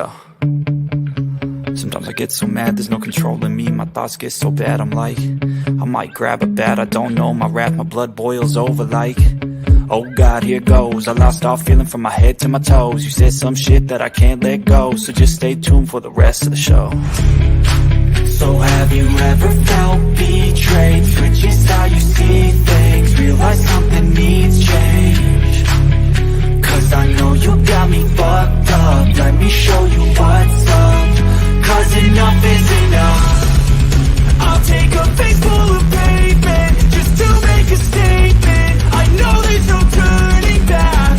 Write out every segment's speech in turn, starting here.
Yeah. Sometimes I get so mad, there's no controlling me. My thoughts get so bad, I'm like, I might grab a bat, I don't know. My wrath, my blood boils over like, oh God, here goes. I lost all feeling from my head to my toes. You said some shit that I can't let go, so just stay tuned for the rest of the show. So have you ever felt betrayed? Switches how you see things, realize something needs change. Cause I know you got me fucked up, let me show you what's up. Cause enough is enough. I'll take a face full of pavement just to make a statement. I know there's no turning back.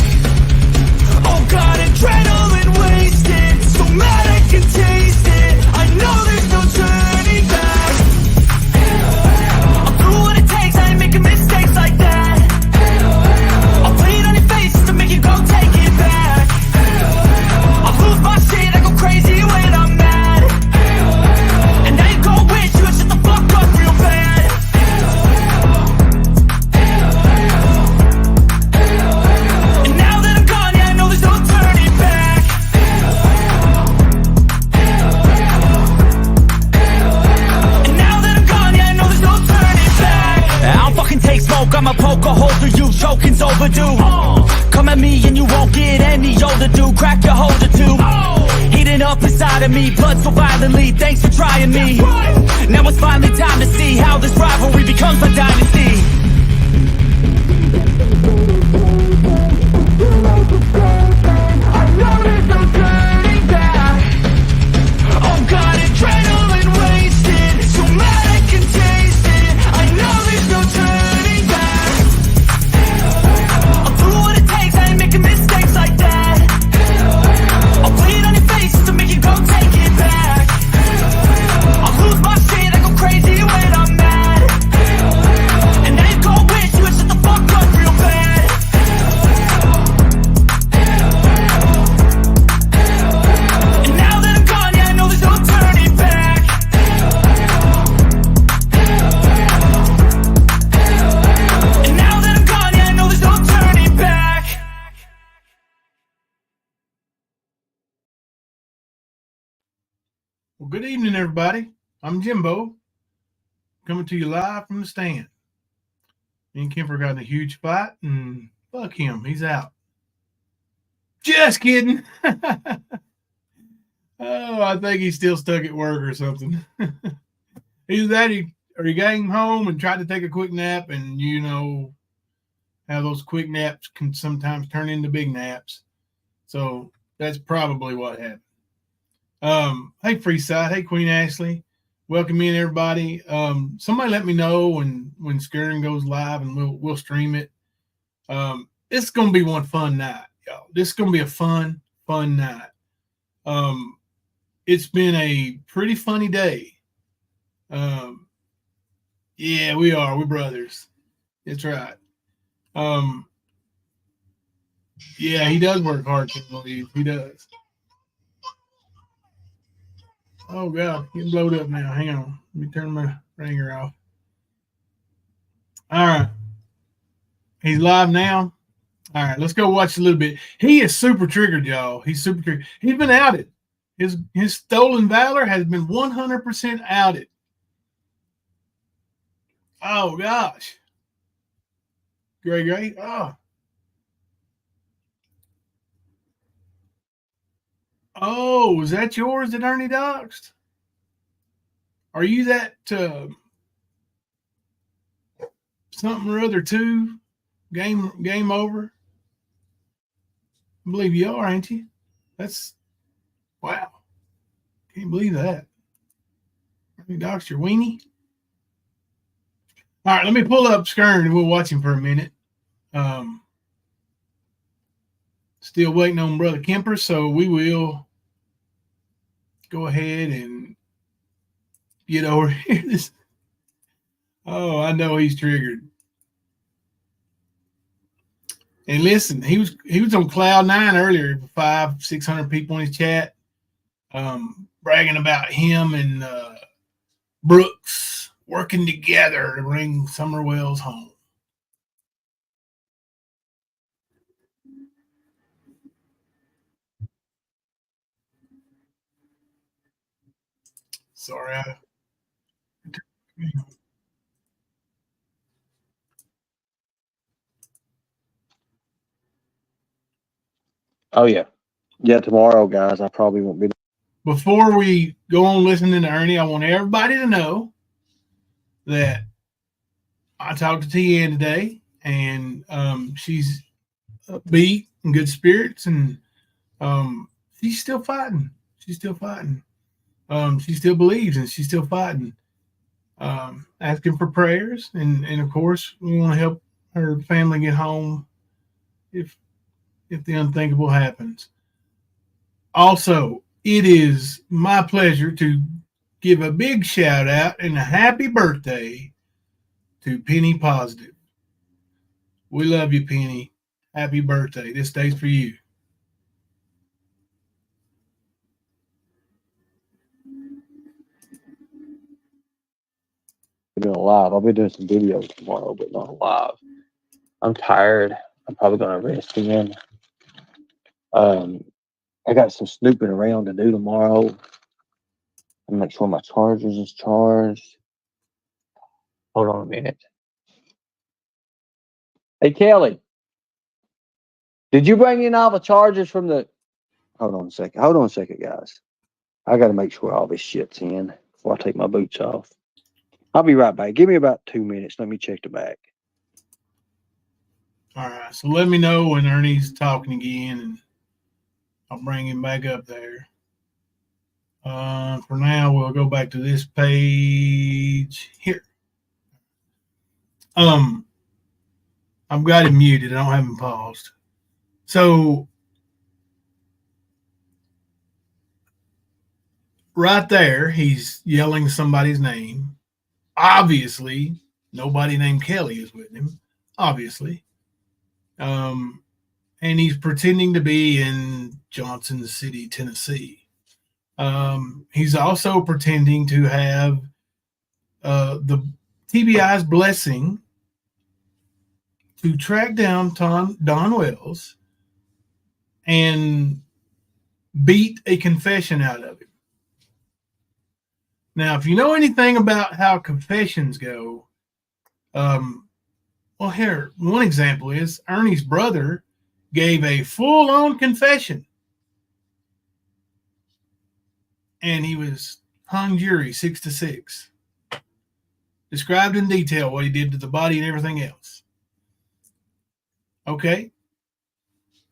Oh God, adrenaline wasted, so mad I can taste it. I know there's no turning back. I'll do what it takes, I ain't making mistakes like that. I'll play it on your face to make you go take it back. I'll lose my shit, I go crazy when I'm mad. And now you go wish you would shut the fuck up real bad. And now that I'm gone, yeah, I know there's no turning back. And now that I'm gone, yeah, I know there's no turning back. I don't fucking take smoke, I'ma poke a hole through you, choking's overdue. Come at me and you won't get any older, dude. Crack your holder too. Heating up inside of me, blood so violently. Thanks for trying me. Now it's finally time to see how this rivalry becomes a dynasty. I know there's no turning back. Oh God, adrenaline wasted, so mad I can taste it. I know there's no turning back. I'll do what it takes, I ain't making mistakes like that. I'll play it on your face to make you go take it back. I'll lose my shit, I go crazy when I'm mad. And now you go wish you would shut the fuck up real bad. And now that I'm gone, yeah, I know there's no turning back. And now that I'm gone, yeah, I know there's no turning back. Well, good evening, everybody. I'm Jimbo, coming to you live from the stand. Me and Kemper got in a huge fight, and fuck him, he's out. Just kidding. Oh, I think he's still stuck at work or something. Either that, he came home and tried to take a quick nap, and you know how those quick naps can sometimes turn into big naps. So that's probably what happened. Hey Freeside, hey Queen Ashley, welcome in everybody. Somebody let me know when Skern goes live, and we'll stream it. It's gonna be one fun night, y'all. This is gonna be a fun night. It's been a pretty funny day. Yeah, we're brothers. That's right. Yeah, he does work hard, I believe. He does. Oh God, getting blowed up now. Hang on. Let me turn my ringer off. All right. He's live now. All right, let's go watch a little bit. He is super triggered, y'all. He's super triggered. He's been outed. His stolen valor has been 100% outed. Oh gosh. Great. Oh, is that yours that Ernie doxed? Are you that something or other too? Game over? I believe you are, ain't you? That's wow. Can't believe that. Ernie doxed your weenie. All right, let me pull up Skern and we'll watch him for a minute. Still waiting on Brother Kemper, so we will go ahead and get over here. Oh, I know he's triggered. And listen, he was on cloud nine earlier, 500-600 people in his chat, bragging about him and Brooks working together to bring Summer Wells home. Sorry. Oh yeah, yeah. Tomorrow, guys, I probably won't be. Before we go on listening to Ernie, I want everybody to know that I talked to Tian today, and she's upbeat and good spirits, and she's still fighting. She's still fighting. She still believes, and she's still fighting. Asking for prayers, and of course, we want to help her family get home if the unthinkable happens. Also, it is my pleasure to give a big shout out and a happy birthday to Penny Positive. We love you, Penny. Happy birthday. This day's for you. Doing a live. I'll be doing some videos tomorrow, but not live. I'm tired. I'm probably gonna rest again. I got some snooping around to do tomorrow. And make sure my chargers is charged. Hold on a minute. Hey Kelly, did you bring in all the chargers from the? Hold on a second. Hold on a second, guys. I got to make sure all this shit's in before I take my boots off. I'll be right back. Give me about 2 minutes. Let me check the back. All right. So let me know when Ernie's talking again, and I'll bring him back up there. For now, we'll go back to this page here. I've got him muted. I don't have him paused. So right there, he's yelling somebody's name. Obviously, nobody named Kelly is with him. Obviously. And he's pretending to be in Johnson City, Tennessee. He's also pretending to have the TBI's blessing to track down Don Wells and beat a confession out of him. Now, if you know anything about how confessions go, well, here, one example is Ernie's brother gave a full-on confession, and he was hung jury 6-6. Described in detail what he did to the body and everything else. Okay?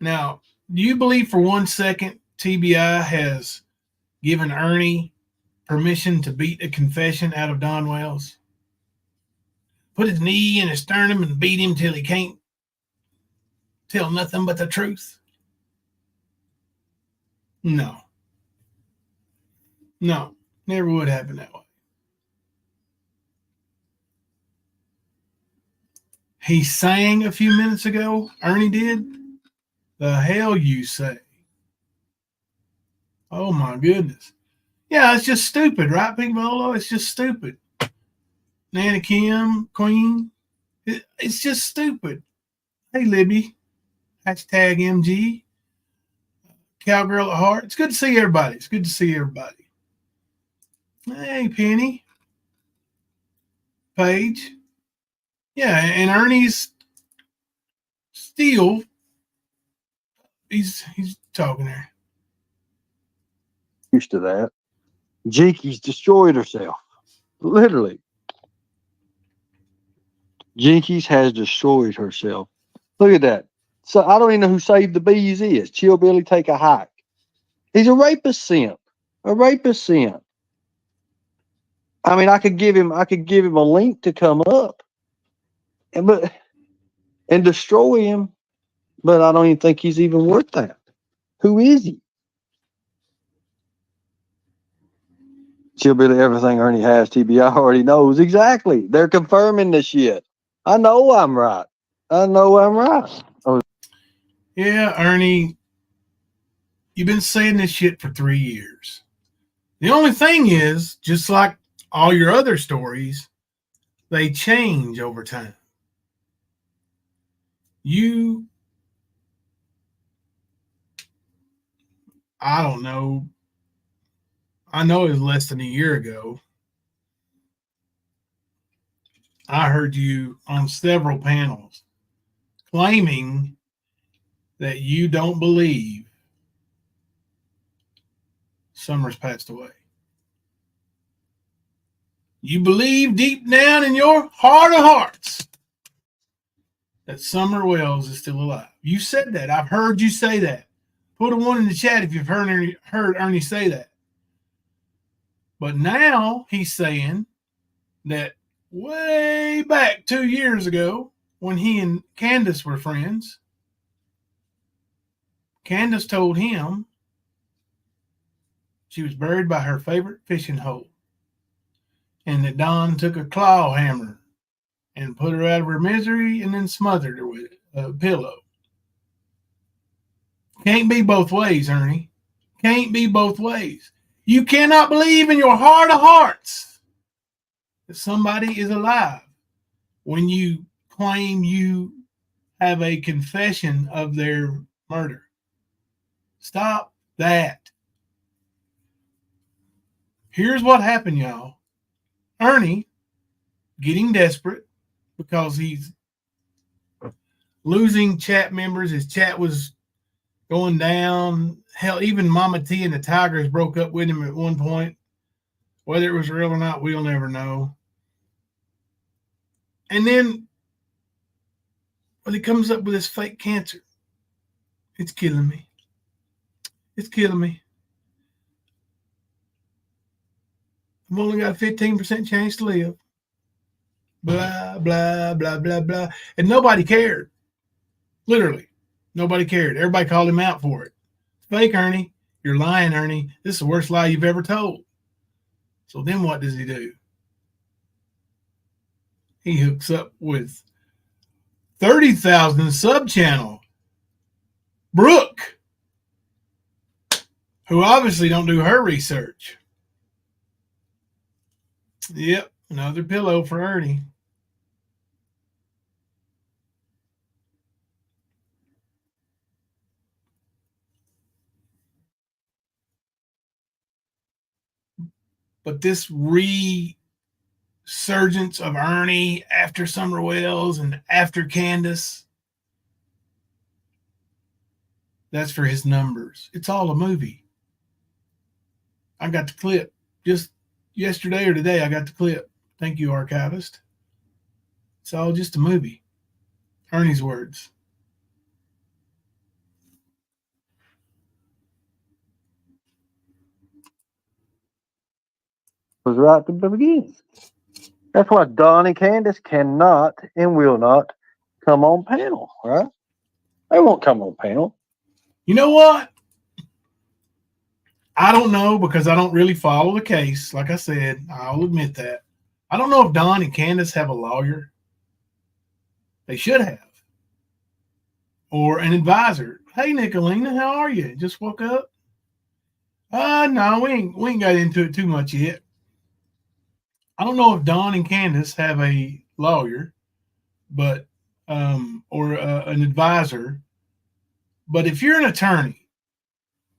Now, do you believe for 1 second TBI has given Ernie permission to beat a confession out of Don Wells? Put his knee in his sternum and beat him till he can't tell nothing but the truth? No. No. Never would happen that way. He sang a few minutes ago. Ernie did. The hell you say? Oh my goodness. Yeah, it's just stupid, right, Pink Bolo? It's just stupid. Nana Kim, Queen. It's just stupid. Hey, Libby. Hashtag MG. Cowgirl at heart. It's good to see everybody. It's good to see everybody. Hey, Penny. Paige. Yeah, and Ernie's still, he's talking there. Used to that. Jinkies destroyed herself. Literally. Jinkies has destroyed herself. Look at that. So I don't even know who Saved the Bees is. Chill Billy Take a Hike. He's a rapist simp. A rapist simp. I mean, I could give him a link to come up and destroy him, but I don't even think he's even worth that. Who is he? Chill Billy, everything Ernie has, TBI already knows. Exactly. They're confirming this shit. I know I'm right. I know I'm right. Oh, Yeah, Ernie, you've been saying this shit for 3 years. The only thing is, just like all your other stories, they change over time. I don't know. I know it was less than a year ago. I heard you on several panels claiming that you don't believe Summer's passed away. You believe deep down in your heart of hearts that Summer Wells is still alive. You said that. I've heard you say that. Put a 1 in the chat if you've heard Ernie say that. But now he's saying that way back 2 years ago, when he and Candace were friends, Candace told him she was buried by her favorite fishing hole, and that Don took a claw hammer and put her out of her misery and then smothered her with a pillow. Can't be both ways, Ernie. Can't be both ways. You cannot believe in your heart of hearts that somebody is alive when you claim you have a confession of their murder. Stop that. Here's what happened, y'all. Ernie, getting desperate because he's losing chat members. His chat was going down. Hell, even Mama T and the Tigers broke up with him at one point. Whether it was real or not, we'll never know. And then when he comes up with this fake cancer, it's killing me. It's killing me. I've only got a 15% chance to live. Blah, blah, blah, blah, blah. And nobody cared. Literally. Nobody cared. Everybody called him out for it. Fake, Ernie. You're lying, Ernie. This is the worst lie you've ever told. So then what does he do? He hooks up with 30,000 sub-channel Brooke, who obviously don't do her research. Yep, another pillow for Ernie. But this resurgence of Ernie after Summer Wells and after Candace, that's for his numbers. It's all a movie. I got the clip just yesterday or today. I got the clip. Thank you, archivist. It's all just a movie. Ernie's words. Was right from the beginning. That's why Don and Candace cannot and will not come on panel, right? They won't come on panel. You know what? I don't know because I don't really follow the case. Like I said, I'll admit that. I don't know if Don and Candace have a lawyer. They should have. Or an advisor. Hey, Nicolina, how are you? Just woke up? No, we ain't got into it too much yet. I don't know if Don and Candace have a lawyer, but or an advisor. But if you're an attorney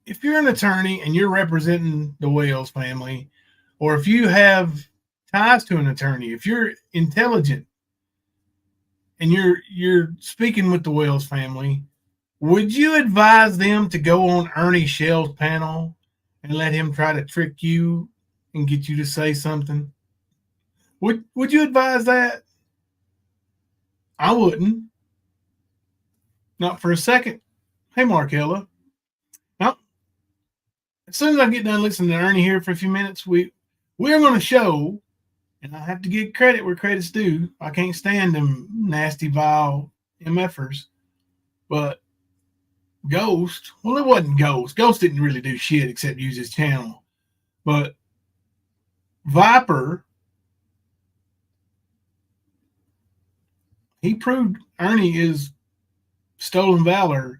and you're representing the Wells family, or if you have ties to an attorney, if you're intelligent and you're speaking with the Wells family, would you advise them to go on Ernie Shell's panel and let him try to trick you and get you to say something? Would you advise that? I wouldn't. Not for a second. Hey, Markella. Now, as soon as I get done listening to Ernie here for a few minutes, we're going to show, and I have to give credit where credit's due. I can't stand them nasty, vile MFers. But Ghost, well, it wasn't Ghost. Ghost didn't really do shit except use his channel. But Viper, he proved Ernie is stolen valor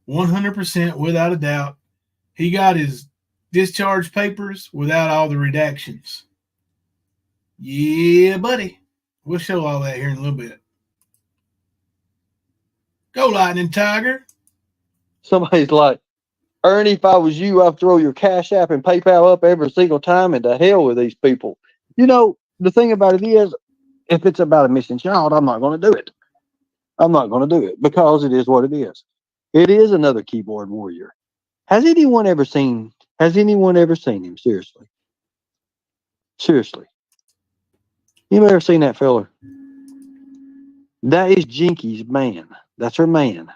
100% without a doubt. He got his discharge papers without all the redactions. Yeah, buddy. We'll show all that here in a little bit. Go, Lightning Tiger. Somebody's like, Ernie, if I was you, I'd throw your Cash App and PayPal up every single time, and to hell with these people. You know, the thing about it is, if it's about a missing child, I'm not going to do it. I'm not going to do it because it is what it is. It is another keyboard warrior. Has anyone ever seen him? Seriously. Seriously. You ever seen that fella? That is Jinky's man. That's her man.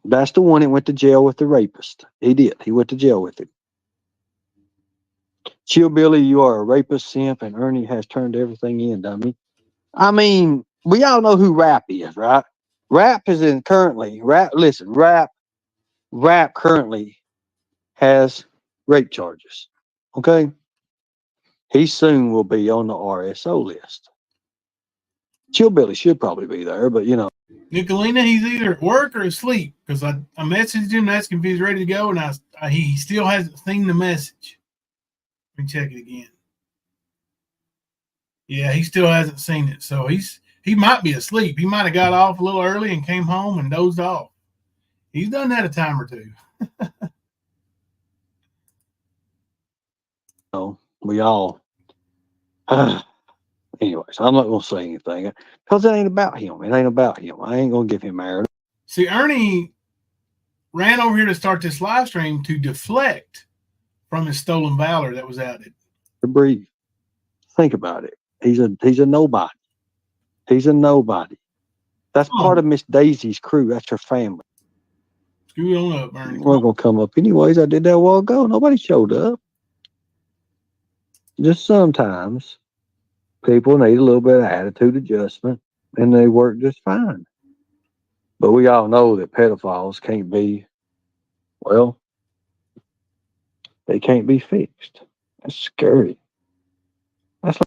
That's the one that went to jail with the rapist. He did. He went to jail with him. Chill Billy, you are a rapist simp, and Ernie has turned everything in, dummy. I mean, we all know who Rap is, right? Rap is in currently. Rap currently has rape charges. Okay? He soon will be on the RSO list. Chill Billy should probably be there, but you know. Nicolina, he's either at work or asleep because I messaged him asking if he's ready to go, and he still hasn't seen the message. Let me check it again. Yeah, he still hasn't seen it, so he might be asleep. He might have got off a little early and came home and dozed off. He's done that a time or two. No, we all. Anyways, I'm not going to say anything because it ain't about him. It ain't about him. I ain't going to give him married. See, Ernie ran over here to start this live stream to deflect from his stolen valor that was outed. Breathe. Think about it. He's a nobody. He's a nobody. That's part of Miss Daisy's crew. That's her family. Scoot on up, Ernie. We're going to come up anyways. I did that a while ago. Nobody showed up. Just sometimes people need a little bit of attitude adjustment, and they work just fine. But we all know that pedophiles can't be, well, they can't be fixed. That's scary. That's like,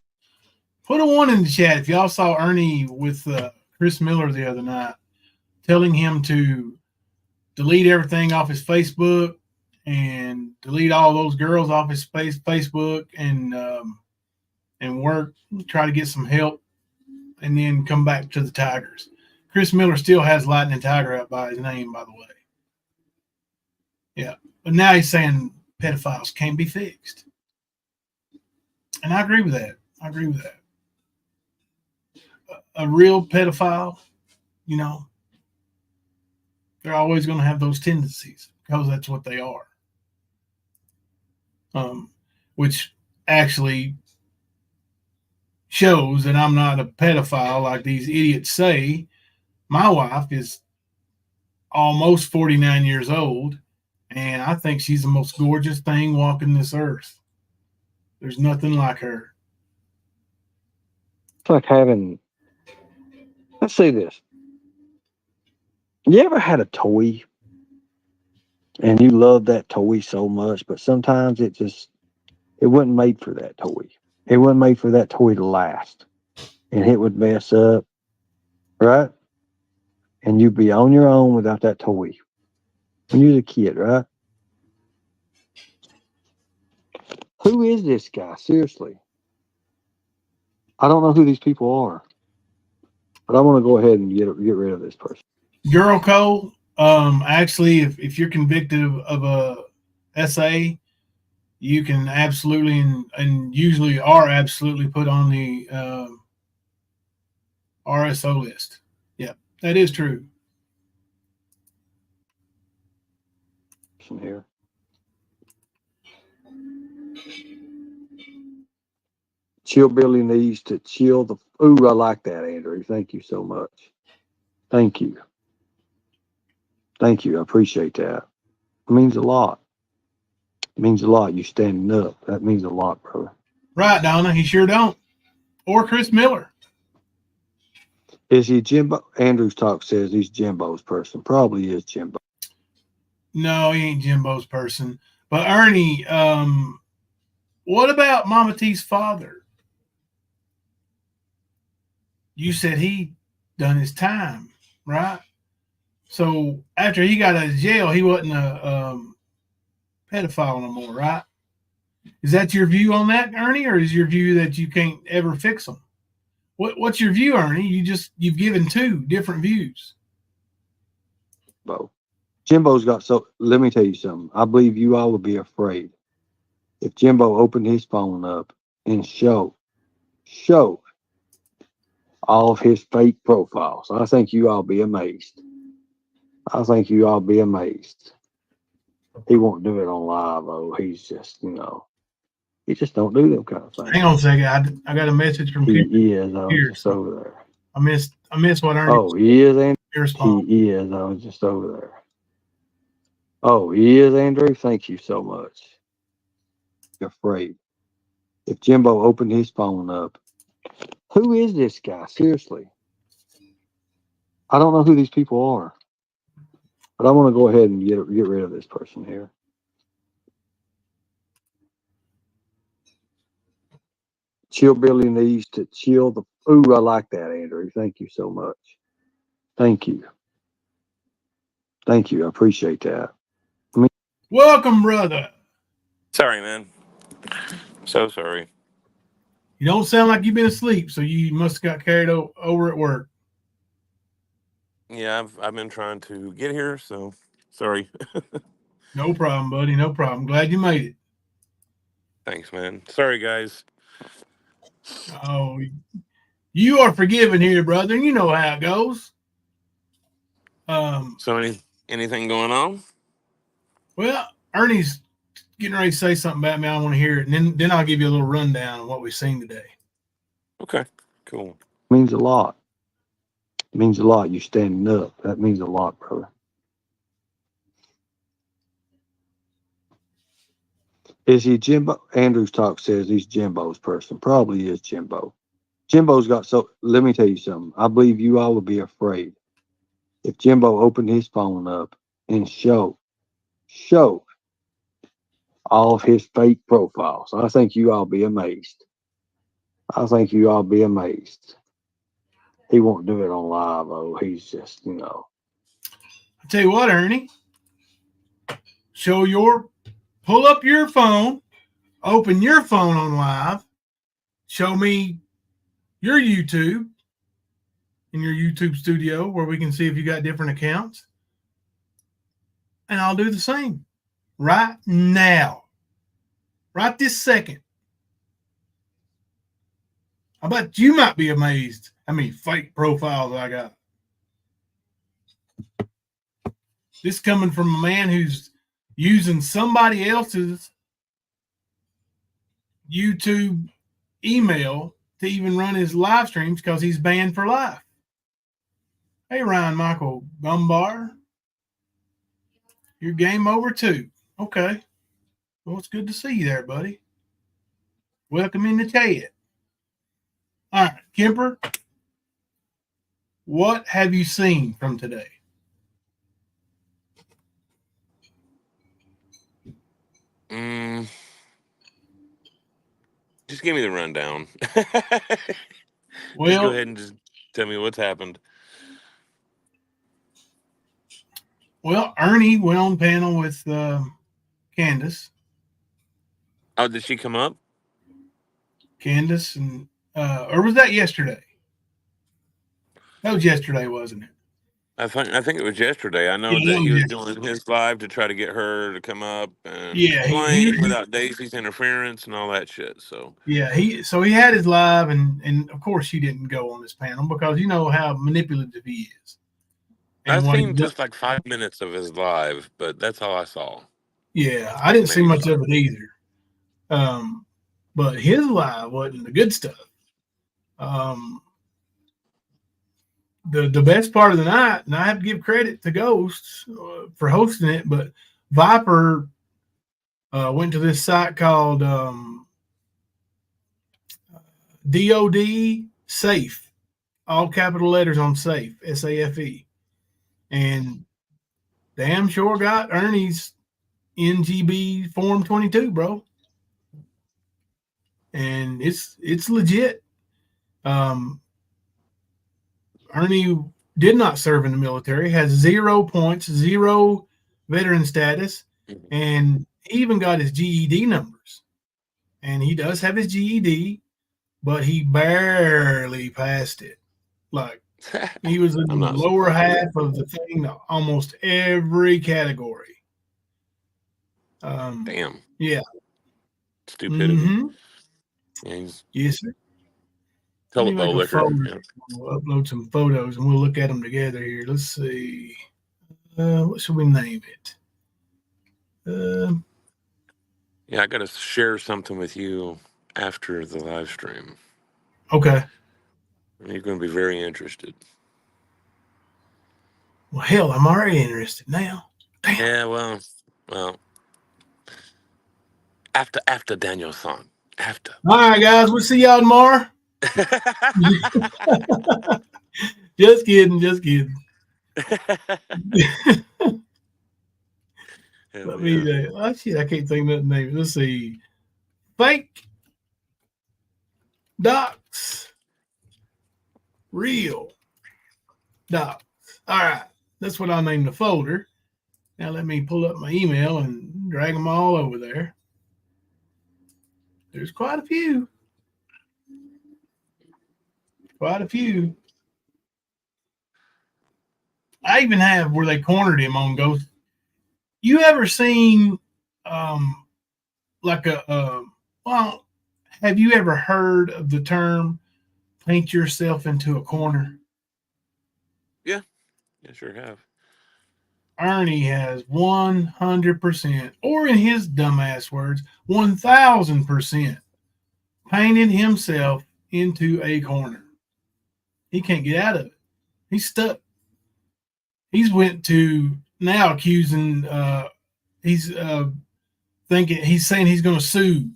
put a 1 in the chat if y'all saw Ernie with Chris Miller the other night, telling him to delete everything off his Facebook and delete all those girls off his Facebook and work, try to get some help, and then come back to the Tigers. Chris Miller still has Lightning Tiger out by his name, by the way. Yeah, but now he's saying pedophiles can't be fixed. And I agree with that. A real pedophile, you know, they're always going to have those tendencies because that's what they are. Which actually shows that I'm not a pedophile like these idiots say. My wife is almost 49 years old, and I think she's the most gorgeous thing walking this earth. There's nothing like her. it's like having, let's say this. You ever had a toy and you love that toy so much, but sometimes it wasn't made for that toy. It wasn't made for that toy to last. And it would mess up, right? And you'd be on your own without that toy. When you was a kid, right? Who is this guy? Seriously. I don't know who these people are. But I want to go ahead and get rid of this person. Girl Cole, actually, if you're convicted of a SA, you can absolutely and usually are absolutely put on the RSO list. Yeah, that is true. Here. Chill Billy needs to chill the. Ooh, I like that, Andrew. Thank you so much. Thank you. Thank you. I appreciate that. It means a lot. It means a lot. You standing up. That means a lot, brother. Right, Donna. He sure don't. Or Chris Miller. Is he Jimbo? Andrew's talk says he's Jimbo's person. Probably is Jimbo. No, he ain't Jimbo's person. But Ernie, what about Mama T's father? You said he done his time, right? So after he got out of jail, he wasn't a pedophile no more, right? Is that your view on that, Ernie, or is your view that you can't ever fix them? What's your view, Ernie? You've given two different views. Bo. Jimbo's got so. Let me tell you something. I believe you all would be afraid if Jimbo opened his phone up and show all of his fake profiles. I think you all be amazed. I think you all be amazed. He won't do it on live though. He's just, he just don't do them kind of things. Hang on a second. I got a message from Kim He is. I was here. just over there. I missed what Ernie Oh, he is, Andrew. response. He is. I was just over there. Oh, he is, Andrew. Thank you so much. You're afraid. If Jimbo opened his phone up, who is this guy? Seriously. I don't know who these people are. But I want to go ahead and get rid of this person here. Chill Billy needs to chill the. Ooh, I like that, Andrew. Thank you so much. Thank you. Thank you. I appreciate that. Welcome, brother. Sorry, man. So sorry. You don't sound like you've been asleep, so you must have got carried over at work. Yeah, I've been trying to get here, so sorry. No problem, buddy. No problem. Glad you made it. Thanks, man. Sorry, guys. Oh, you are forgiven here, brother. And you know how it goes. So anything going on? Well, Ernie's getting ready to say something about me. I want to hear it, and then I'll give you a little rundown of what we've seen today. Okay, cool. Means a lot. It means a lot. You standing up. That means a lot, brother. Is he Jimbo? Andrew's talk says he's Jimbo's person. Probably is Jimbo. Jimbo's got so. Let me tell you something. I believe you all would be afraid if Jimbo opened his phone up and show all of his fake profiles. I think you all be amazed. I think you all be amazed. He won't do it on live though. He's just, I'll tell you what, Ernie. Pull up your phone, open your phone on live, show me your YouTube in your YouTube studio where we can see if you got different accounts. And I'll do the same right now, right this second. I bet you might be amazed how many fake profiles I got. This coming from a man who's using somebody else's YouTube email to even run his live streams because he's banned for life. Hey, Ryan Michael Gumbar. Your game over too. Okay. Well, it's good to see you there, buddy. Welcome in the chat. All right, Kemper, what have you seen from today? Just give me the rundown. Well, just go ahead and just tell me what's happened. Well, Ernie went on panel with Candace. Oh, did she come up? Candace and or was that yesterday? That was yesterday, wasn't it? I think it was yesterday. I know that he was doing his live to try to get her to come up and explain without Daisy's interference and all that shit. So yeah, he had his live, and of course she didn't go on this panel because you know how manipulative he is. I've seen just like 5 minutes of his live, but that's all I saw. Yeah, I didn't see much of it either. But his live wasn't the good stuff. The best part of the night, and I have to give credit to Ghosts for hosting it, but Viper went to this site called DOD Safe, all capital letters on Safe, SAFE, and damn sure got Ernie's NGB Form 22, bro. And it's legit. Ernie did not serve in the military, has 0 points, 0 veteran status, and he even got his GED numbers. And he does have his GED, but he barely passed it. Like He was in I'm the not lower surprised. half of the thing, almost every category. Damn. Yeah. Stupidity. Mm-hmm. Yeah, he's Yes, sir. Let me toilet make bowl a liquor. folder. Yeah. We'll upload some photos and we'll look at them together here. Let's see. What should we name it? Yeah, I got to share something with you after the live stream. Okay. You're going to be very interested. Well, hell, I'm already interested now. Damn. Yeah, well, after Daniel's song, after. All right, guys. We'll see y'all tomorrow. Just kidding. Just kidding. Let me. Oh shit! I can't think of that name. Let's see. Fake docs. Real docs. All right. That's what I'll name the folder. Now let me pull up my email and drag them all over there. There's quite a few. Quite a few. I even have where they cornered him on Ghost. You ever seen like well, have you ever heard of the term paint yourself into a corner? Yeah, sure have. Ernie has 100%, or in his dumbass words, 1000% painted himself into a corner. He can't get out of it. He's stuck. He's went to now accusing. He's thinking. He's saying he's going to sue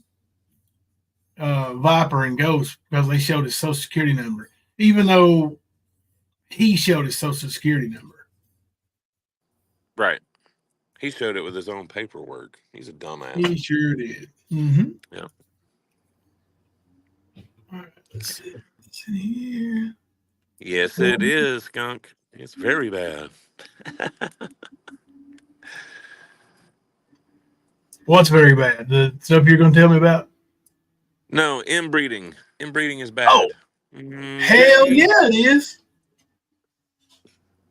Viper and Ghost because they showed his social security number, even though he showed his social security number. Right. He showed it with his own paperwork. He's a dumbass. He sure did. Mm-hmm. Yeah. All right, let's see. It's in here. Yes, it is, Skunk. It's very bad. What's very bad? The stuff you're going to tell me about? No, inbreeding. Inbreeding is Oh, bad. hell yeah, it is.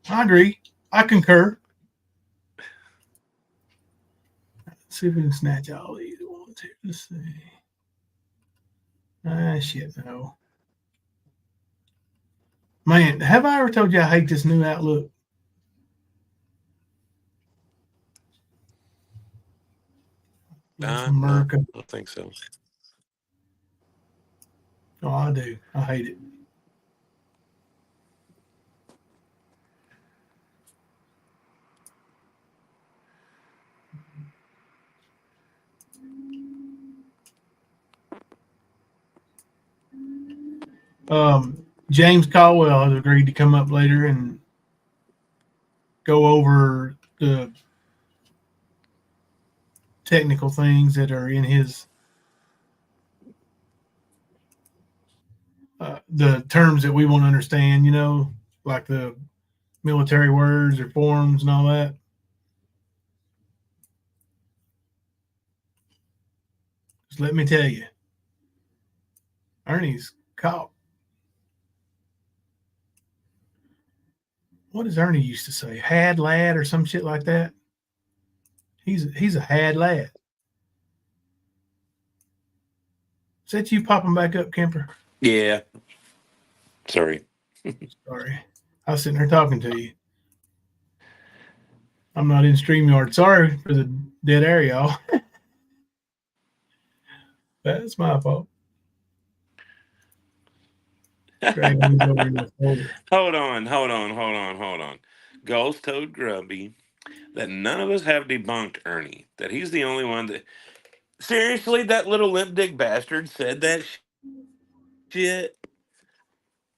I agree. I concur. Let's see if we can snatch all these. One, two. Let's see. Ah, shit, no. Man, have I ever told you I hate this new Outlook? No, I don't think so. Oh, I do. I hate it. James Caldwell has agreed to come up later and go over the technical things that are in his the terms that we won't understand, you know, like the military words or forms and all that. Just let me tell you, Ernie's caught. What does Ernie used to say? Had lad or some shit like that? He's a had lad. Is that you popping back up, Kemper? Yeah. Sorry. Sorry. I was sitting there talking to you. I'm not in StreamYard. Sorry for the dead air, y'all. That's my fault. Hold on. Ghost told Grubby that none of us have debunked Ernie. That he's the only one that. Seriously, that little limp dick bastard said that shit.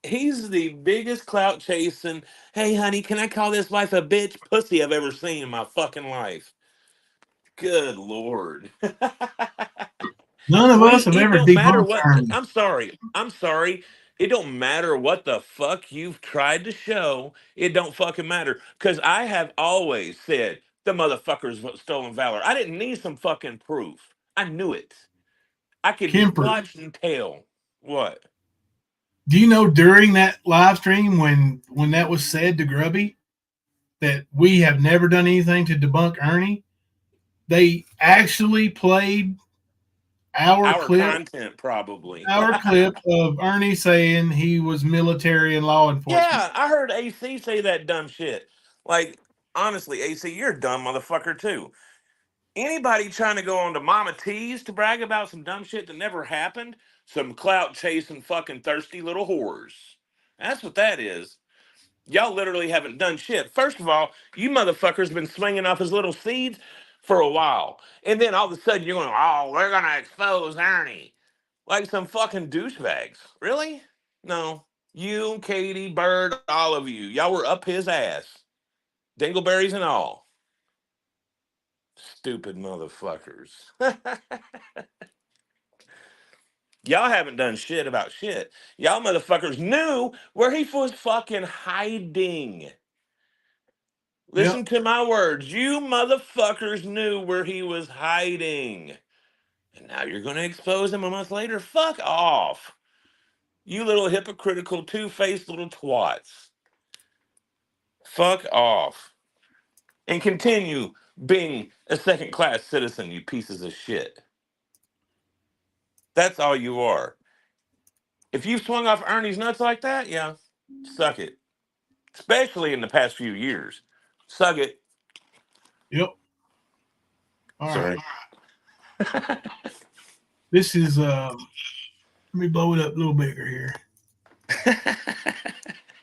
He's the biggest clout chasing. Hey, honey, can I call this wife a bitch? Pussy I've ever seen in my fucking life. Good Lord. None of us have It ever don't matter debunked what. Ernie. I'm sorry. It don't matter what the fuck you've tried to show. It don't fucking matter. Because I have always said the motherfucker's stolen valor. I didn't need some fucking proof. I knew it. I could Kemper, watch and tell. What? Do you know during that live stream when that was said to Grubby that we have never done anything to debunk Ernie, they actually played our Our clip content, probably. of Ernie saying he was military and law enforcement. Yeah, I heard AC say that dumb shit. Like, honestly, AC, you're a dumb motherfucker too. Anybody trying to go on to Mama T's to brag about some dumb shit that never happened, some clout chasing fucking thirsty little whores. That's what that is. Y'all literally haven't done shit. First of all, you motherfuckers been swinging off his little seeds for a while. And then all of a sudden you're going, oh, we're going to expose Ernie. Like some fucking douchebags. Really? No. You, Katie, Bird, all of you. Y'all were up his ass. Dingleberries and all. Stupid motherfuckers. Y'all haven't done shit about shit. Y'all motherfuckers knew where he was fucking hiding. Yep. Listen to my words. You motherfuckers knew where he was hiding. And now you're going to expose him a month later? Fuck off. You little hypocritical, two-faced little twats. Fuck off. And continue being a second-class citizen, you pieces of shit. That's all you are. If you've swung off Ernie's nuts like that, yeah, suck it. Especially in the past few years. Suck it. Yep. All right. Sorry. This is let me blow it up a little bigger here.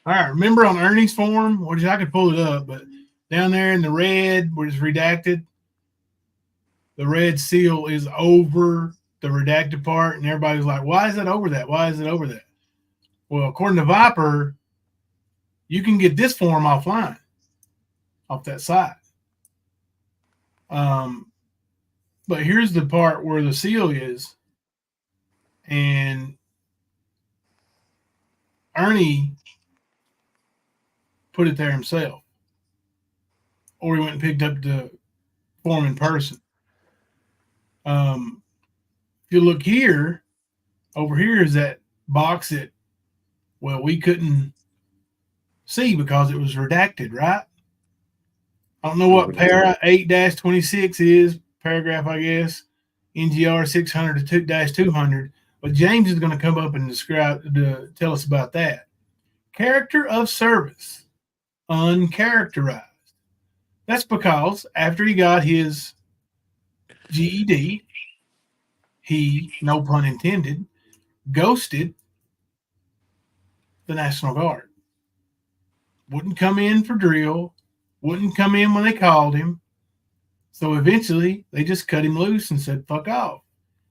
All right, remember on Ernie's form, which I could pull it up, but down there in the red where it's redacted, the red seal is over the redacted part, and everybody's like, why is it over that? Why is it over that? Well, according to Viper, you can get this form offline off that site. But here's the part where the seal is, and Ernie put it there himself, or he went and picked up the form in person. If you look here, over here is that box that, well, we couldn't see because it was redacted, right? I don't know what para 8-26 is, paragraph, I guess, NGR 600-200, but James is going to come up and to tell us about that. Character of service, uncharacterized. That's because after he got his GED, he, no pun intended, ghosted the National Guard. Wouldn't come in for drill, wouldn't come in when they called him. So eventually they just cut him loose and said, fuck off.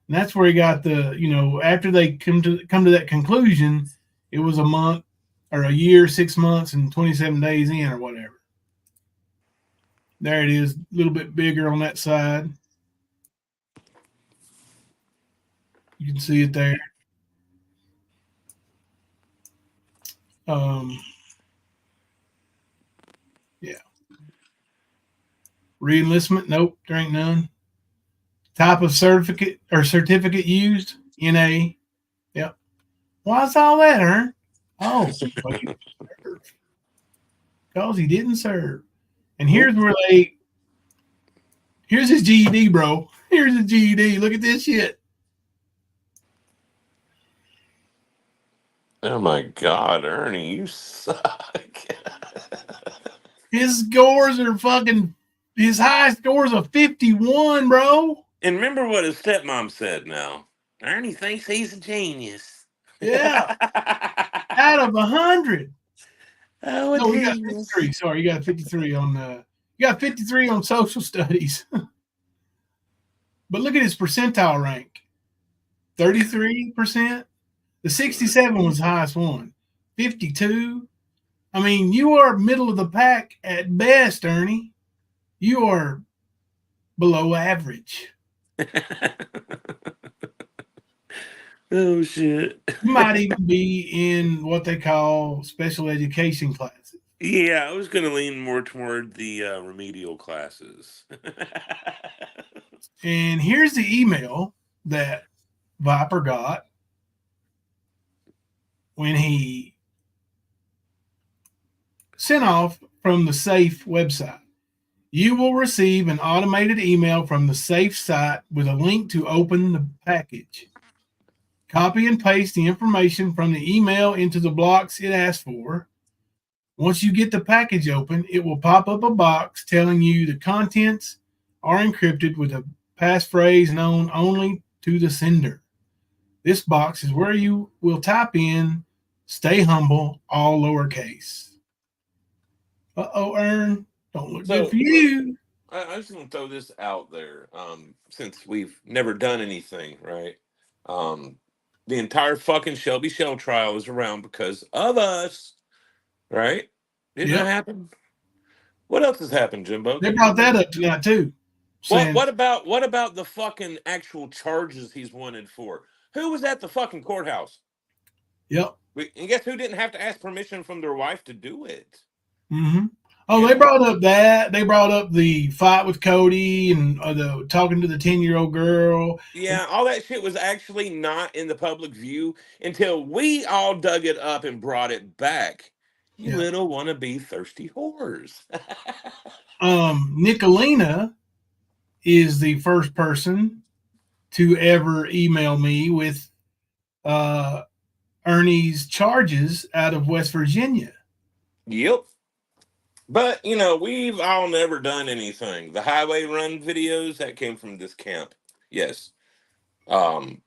And that's where he got the, after they come to that conclusion, it was a month or a year, 6 months, and 27 days in or whatever. There it is, a little bit bigger on that side. You can see it there. Yeah. Reenlistment? Nope, there ain't none. Type of certificate used? NA. Yep. Why's all that, Ern? Oh, because he didn't serve. And here's here's his GED, bro. Here's his GED. Look at this shit. Oh my God, Ernie, you suck. His scores are his high scores are 51, bro. And remember what his stepmom said now. Ernie thinks he's a genius. Yeah. Out of 100. Oh, No, we got 53. Sorry, you got 53 on social studies. But look at his percentile rank. 33%. The 67 was the highest one. 52. I mean, you are middle of the pack at best, Ernie. You are below average. Oh, shit. You might even be in what they call special education classes. Yeah, I was going to lean more toward the remedial classes. And here's the email that Viper got. when he sent off from the Safe website. You will receive an automated email from the Safe site with a link to open the package. Copy and paste the information from the email into the blocks it asks for. Once you get the package open, it will pop up a box telling you the contents are encrypted with a passphrase known only to the sender. This box is where you will type in "Stay humble," all lowercase. Uh-oh, Ern. Don't look good So for look, you. I just want to throw this out there. Since we've never done anything, right? Um, the entire fucking Shelby Shell trial is around because of us, right? Didn't that Yep. happen? What else has happened, Jimbo? They Can you brought that remember? up tonight, too. What Saying, what about the fucking actual charges he's wanted for? Who was at the fucking courthouse? yep. And guess who didn't have to ask permission from their wife to do it? Mm-hmm. Oh, they Yeah. brought up that. They brought up the fight with Cody and the talking to the 10-year-old girl. Yeah, all that shit was actually not in the public view until we all dug it up and brought it back. You Yeah. little wannabe thirsty whores. Nicolina is the first person to ever email me with uh, Ernie's charges out of West Virginia. Yep. But, we've all never done anything. The highway run videos, that came from this camp. Yes. Um,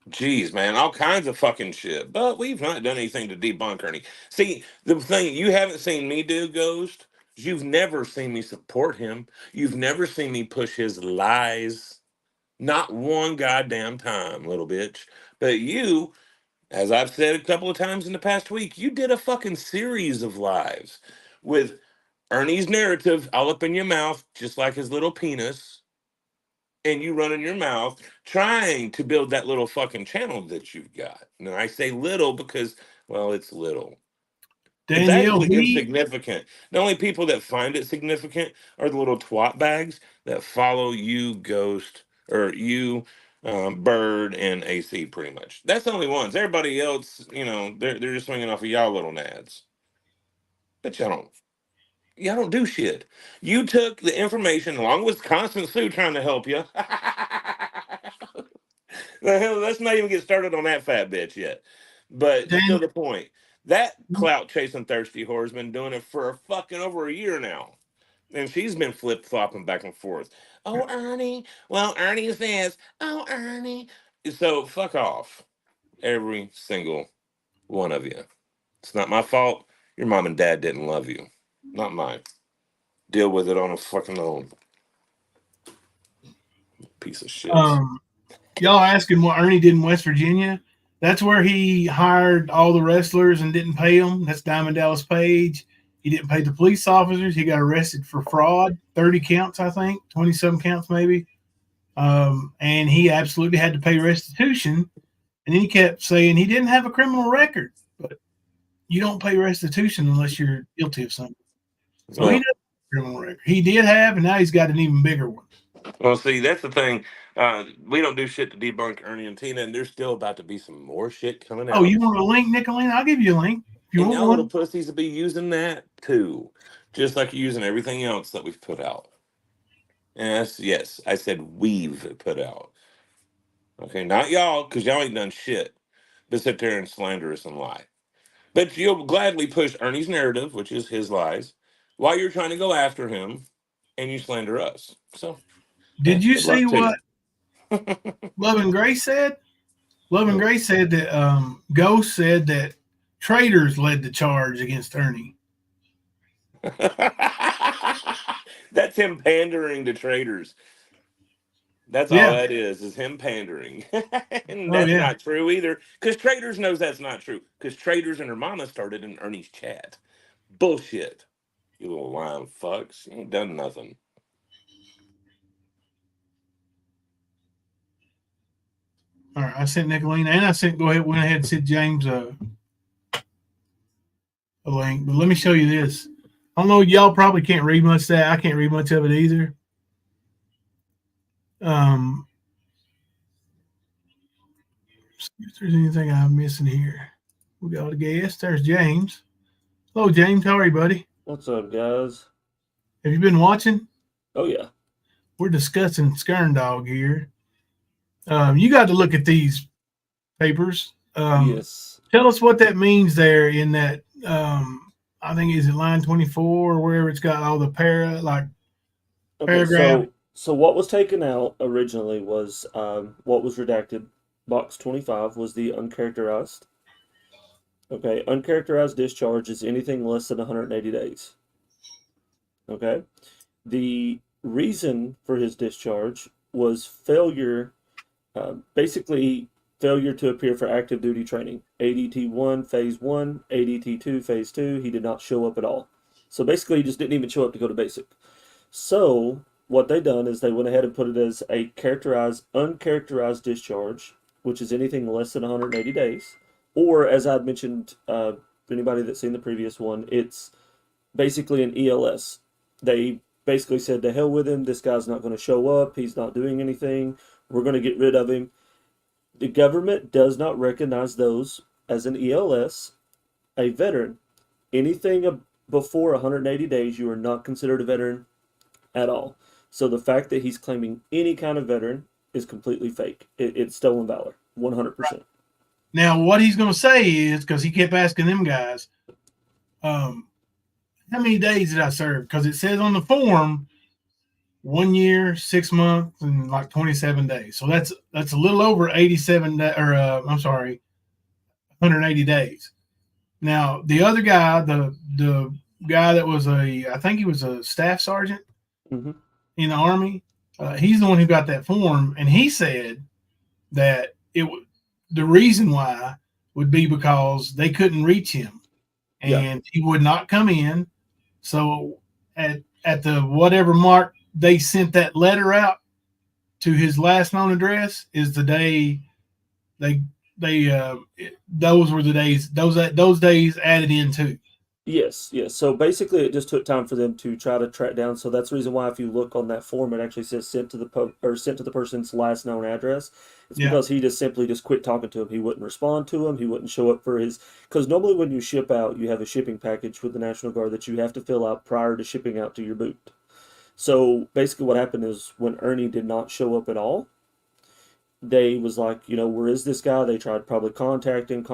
Geez, man, all kinds of fucking shit. But we've not done anything to debunk Ernie. See, the thing you haven't seen me do, Ghost, is you've never seen me support him. You've never seen me push his lies. Not one goddamn time, little bitch. But you, as I've said a couple of times in the past week, you did a fucking series of lives with Ernie's narrative all up in your mouth, just like his little penis, and you running your mouth trying to build that little fucking channel that you've got. Now I say little because, well, it's little. It's Danielle, actually insignificant. The only people that find it significant are the little twat bags that follow you, Ghost, or you, Bird, and AC. Pretty much. That's the only ones. Everybody else, they're just swinging off of y'all little nads. But y'all don't do shit. You took the information along with Constant Sue trying to help you. The hell, let's not even get started on that fat bitch yet. But still, Dan, the point, that clout chasing thirsty whore's been doing it for a fucking over a year now, and she's been flip flopping back and forth. Oh, Ernie. Well, Ernie says, oh, Ernie. So fuck off, every single one of you. It's not my fault. Your mom and dad didn't love you. Not mine. Deal with it on a fucking own. Piece of shit. y'all asking what Ernie did in West Virginia? That's where he hired all the wrestlers and didn't pay them. That's Diamond Dallas Page. He didn't pay the police officers. He got arrested for fraud, 30 counts, I think, 20 some counts maybe. And he absolutely had to pay restitution. And then he kept saying he didn't have a criminal record, but you don't pay restitution unless you're guilty of something. So he Well, doesn't have a criminal record. He did have, and now he's got an even bigger one. well, see, that's the thing. We don't do shit to debunk Ernie and Tina, and there's still about to be some more shit coming Oh, out. you want a link, Nicolene? I'll give you a link if you And want y'all little one. pussies will be using that too, just like you're using everything else that we've put out. Yes, I said we've put out. Okay, not y'all, because y'all ain't done shit but sit there and slander us and lie. But you'll gladly push Ernie's narrative, which is his lies, while you're trying to go after him and you slander us. So, yeah, Did you good see luck to what you. Love and Grace said? Love and Grace said that Ghost said that traitors led the charge against Ernie. That's him pandering to traders. That's all Yeah. that is him pandering. And Oh that's yeah. not true either. Because traders knows that's not true. Because traders and her mama started in Ernie's chat. Bullshit. You little lying fucks. You ain't done nothing. All right. I sent Nicolene and went ahead and sent James a link. But let me show you this. I don't know. Y'all probably can't read much of that. I can't read much of it either. See if there's anything I'm missing here. We got a guest. There's James. Hello, James. How are you, buddy? What's up, guys? Have you been watching? Oh yeah, We're discussing Skern dog here. You got to look at these papers. yes, Tell us what that means there in that. I think is it line 24 or wherever it's got all the okay. paragraph. So what was taken out originally was what was redacted. Box 25 was the uncharacterized. Okay, uncharacterized discharge is anything less than 180 days. Okay, the reason for his discharge was failure, basically failure to appear for active duty training. ADT 1, Phase 1, ADT 2, Phase 2. He did not show up at all. So basically, he just didn't even show up to go to basic. So what they done is they went ahead and put it as a uncharacterized discharge, which is anything less than 180 days. Or as I'd mentioned, for anybody that's seen the previous one, it's basically an ELS. They basically said, to hell with him. This guy's not going to show up. He's not doing anything. We're going to get rid of him. The government does not recognize those as an ELS, a veteran. Anything before 180 days, you are not considered a veteran at all. So the fact that he's claiming any kind of veteran is completely fake. It's stolen valor, 100%. Now, what he's going to say is, because he kept asking them guys, how many days did I serve? Because it says on the form 1 year, 6 months, and like 27 days. So that's a little over 87 or I'm sorry, 180 days. Now the other guy, the guy that was I think he was a staff sergeant in the Army. He's the one who got that form, and he said that the reason why would be because they couldn't reach him, and he would not come in. So at the whatever mark they sent that letter out to his last known address is the day those were the days those days added in too. Yes. So basically, it just took time for them to try to track down. So that's the reason why, if you look on that form, it actually says sent to the person's last known address. It's because he just simply quit talking to him. He wouldn't respond to him. He wouldn't show up for his. Because normally when you ship out, you have a shipping package with the National Guard that you have to fill out prior to shipping out to your boot. So basically, what happened is when Ernie did not show up at all, they was like, where is this guy? They tried probably contacting,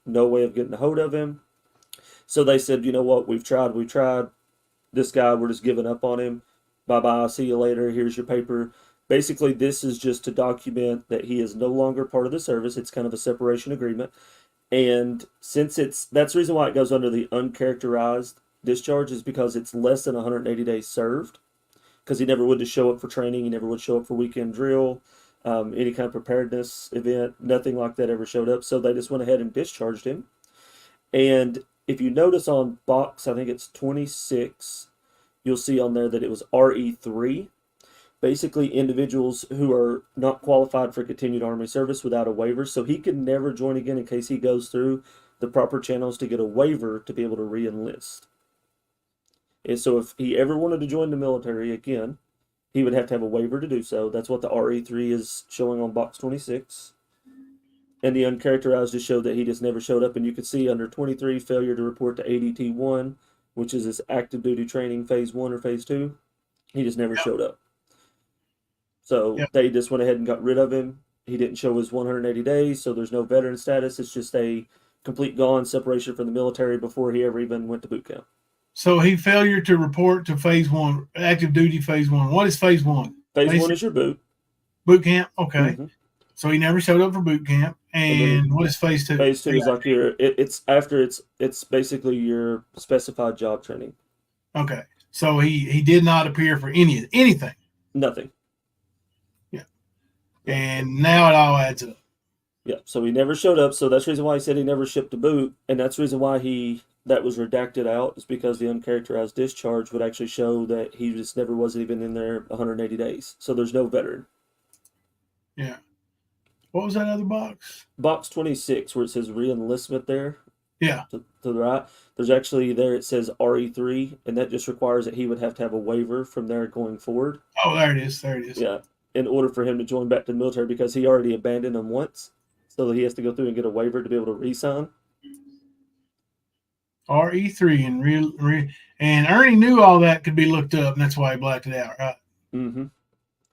no way of getting a hold of him. So they said, you know what, we've tried. This guy, we're just giving up on him. Bye-bye, see you later, here's your paper. Basically, this is just to document that he is no longer part of the service. It's kind of a separation agreement. And since that's the reason why it goes under the uncharacterized discharge, is because it's less than 180 days served. Because he never would just show up for training. He never would show up for weekend drill, any kind of preparedness event. Nothing like that ever showed up. So they just went ahead and discharged him. And if you notice on box, I think it's 26, you'll see on there that it was RE3. Basically, individuals who are not qualified for continued Army service without a waiver. So he can never join again in case he goes through the proper channels to get a waiver to be able to re-enlist. And so if he ever wanted to join the military again, he would have to have a waiver to do so. That's what the RE3 is showing on box 26. And the uncharacterized just showed that he just never showed up. And you can see under 23, failure to report to ADT 1, which is his active duty training Phase 1 or Phase 2. He just never showed up. So they just went ahead and got rid of him. He didn't show his 180 days, so there's no veteran status. It's just a complete gone separation from the military before he ever even went to boot camp. So he failure to report to Phase 1, active duty Phase 1. What is Phase 1? Phase 1 is your boot. Boot camp? Okay. So he never showed up for boot camp. And what is Phase 2? Phase 2 is like it's basically your specified job training. Okay. So he did not appear for anything. Nothing. Yeah. And now it all adds up. Yeah. So he never showed up. So that's the reason why he said he never shipped a boot. And that's the reason why that was redacted out, is because the uncharacterized discharge would actually show that he just never was even in there 180 days. So there's no veteran. Yeah. What was that other box? Box 26, where it says re-enlistment there. Yeah. To the right. There's actually there, it says RE3, and that just requires that he would have to have a waiver from there going forward. Oh, there it is. There it is. Yeah. In order for him to join back to the military, because he already abandoned them once. So he has to go through and get a waiver to be able to re-sign. RE3 and Ernie knew all that could be looked up, and that's why he blacked it out, right? Mm-hmm.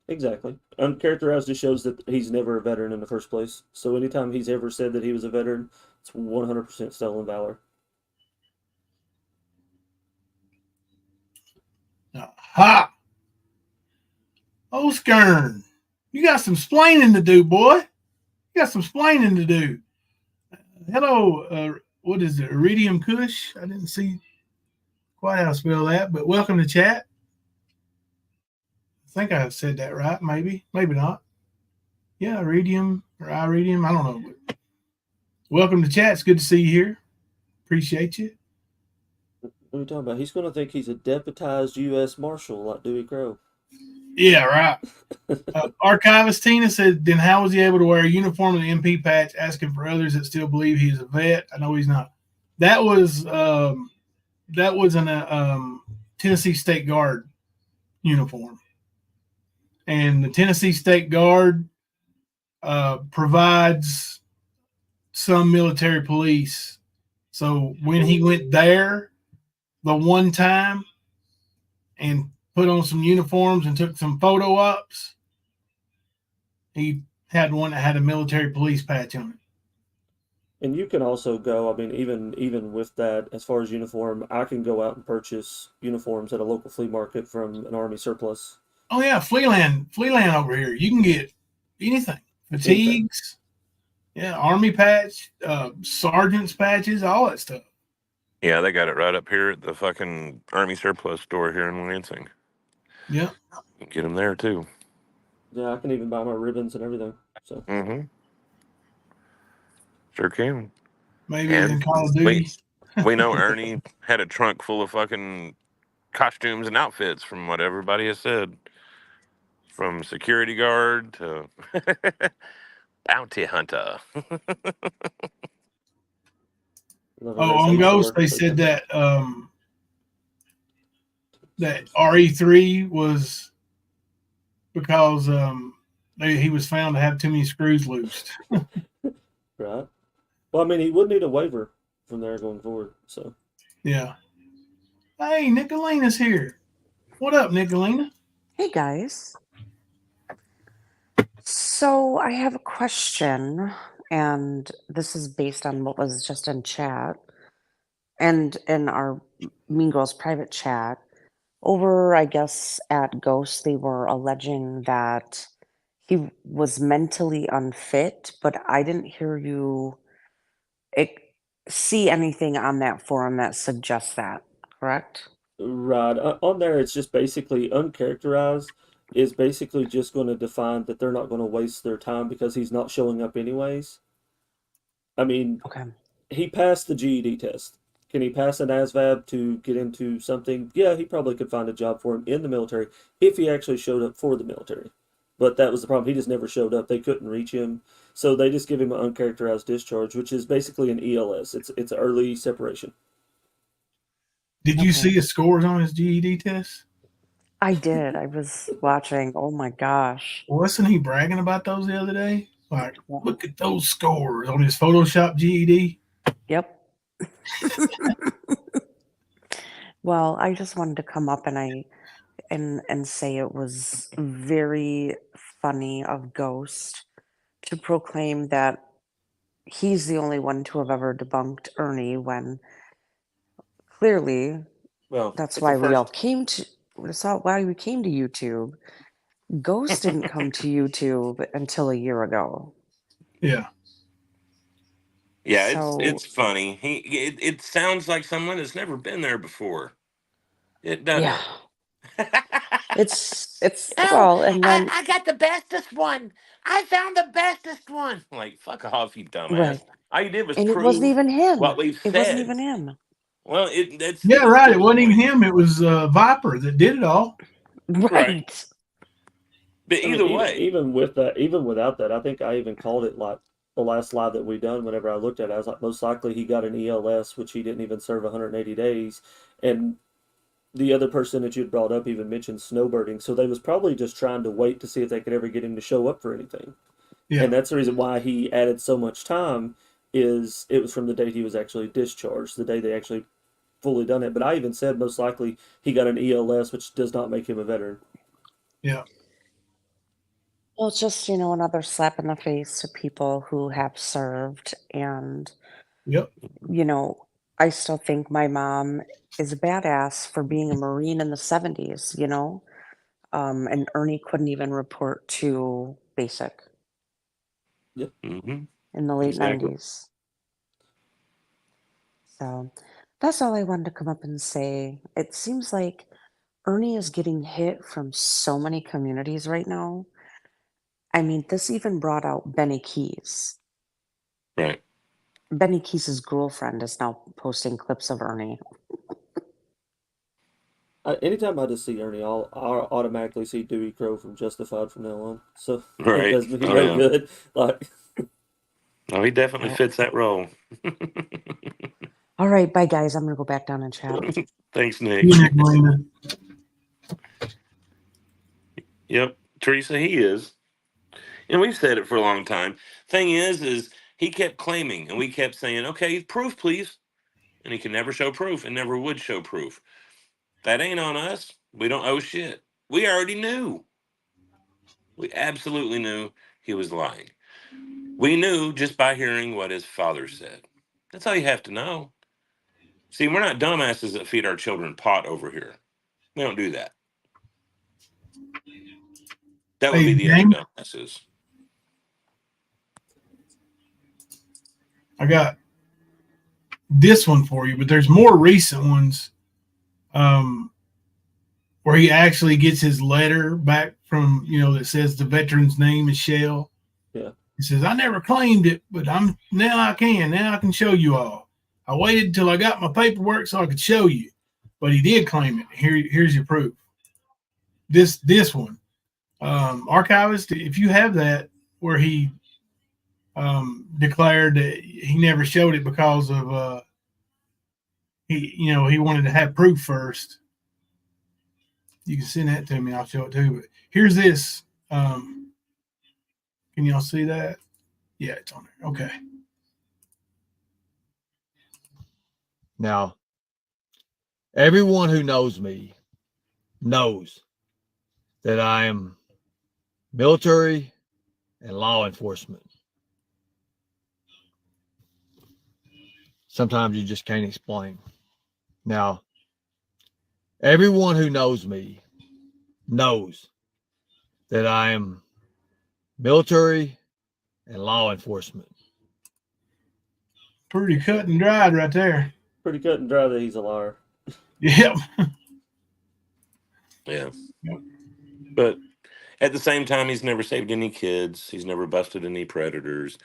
Exactly. Uncharacterized just shows that he's never a veteran in the first place. So anytime he's ever said that he was a veteran, it's 100% stolen valor. Ha! Oh, Skern, you got some splaining to do, boy. You got some splaining to do. Hello, what is it, Iridium Kush? I didn't see quite how to spell that, but welcome to chat. I think I said that right, maybe not. Yeah, Iridium or Iridium, I don't know. But welcome to chat. It's good to see you here. Appreciate you. What are you talking about? He's going to think he's a deputized U.S. Marshal like Dewey Crow. Yeah, right. Archivist Tina said, then how was he able to wear a uniform and an MP patch, asking for others that still believe he's a vet? I know he's not. That was an Tennessee State Guard uniform, and the Tennessee State Guard provides some military police. So when he went there the one time and put on some uniforms and took some photo ops, he had one that had a military police patch on it. And you can also go, I mean, even with that, as far as uniform, I can go out and purchase uniforms at a local flea market from an Army surplus. Oh yeah, Flealand over here. You can get anything. Fatigues, yeah, Army patch, sergeant's patches, all that stuff. Yeah, they got it right up here at the fucking Army surplus store here in Lansing. Yeah. You can get them there too. Yeah, I can even buy my ribbons and everything. So. Mm-hmm. Sure can. Maybe And in Call of Duty. we know Ernie had a trunk full of fucking costumes and outfits from what everybody has said. From security guard to bounty hunter. On Ghost, they said that that RE3 was because he was found to have too many screws loosed. Right. Well, I mean, he would need a waiver from there going forward. So. Yeah. Hey, Nicolina's here. What up, Nicolina? Hey, guys. So I have a question, and this is based on what was just in chat and in our Mean Girls private chat. Over, I guess, at Ghost, they were alleging that he was mentally unfit, but I didn't hear you see anything on that forum that suggests that, correct? Right. On there, it's just basically uncharacterized is basically just going to define that they're not going to waste their time because he's not showing up anyways. I mean, Okay. he passed the GED test. Can he pass an ASVAB to get into something? Yeah, he probably could find a job for him in the military if he actually showed up for the military. But that was the problem. He just never showed up. They couldn't reach him. So they just give him an uncharacterized discharge, which is basically an ELS. It's early separation. Did you see his scores on his GED test? I did. I was watching. Oh my gosh. Wasn't he bragging about those the other day? Like, look at those scores on his Photoshop GED. Yep. Well, I just wanted to come up and say it was very funny of Ghost to proclaim that he's the only one to have ever debunked Ernie when clearly that's why we all came to why we came to YouTube. Ghost didn't come to YouTube until a year ago. Yeah. Yeah, So, it's funny. It sounds like someone that's never been there before. It doesn't. yeah. It's Oh, well, and then I got the bestest one. I found the bestest one. Like, fuck off, you dumbass. right. All you did was And it wasn't prove even him. what we've It wasn't said. even him. Well, that's Yeah, right. It wasn't even point. him. It was Viper that did it all. Right. But either way, even with that, even without that, I think I even called it like the last live that we done. Whenever I looked at it, I was like, most likely he got an ELS, which he didn't even serve 180 days, and the other person that you'd brought up even mentioned snowbirding, so they was probably just trying to wait to see if they could ever get him to show up for anything. Yeah. And that's the reason why he added so much time. Is it was from the date he was actually discharged, the day they actually fully done it. But I even said most likely he got an ELS, which does not make him a veteran. Yeah. Well, it's just, another slap in the face to people who have served. And, Yep. I still think my mom is a badass for being a Marine in the 70s, and Ernie couldn't even report to basic Mm-hmm. in the late Exactly. 90s. So that's all I wanted to come up and say. It seems like Ernie is getting hit from so many communities right now. I mean, this even brought out Benny Keys. Right. Benny Keys' girlfriend is now posting clips of Ernie. Anytime I just see Ernie, I'll automatically see Dewey Crow from Justified from now on. So it Right. does me Oh no yeah. good. Like, Oh, he definitely Well, fits that role. all right, bye guys. I'm gonna go back down and chat. Thanks, You Nick. know, Marina. Yep, Teresa, he is. And we've said it for a long time. Thing is he kept claiming, and we kept saying, okay, proof, please. And he could never show proof and never would show proof. That ain't on us. We don't owe shit. We already knew. We absolutely knew he was lying. We knew just by hearing what his father said. That's all you have to know. See, we're not dumbasses that feed our children pot over here. We don't do that. That would Hey, be the other James, dumbasses. I got this one for you, but there's more recent ones where he actually gets his letter back from, that says the veteran's name is Shell. yeah. He says, I never claimed it, but now I can show you all. I waited until I got my paperwork so I could show you. But he did claim it. Here's your proof. This one. Archivist, if you have that where he declared that he never showed it because of he wanted to have proof first. You can send that to me. I'll show it to you. But here's this. Can y'all see that? Yeah, it's on there. Okay. Now, everyone who knows me knows that I am military and law enforcement. Sometimes you just can't explain. Now, everyone who knows me knows that I am military and law enforcement. Pretty cut and dried right there. Pretty cut and dry that he's a liar. Yep. Yeah. Yep. But at the same time, he's never saved any kids. He's never busted any predators.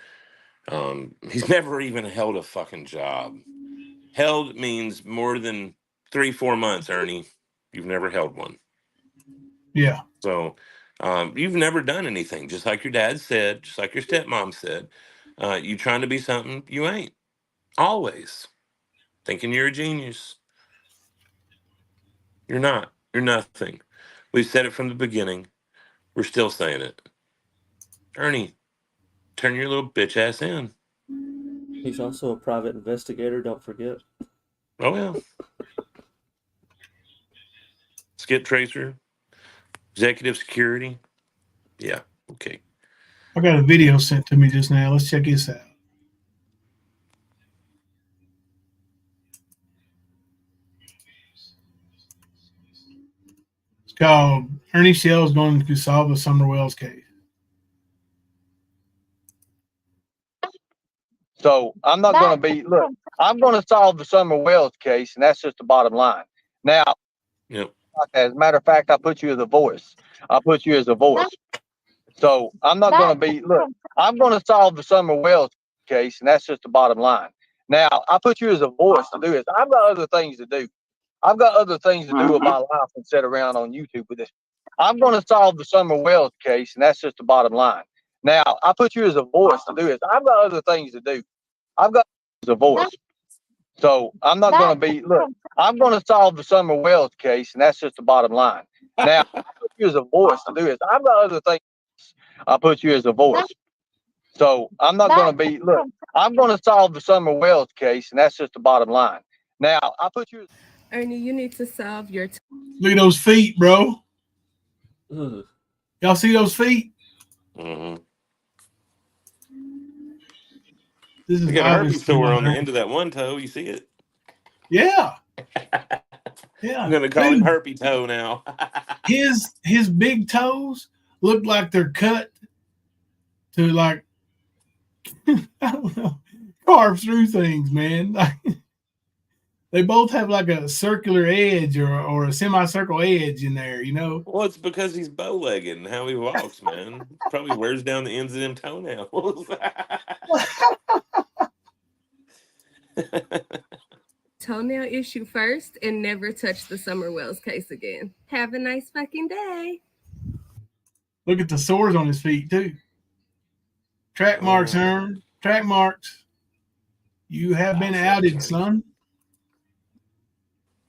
He's never even held a fucking job. Held means more than 3-4 months, Ernie. You've never held one. Yeah. So you've never done anything, just like your dad said, just like your stepmom said. You trying to be something you ain't. Always. Thinking you're a genius. You're not. You're nothing. We've said it from the beginning. We're still saying it. Ernie, turn your little bitch ass in. He's also a private investigator, don't forget. Oh, yeah. Skip tracer, executive security. Yeah. Okay. I got a video sent to me just now. Let's check this out. It's called Ernie Shell is going to solve the Summer Wells case. So I'm not going to be, look, I'm going to solve the Summer Wells case, and that's just the bottom line. Now, Yep. as a matter of fact, I put you as a voice. I put you as a voice. So I'm not going to be, look, I'm going to solve the Summer Wells case, and that's just the bottom line. Now, I put you as a voice to do this. I've got other things to do. I've got other things to do with my life and sit around on YouTube with this. I'm going to solve the Summer Wells case, and that's just the bottom line. Now, I put you as a voice to do this. I've got other things to do. I've got as a voice. So I'm not going to be, look, I'm going to solve the Summer Wells case, and that's just the bottom line. Now, I put you as a voice to do this. I've got other things. I put you as a voice. So I'm not going to be, look, I'm going to solve the Summer Wells case, and that's just the bottom line. Now, I put you. Ernie, you need to solve your. Look at those feet, bro. Ugh. Y'all see those feet? Mm-hmm. This I is got a herpes obviously sore not on the Ernie. end of that one toe. You see it? Yeah. Yeah. I'm gonna call him Dude, Herpy Toe now. his big toes look like they're cut to like I don't know, carve through things, man. They both have like a circular edge or a semicircle edge in there, you know. Well, it's because he's bow-legged and how he walks, man. Probably wears down the ends of them toenails. Toenail issue first and never touch the Summer Wells case again. Have a nice fucking day. Look at the sores on his feet too. Track marks, Hearn. Track marks. You have been outed, son.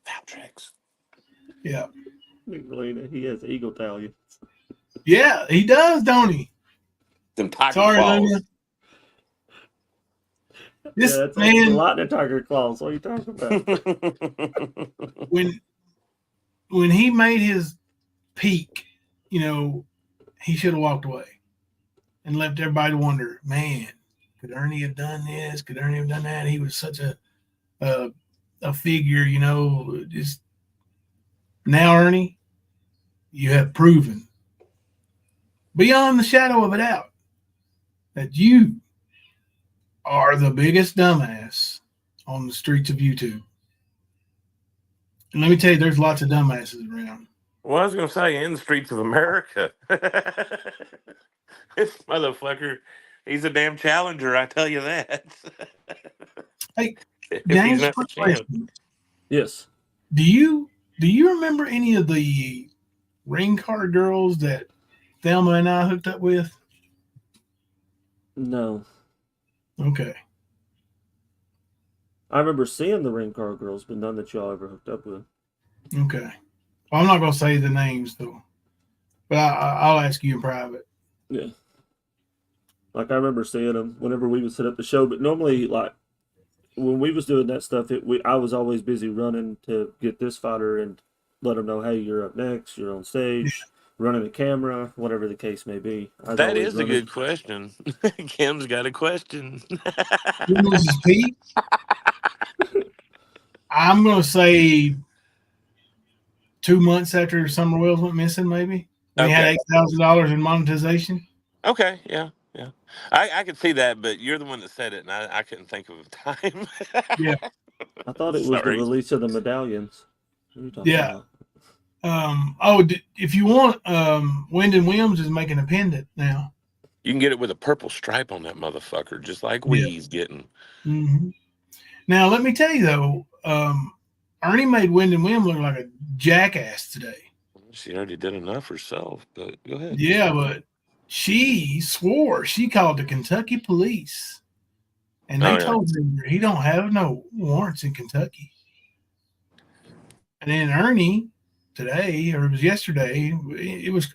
Foul tracks. Yeah. Lena, he has eagle talons. Yeah, he does, don't he? Them tiger Sorry, claws. Luna. This Yeah, that's man, a lightning tiger claws. What are you talking about? when he made his peak, you know, he should have walked away and left everybody wonder, man, could Ernie have done this? Could Ernie have done that? He was such a figure, you know. Just now, Ernie, you have proven beyond the shadow of a doubt that you are the biggest dumbass on the streets of YouTube. And let me tell you, there's lots of dumbasses around. Well, I was going to say, in the streets of America. This motherfucker, he's a damn challenger, I tell you that. Hey, If James, he's not the quick champ. question. Yes. Do you remember any of the ring card girls that Thelma and I hooked up with? No. Okay. I remember seeing the ring car girls, but none that y'all ever hooked up with. Okay. Well, I'm not going to say the names, though. But I'll ask you in private. Yeah. Like, I remember seeing them whenever we would set up the show, but normally, like, when we was doing that stuff, I was always busy running to get this fighter and let them know, hey, you're up next, you're on stage, running the camera, whatever the case may be. That is a good question. Kim's got a question. When was his peak? I'm going to say 2 months after Summer Wells went missing, maybe. We had $8,000 in monetization. Okay, yeah. I could see that, but you're the one that said it, and I couldn't think of a time. Yeah. I thought it was the release of the medallions. What are you talking about? If you want, Wyndham Williams is making a pendant now. You can get it with a purple stripe on that motherfucker, just like Wee's getting. Mm-hmm. Now, let me tell you, though, Ernie made Wyndham Williams look like a jackass today. She already did enough herself, but go ahead. Yeah, but she swore she called the Kentucky police, and they told him he don't have no warrants in Kentucky. And then Ernie today, or it was yesterday,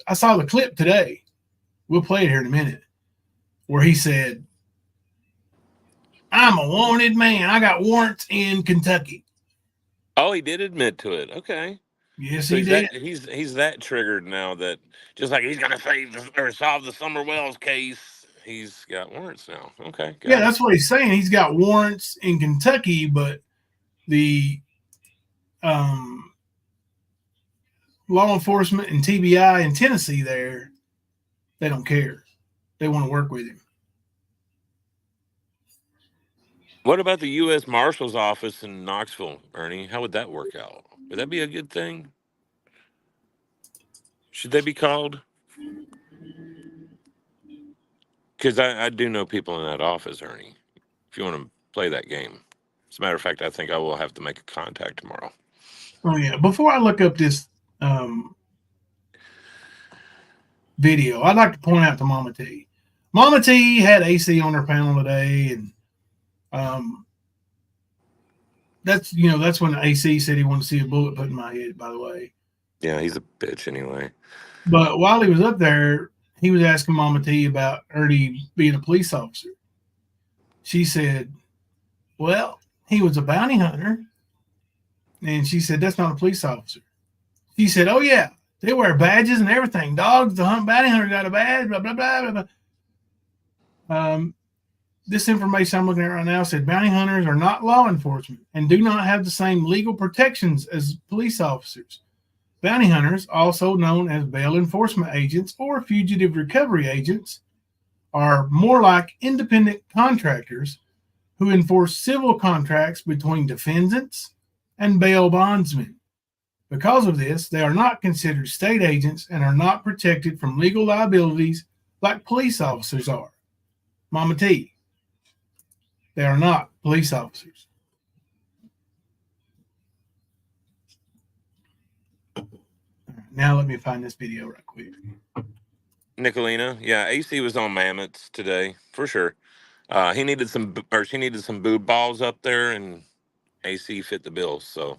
I saw the clip today. We'll play it here in a minute, where he said, I'm a wanted man. I got warrants in Kentucky. Oh, he did admit to it. Okay. Yes, So he did. He's that triggered now that just like he's gonna solve the Summer Wells case, he's got warrants now. Okay. Yeah, that's what he's saying. He's got warrants in Kentucky, but the law enforcement and TBI in Tennessee there, they don't care. They want to work with him. What about the U.S. Marshal's office in Knoxville, Ernie? How would that work out? Would that be a good thing? Should they be called? Because I do know people in that office, Ernie. If you want to play that game. As a matter of fact, I think I will have to make a contact tomorrow. Oh, yeah. Before I look up this video, I'd like to point out to Mama T. Mama T had AC on her panel today, and that's when AC said he wanted to see a bullet put in my head, by the way. Yeah, he's a bitch anyway. But while he was up there, he was asking Mama T about Ernie being a police officer. She said, well, he was a bounty hunter. And she said, that's not a police officer. She said, oh, yeah, they wear badges and everything. Dogs, the bounty hunter got a badge, blah, blah, blah, blah, blah. This information I'm looking at right now said bounty hunters are not law enforcement and do not have the same legal protections as police officers. Bounty hunters, also known as bail enforcement agents or fugitive recovery agents, are more like independent contractors who enforce civil contracts between defendants and bail bondsmen. Because of this, they are not considered state agents and are not protected from legal liabilities like police officers are. Mama T, they are not police officers. Now let me find this video right quick. Nicolina, yeah, AC was on Mammoths today for sure. She needed some boob balls up there, and AC fit the bill. So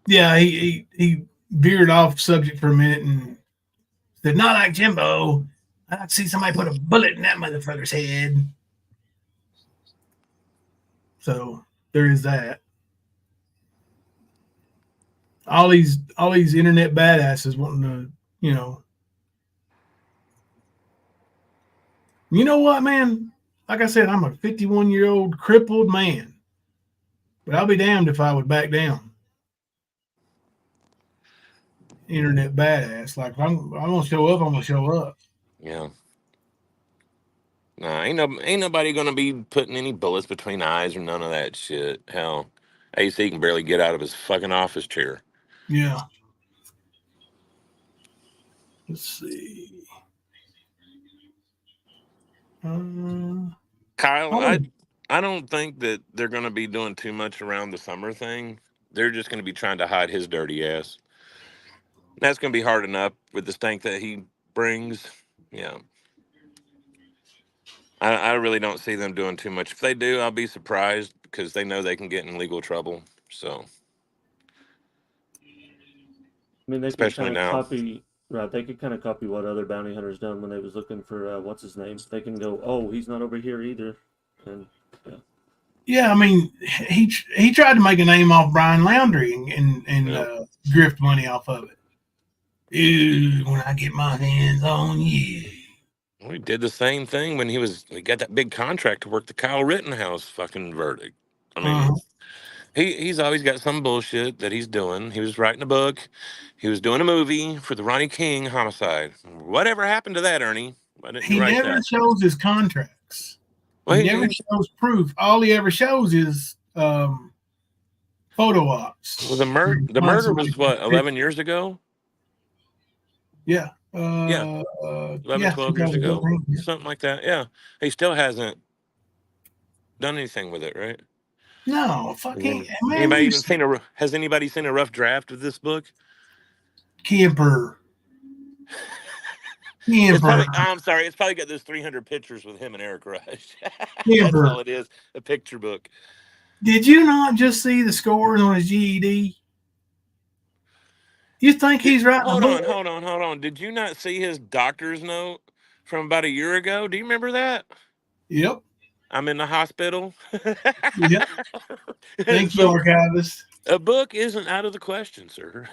Yeah, he veered off subject for a minute and said, "Not like Jimbo. I'd like to see somebody put a bullet in that motherfucker's head." So there is that. All these internet badasses wanting to, you know what, man? Like I said, I'm a 51-year-old crippled man, but I'll be damned if I would back down. Internet badass. Like if I'm gonna show up, I'm gonna show up. yeah. Nah, ain't nobody gonna be putting any bullets between eyes or none of that shit. Hell, AC can barely get out of his fucking office chair. Yeah. Let's see. Kyle, I don't think that they're gonna be doing too much around the summer thing. They're just gonna be trying to hide his dirty ass. That's gonna be hard enough with the stank that he brings. Yeah. I really don't see them doing too much. If they do, I'll be surprised because they know they can get in legal trouble. So, I mean, they could especially kind of now. copy, right? They could kind of copy what other bounty hunters done when they was looking for what's his name. They can go, oh, he's not over here either, and yeah. Yeah, I mean, he tried to make a name off Brian Laundrie and grift money off of it. Ew, when I get my hands on you. We did the same thing when he got that big contract to work the Kyle Rittenhouse fucking verdict. I mean, he's always got some bullshit that he's doing. He was writing a book. He was doing a movie for the Ronnie King homicide. Whatever happened to that, Ernie? Why didn't you write that? He never shows his contracts. Well, he never shows proof. All he ever shows is photo ops. Well, the murder was what, 11 years ago? Yeah. 11, 12 years ago. Something like that. Yeah. He still hasn't done anything with it, right? No, fucking. Has anybody seen a rough draft of this book? Camper. I'm sorry. It's probably got those 300 pictures with him and Eric Rush. That's all it is. A picture book. Did you not just see the scores on his GED? You think he's writing Hold on. Did you not see his doctor's note from about a year ago? Do you remember that? Yep. I'm in the hospital. Yep. Thank you, archivist. A book isn't out of the question, sir.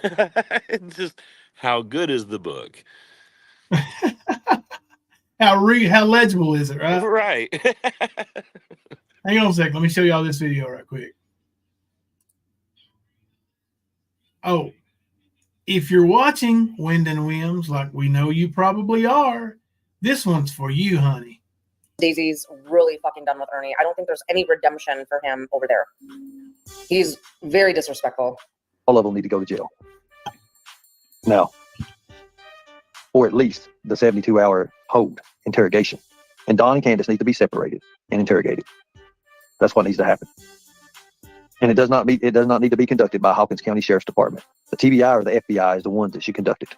It's just how good is the book? How legible is it, right? Right. Hang on a second. Let me show y'all this video right quick. Oh, if you're watching Wind and Whims, like we know you probably are, this one's for you, honey. Daisy's really fucking done with Ernie. I don't think there's any redemption for him over there. He's very disrespectful. All of them need to go to jail. Now, or at least the 72-hour hold interrogation. And Don and Candace need to be separated and interrogated. That's what needs to happen. And it does not need to be conducted by Hawkins County Sheriff's Department. The TBI or the FBI is the ones that should conduct it.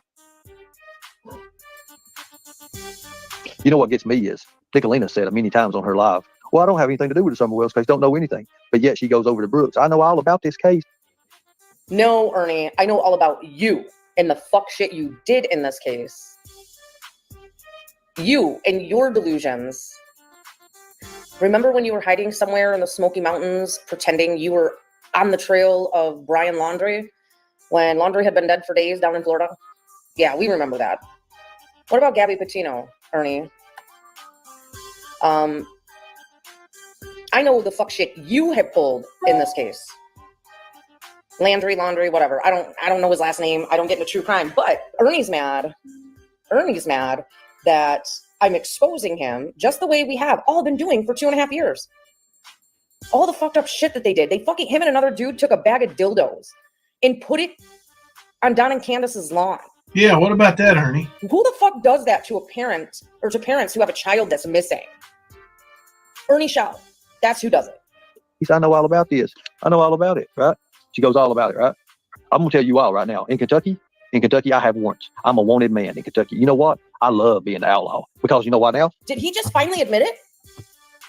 You know what gets me is Nicolina said many times on her live, well, I don't have anything to do with the Summer Wells case, don't know anything. But yet she goes over to Brooks. I know all about this case. No, Ernie, I know all about you and the fuck shit you did in this case. You and your delusions. Remember when you were hiding somewhere in the Smoky Mountains, pretending you were on the trail of Brian Laundrie when Laundrie had been dead for days down in Florida? Yeah, we remember that. What about Gabby Petito, Ernie? I know the fuck shit you have pulled in this case. Laundrie, whatever. I don't know his last name. I don't get into true crime, but Ernie's mad. Ernie's mad that I'm exposing him just the way we have all been doing for 2.5 years. All the fucked up shit that they did. Him and another dude took a bag of dildos and put it on Don and Candace's lawn. Yeah, what about that, Ernie? Who the fuck does that to a parent or to parents who have a child that's missing? Ernie Shaw. That's who does it. He said, I know all about this. I know all about it, right? She goes, all about it, right? I'm going to tell you all right now. In Kentucky, I have warrants. I'm a wanted man in Kentucky. You know what? I love being an outlaw because you know what now? Did he just finally admit it?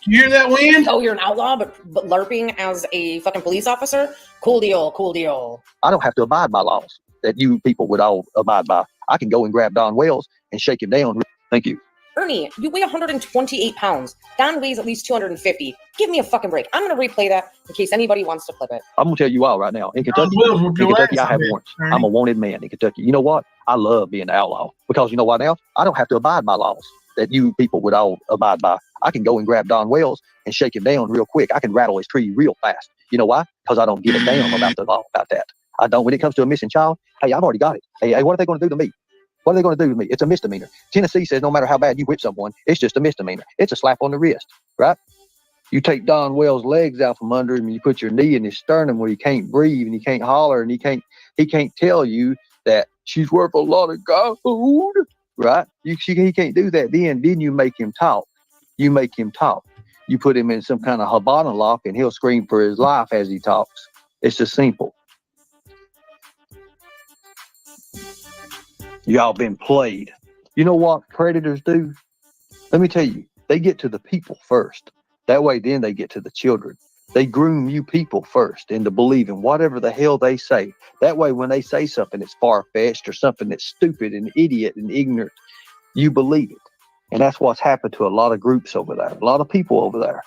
You hear that, Win? Oh, you're an outlaw, but LARPing as a fucking police officer? Cool deal, cool deal. I don't have to abide by laws that you people would all abide by. I can go and grab Don Wells and shake him down. Thank you. Ernie, you weigh 128 pounds. Don weighs at least 250. Give me a fucking break. I'm going to replay that in case anybody wants to clip it. I'm going to tell you all right now. In Kentucky, I have warrants. Ernie. I'm a wanted man in Kentucky. You know what? I love being an outlaw because you know what now? I don't have to abide by laws that you people would all abide by. I can go and grab Don Wells and shake him down real quick. I can rattle his tree real fast. You know why? Because I don't give a damn about the law, about that. I don't. When it comes to a missing child, hey, I've already got it. Hey, what are they going to do to me? What are they going to do with me? It's a misdemeanor. Tennessee says no matter how bad you whip someone, it's just a misdemeanor. It's a slap on the wrist, right? You take Don Wells' legs out from under him and you put your knee in his sternum where he can't breathe and he can't holler and he can't tell you that she's worth a lot of gold, right? He can't do that. Then you make him talk. You make him talk. You put him in some kind of Habana lock and he'll scream for his life as he talks. It's just simple. Y'all been played. You know what predators do? Let me tell you, they get to the people first. That way, then they get to the children. They groom you people first into believing whatever the hell they say. That way, when they say something that's far-fetched or something that's stupid and idiot and ignorant, you believe it. And that's what's happened to a lot of groups over there, a lot of people over there.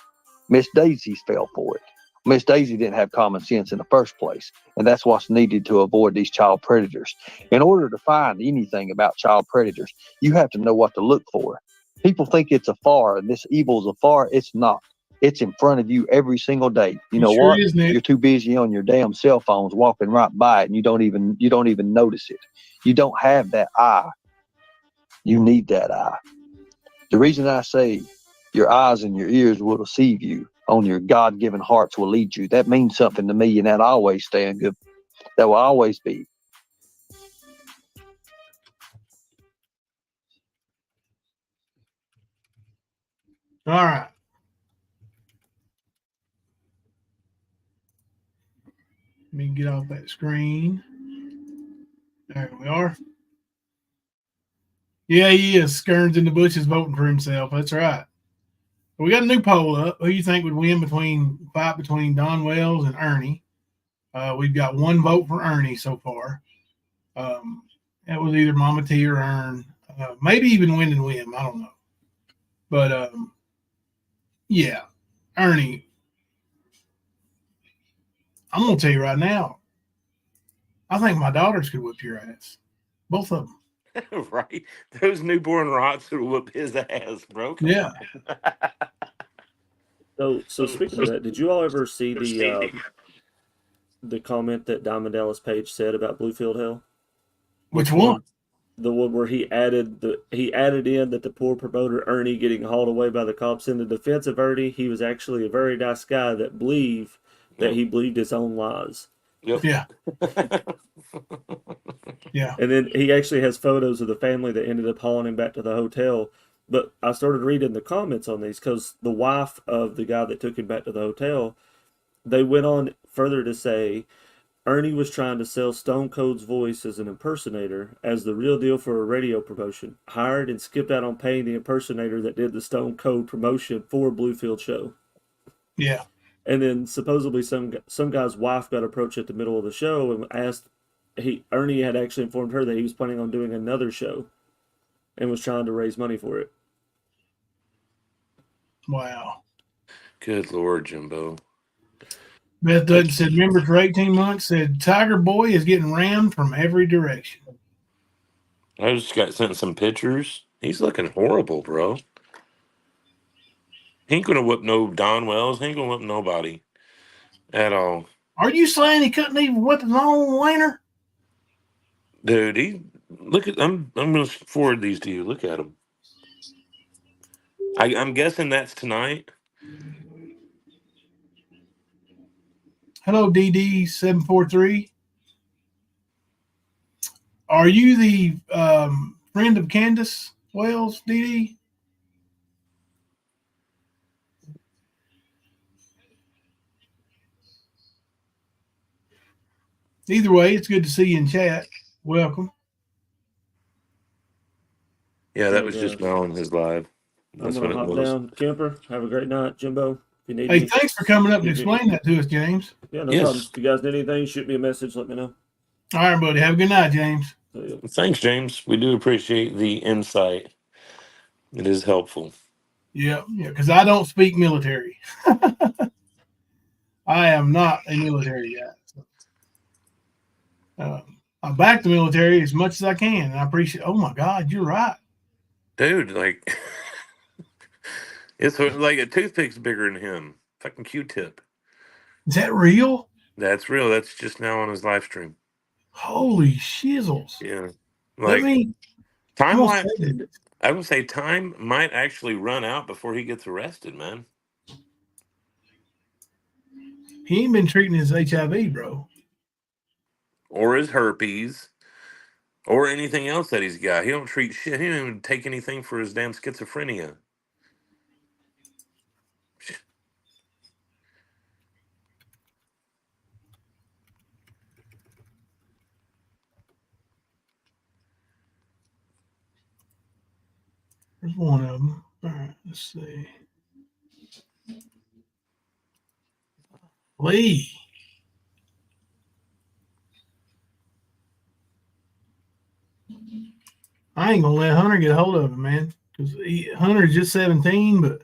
Miss Daisy's fell for it. Miss Daisy didn't have common sense in the first place, and that's what's needed to avoid these child predators. In order to find anything about child predators, you have to know what to look for. People think it's afar, and this evil's afar. It's not. It's in front of you every single day. You know sure what? is, Nick. You're too busy on your damn cell phones walking right by it, and you don't even notice it. You don't have that eye. You need that eye. The reason I say your eyes and your ears will deceive you, on your God-given hearts will lead you. That means something to me, and that always stand good. That will always be. All right. Let me get off that screen. There we are. Yeah, he is. Skern's in the bushes voting for himself. That's right. We got a new poll up. Who you think would win fight between Don Wells and Ernie? We've got one vote for Ernie so far. That was either Mama T or Ern. Maybe even Win and Wim. I don't know. But yeah, Ernie. I'm gonna tell you right now. I think my daughters could whip your ass. Both of them. Right? Those newborn rocks would whoop his ass, bro. Come Yeah. on. So speaking of that, did you all ever see the comment that Diamond Dallas Page said about Bluefield Hell? Which one? The one where he added in that the poor promoter Ernie getting hauled away by the cops. In the defense of Ernie, he was actually a very nice guy that he believed his own lies. Yep. Yeah. Yeah. And then he actually has photos of the family that ended up hauling him back to the hotel. But I started reading the comments on these because the wife of the guy that took him back to the hotel, they went on further to say Ernie was trying to sell Stone Cold's voice as an impersonator as the real deal for a radio promotion, hired and skipped out on paying the impersonator that did the Stone Cold promotion for Bluefield show. Yeah. And then supposedly some guy's wife got approached at the middle of the show and asked. Ernie had actually informed her that he was planning on doing another show, and was trying to raise money for it. Wow. Good Lord, Jimbo. Beth Dutton said, members for 18 months said, Tiger Boy is getting rammed from every direction. I just got sent some pictures. He's looking horrible, bro. He ain't gonna whip no Don Wells. He ain't gonna whip nobody at all. Are you saying he couldn't even whip his own wiener? Dude, look at. I'm gonna forward these to you. Look at him. I'm guessing that's tonight. Hello, DD743. Are you the friend of Candace Wells, DD? Either way, it's good to see you in chat. Welcome. Yeah, that was just now on his live. That's I'm gonna hop down. Kemper, have a great night. Jimbo, if you need me. Thanks for coming up and explaining that to us, James. Yeah, no problem. If you guys need anything, shoot me a message. Let me know. All right, buddy. Have a good night, James. Thanks, James. We do appreciate the insight. It is helpful. Yeah, because I don't speak military. I am not a military guy. So, I back the military as much as I can, and I appreciate. Oh my God, you're right, dude. Like, it's like a toothpick's bigger than him. Fucking Q-tip. Is that real? That's real. That's just now on his live stream. Holy shizzles! Yeah, like time. I would say time might actually run out before he gets arrested, man. He ain't been treating his HIV, bro. Or his herpes. Or anything else that he's got. He don't treat shit. He don't even take anything for his damn schizophrenia. There's one of them. All right, let's see. Lee. I ain't gonna let Hunter get a hold of him, man. Because Hunter's just 17, but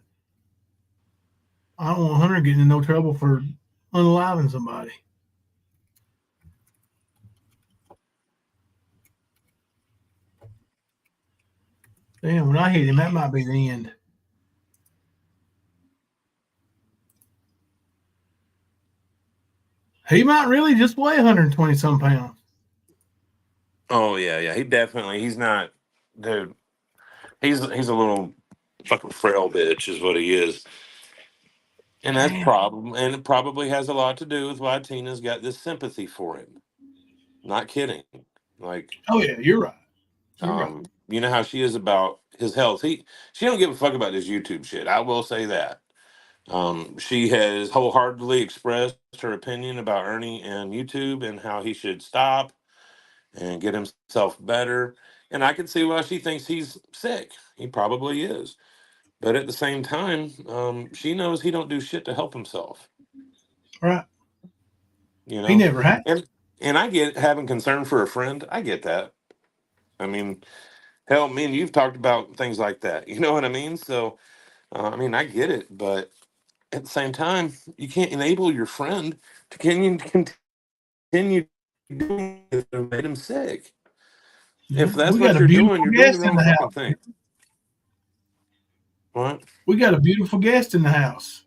I don't want Hunter getting in no trouble for unaliving somebody. Damn, when I hit him, that might be the end. He might really just weigh 120 some pounds. Oh yeah. He's not, dude. He's a little fucking frail bitch, is what he is. And that's it probably has a lot to do with why Tina's got this sympathy for him. Not kidding. Like, oh yeah, you're right. Right. You know how she is about his health. She don't give a fuck about this YouTube shit. I will say that. She has wholeheartedly expressed her opinion about Ernie and YouTube and how he should stop and get himself better. And I can see why she thinks he's sick. He probably is. But at the same time, she knows he don't do shit to help himself. Right. You know, he never had. And I get having concern for a friend. I get that. I mean, hell, me and you've talked about things like that. You know what I mean? So, I mean, I get it. But at the same time, you can't enable your friend to continue doing it that made him sick. If that's what you're doing, you're doing the wrong fucking thing. What? We got a beautiful guest in the house.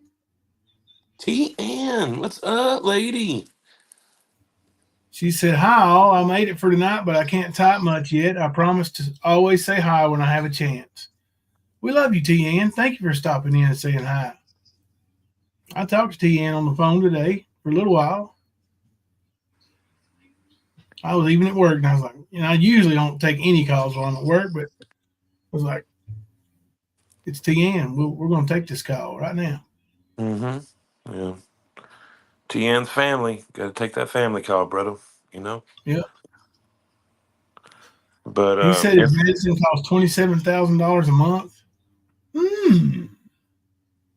T. Ann, what's up, lady? She said, hi, all. I made it for tonight, but I can't type much yet. I promise to always say hi when I have a chance. We love you, T. Ann. Thank you for stopping in and saying hi. I talked to T. Ann on the phone today for a little while. I was even at work, and I was like, I usually don't take any calls while I'm at work, but I was like, it's T. Ann. We're going to take this call right now. Mm-hmm. Yeah. T. Ann's family. Got to take that family call, brother. You know? Yeah. But he said his medicine costs $27,000 a month.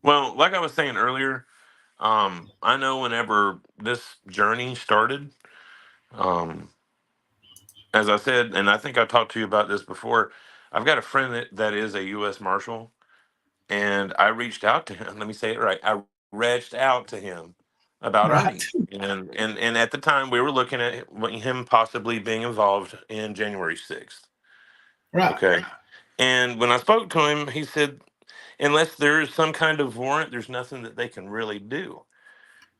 Well, like I was saying earlier, I know whenever this journey started, um, as I said, and I think I talked to you about this before, I've got a friend that is a U.S. Marshal, and I reached out to him. Let me say it right. I reached out to him about Right. Ernie, and at the time we were looking at him possibly being involved in January 6th. Right. Okay, and when I spoke to him, he said, unless there is some kind of warrant, there's nothing that they can really do,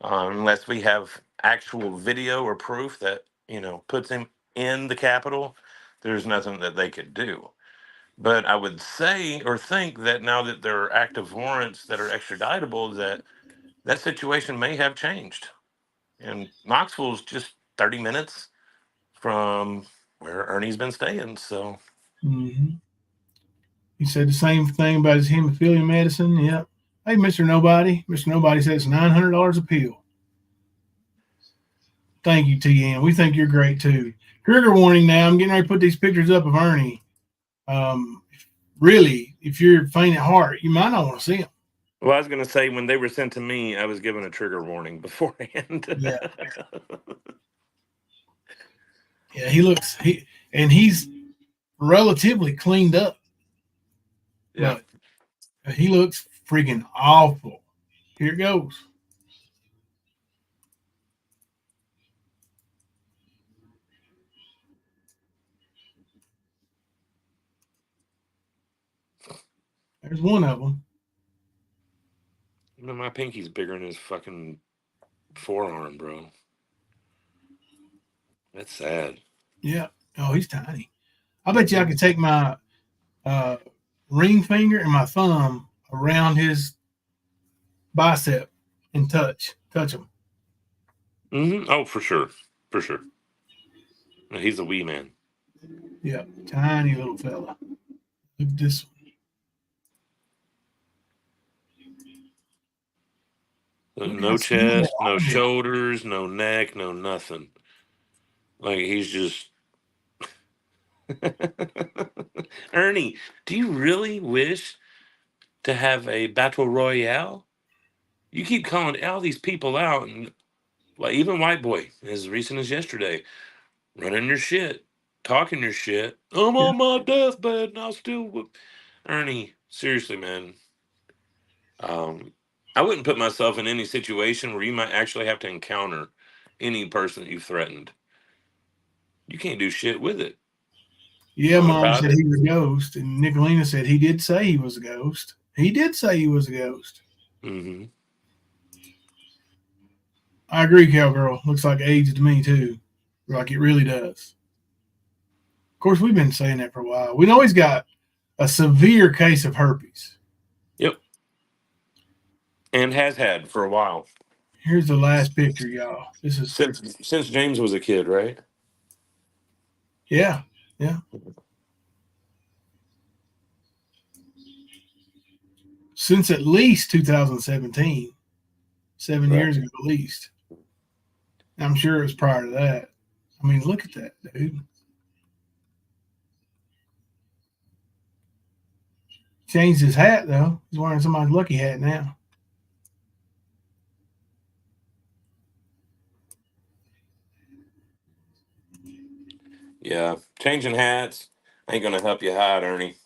unless we have actual video or proof that puts him in the Capitol. There's nothing that they could do. But I would say or think that now that there are active warrants that are extraditable, that situation may have changed. And Knoxville's just 30 minutes from where Ernie's been staying. So, Hmm. He said the same thing about his hemophilia medicine. Yep. Hey, Mr. Nobody. Mr. Nobody said it's $900 a pill. Thank you, TN. We think you're great too. Trigger warning now. I'm getting ready to put these pictures up of Ernie. Um, really, if you're faint at heart, you might not want to see him. well, I was going to say when they were sent to me, I was given a trigger warning beforehand. Yeah. Yeah, he's relatively cleaned up, Yeah. but he looks freaking awful. Here it goes. There's one of them. My pinky's bigger than his fucking forearm, bro. That's sad. Yeah. Oh, he's tiny. I bet you I could take my uh, ring finger and my thumb around his bicep and touch him. Oh, for sure. For sure. He's a wee man. Yeah, tiny little fella. Look at this one. Look how No small. chest, no shoulders, no neck, no nothing. Like he's just Ernie, do you really wish to have a battle royale? You keep calling all these people out, and like even White Boy, as recent as yesterday, running your shit, talking your shit. I'm Yeah. on my deathbed, and I'll still whoop. Ernie, seriously, man. Um, I wouldn't put myself in any situation where you might actually have to encounter any person that you threatened. You can't do shit with it Yeah, or Mom about said it. he was a ghost, and Nicolina said he did say he was a ghost. He did say he was a ghost. Hmm. I agree, Cowgirl. Looks like AIDS to me, too. Like it really does. Of course, we've been saying that for a while. We know he's got a severe case of herpes. Yep, and has had for a while Here's the last picture, y'all. This is, since James was a kid, right? yeah, yeah. Since at least 2017, 7 years Right. ago at least. I'm sure it was prior to that. I mean, look at that, dude. Changed his hat, though. He's wearing somebody's lucky hat now. Yeah, changing hats ain't gonna help you hide, Ernie.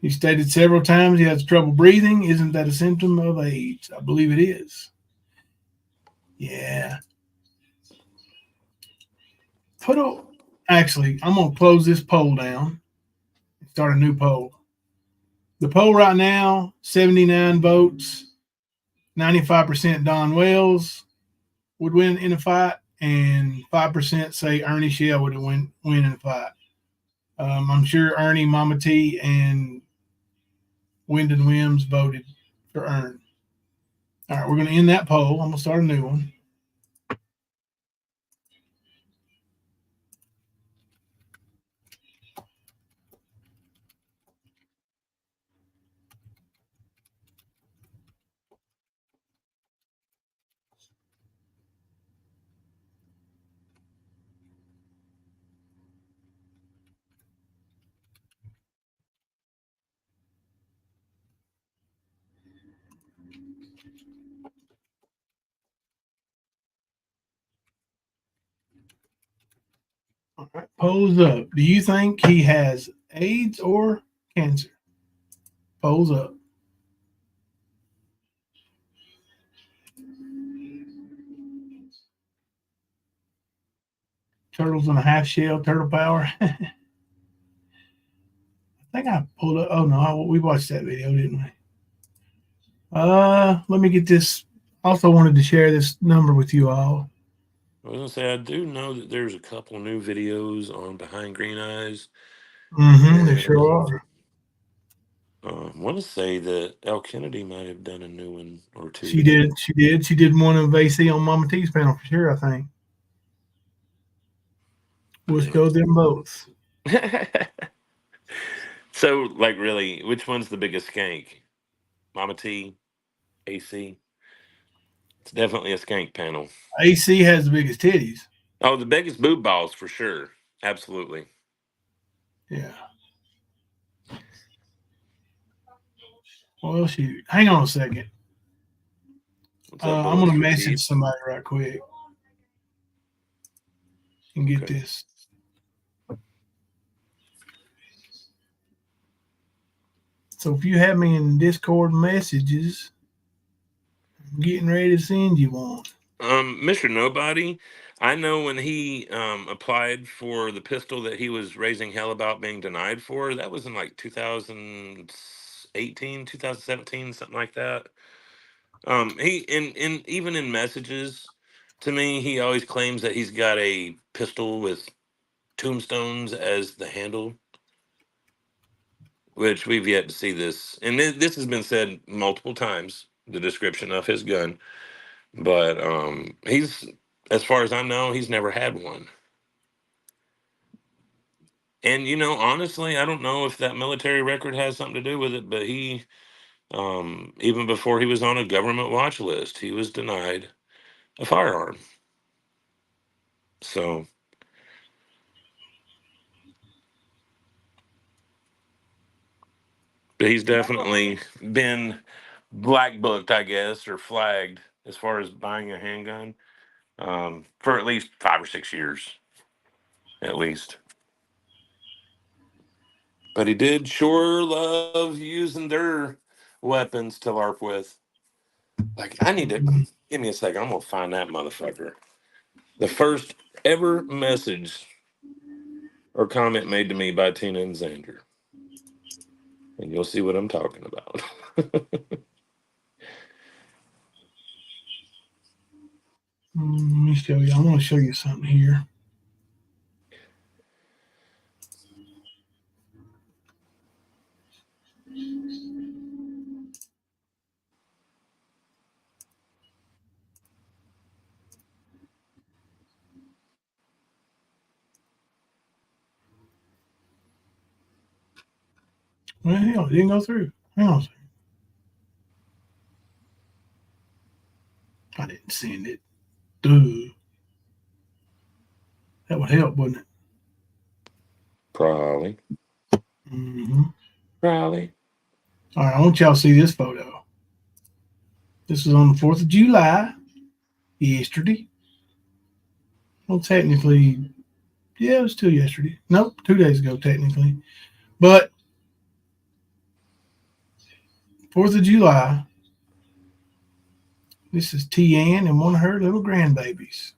He stated several times he has trouble breathing. Isn't that a symptom of AIDS? I believe it is. Yeah. Actually, I'm going to close this poll down and start a new poll. The poll right now, 79 votes, 95% Don Wells would win in a fight, and 5% say Ernie Shell would win in a fight. I'm sure Ernie, Mama T, and Wyndon Wims voted for Ern. All right, we're going to end that poll. I'm going to start a new one. All right, pose up. Do you think he has AIDS or cancer? Pose up. Turtles in a half shell, turtle power. I think I pulled up. Oh no, we watched that video, didn't we? Let me get this. Also wanted to share this number with you all. I was gonna say I do know that there's a couple new videos on Behind Green Eyes. They sure are. I want to say that Al Kennedy might have done a new one or two. She did. She did one of AC on Mama T's panel for sure, I think. Let's go them both. So, like, really, which one's the biggest skank? Mama T, AC? It's definitely a skank panel. AC has the biggest titties. Oh, the biggest boob balls for sure. Absolutely. Yeah. Well, shoot. Hang on a second. What's up, I'm going to for message Keith? somebody right quick and get Okay. this. So if you have me in Discord messages, I'm getting ready to send you one. Mr. Nobody, I know when he applied for the pistol that he was raising hell about being denied for, that was in like 2018, 2017, something like that. He in even in messages to me, he always claims that he's got a pistol with tombstones as the handle, which we've yet to see this. And this has been said multiple times, the description of his gun. But he's, as far as I know, he's never had one. And honestly, I don't know if that military record has something to do with it, but he, even before he was on a government watch list, he was denied a firearm. So, but he's definitely been black booked, I guess, or flagged as far as buying a handgun for at least 5 or 6 years, at least. But he did sure love using their weapons to LARP with. Like, I need to give me a second. I'm gonna find that motherfucker. The first ever message or comment made to me by Tina and Xander, and you'll see what I'm talking about. Let me show you. I want to show you something here. Well, hell, it didn't go through. Hang on a second. I didn't send it. Duh. That would help, wouldn't it? Probably. Probably. All right, I want y'all to see this photo. This was on the 4th of July, yesterday. Well, technically, yeah, it was still yesterday. Nope, 2 days ago, technically. But 4th of July, this is Tian and one of her little grandbabies.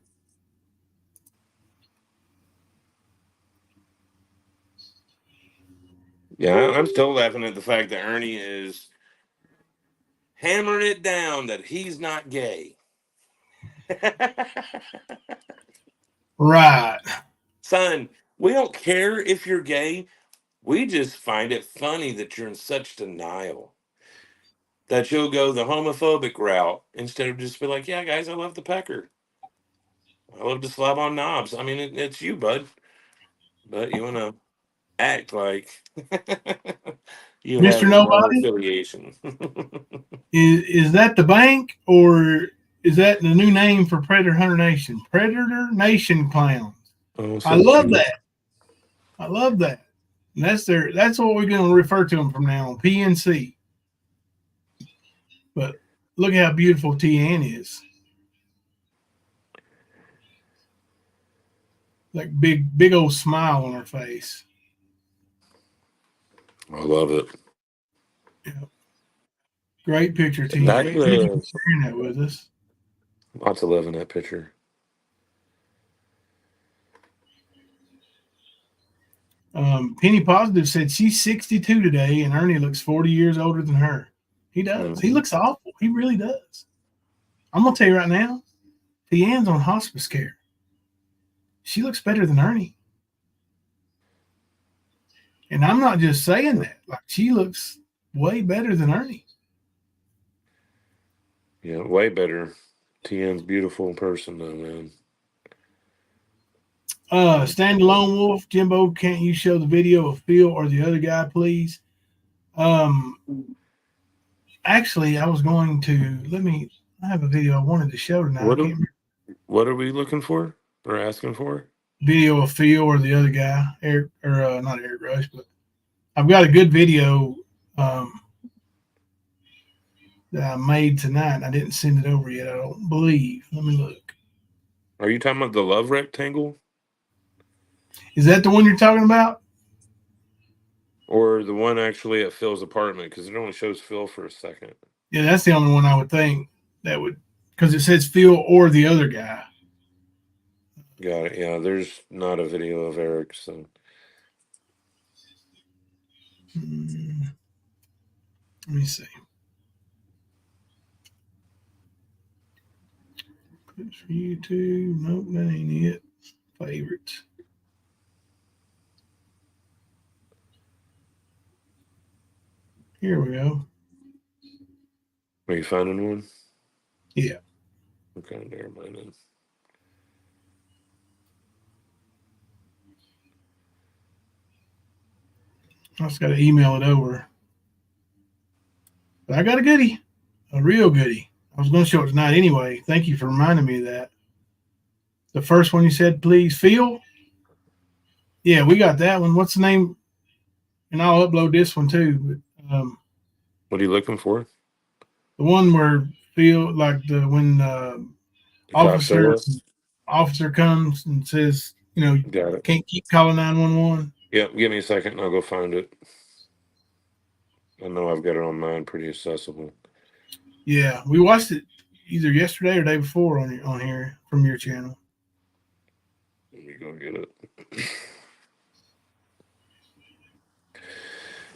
Yeah, I'm still laughing at the fact that Ernie is hammering it down that he's not gay. Right. Son, we don't care if you're gay. We just find it funny that you're in such denial that you'll go the homophobic route instead of just be like, yeah, guys, I love the pecker. I love to slob on knobs. I mean, it's you, bud. But you want to act like you have Mr. no Nobody, affiliation. is that the bank or is that the new name for Predator Hunter Nation? Predator Nation Clowns. Oh, I so love cute. that. I love that. And that's what we're going to refer to them from now on, PNC. But look how beautiful TN is. like big old smile on her face. I love it. Yeah. Great picture, team. That's Thank you for sharing that with us. lots of love in that picture. Penny Positive said she's 62 today, and Ernie looks 40 years older than her. He does. He looks awful. He really does. I'm gonna tell you right now, Tian's on hospice care. She looks better than Ernie. And I'm not just saying that. Like, she looks way better than Ernie. Yeah, way better. Tien's beautiful person though, man. Standalone Wolf, Jimbo, can't you show the video of Phil or the other guy, please? Actually, I was going to I have a video I wanted to show tonight. What are we looking for or asking for? Video of Phil or the other guy, Eric, or not Eric Rush, but I've got a good video that I made tonight. I didn't send it over yet, I don't believe. Let me look. Are you talking about the love rectangle? Is that the one you're talking about? Or the one actually at Phil's apartment? Because it only shows Phil for a second. Yeah, that's the only one I would think that would, because it says Phil or the other guy. Got it. Yeah, there's not a video of Eric, so. Let me see. It's for YouTube. Nope, that ain't it. Favorites. Here we go. Are you finding one? Yeah. Okay, never mind then. I just got to email it over. But I got a goodie. A real goodie. I was going to show it tonight anyway. Thank you for reminding me of that. The first one you said, please, Phil. Yeah, we got that one. What's the name? And I'll upload this one too. But, what are you looking for? The one where Phil, like when officer comes and says, can't keep calling 911. Yep, give me a second and I'll go find it. I know I've got it on mine, pretty accessible. Yeah, we watched it either yesterday or day before on here from your channel. Let me go get it.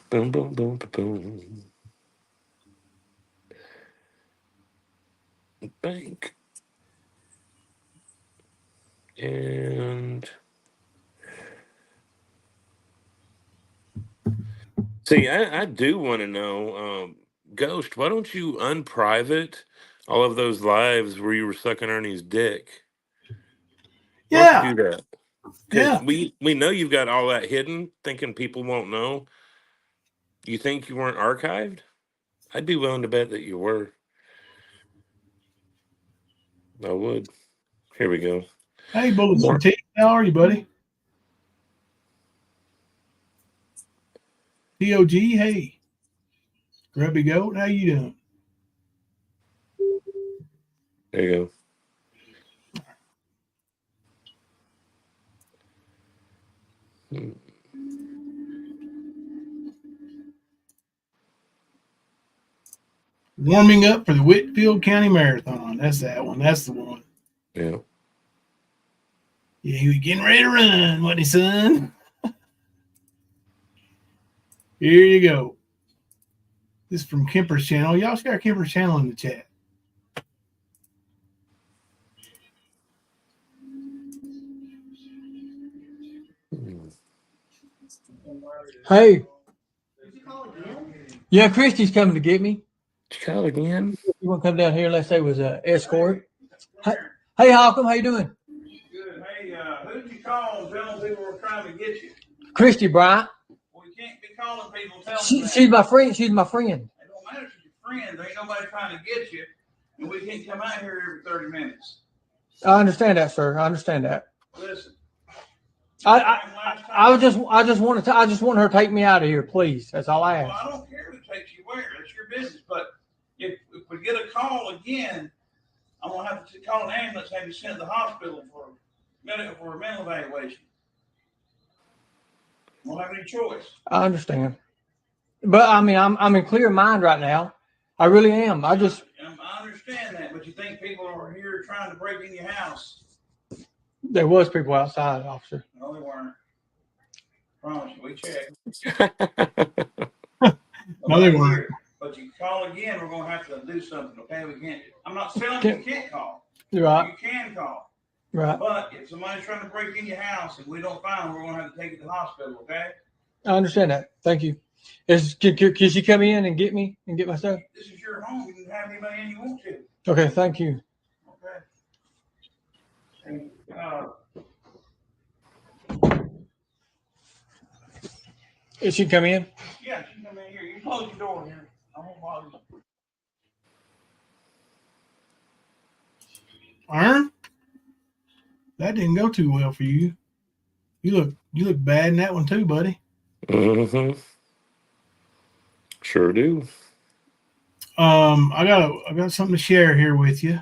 Boom, boom, boom, boom. Bank. And see, I do want to know, Ghost, why don't you unprivate all of those lives where you were sucking Ernie's dick? Yeah. Let's do that. Because we know you've got all that hidden, thinking people won't know. You think you weren't archived? I'd be willing to bet that you were. I would. Here we go. Hey, Bullets and Teeth, how are you, buddy? TOG, hey. Grubby Goat, how you doing? There you go. Warming up for the Whitfield County Marathon. That's that one. That's the one. Yeah. Yeah, he was getting ready to run, wasn't he, son? Here you go. This is from Kemper's channel. Y'all got Kemper's channel in the chat. Hey. Yeah, Christy's coming to get me. Did you call again? You want to come down here unless they was an escort? Hey, Holcomb, how you doing? Good. Hey, who did you call and tell them people were trying to get you? Christy Bryant. Well, you can't be calling people telling them She's my friend. She's my friend. It don't matter if she's your friend. There ain't nobody trying to get you, and we can't come out here every 30 minutes. I understand that, sir. I understand that. Listen. I just want her to take me out of here, please. That's all I ask. Well, I don't care who takes you where. That's your business. But if we get a call again, I'm gonna have to call an ambulance and have you sent to the hospital for for a mental evaluation. Won't have any choice. I understand. But I mean, I'm in clear mind right now. I really am. I understand that, but you think people are here trying to break in your house? There was people outside, officer. No, they weren't. Promise you, we checked. No, they weren't. Here. But you call again, we're gonna have to do something. Okay, we can't. I'm not telling you can't call. Right. You can call. Right. But if somebody's trying to break in your house and we don't find them, we're gonna have to take it to the hospital. Okay. I understand that. Thank you. Can she come in and get me and get my stuff? This is your home. You can have anybody in you want to. Okay. Thank you. Okay. And, Is she come in? yeah, she can come in here. You close your door here. I won't bother you. Ern, that didn't go too well for you. You look bad in that one too, buddy. Mm-hmm. Sure do. I got something to share here with you.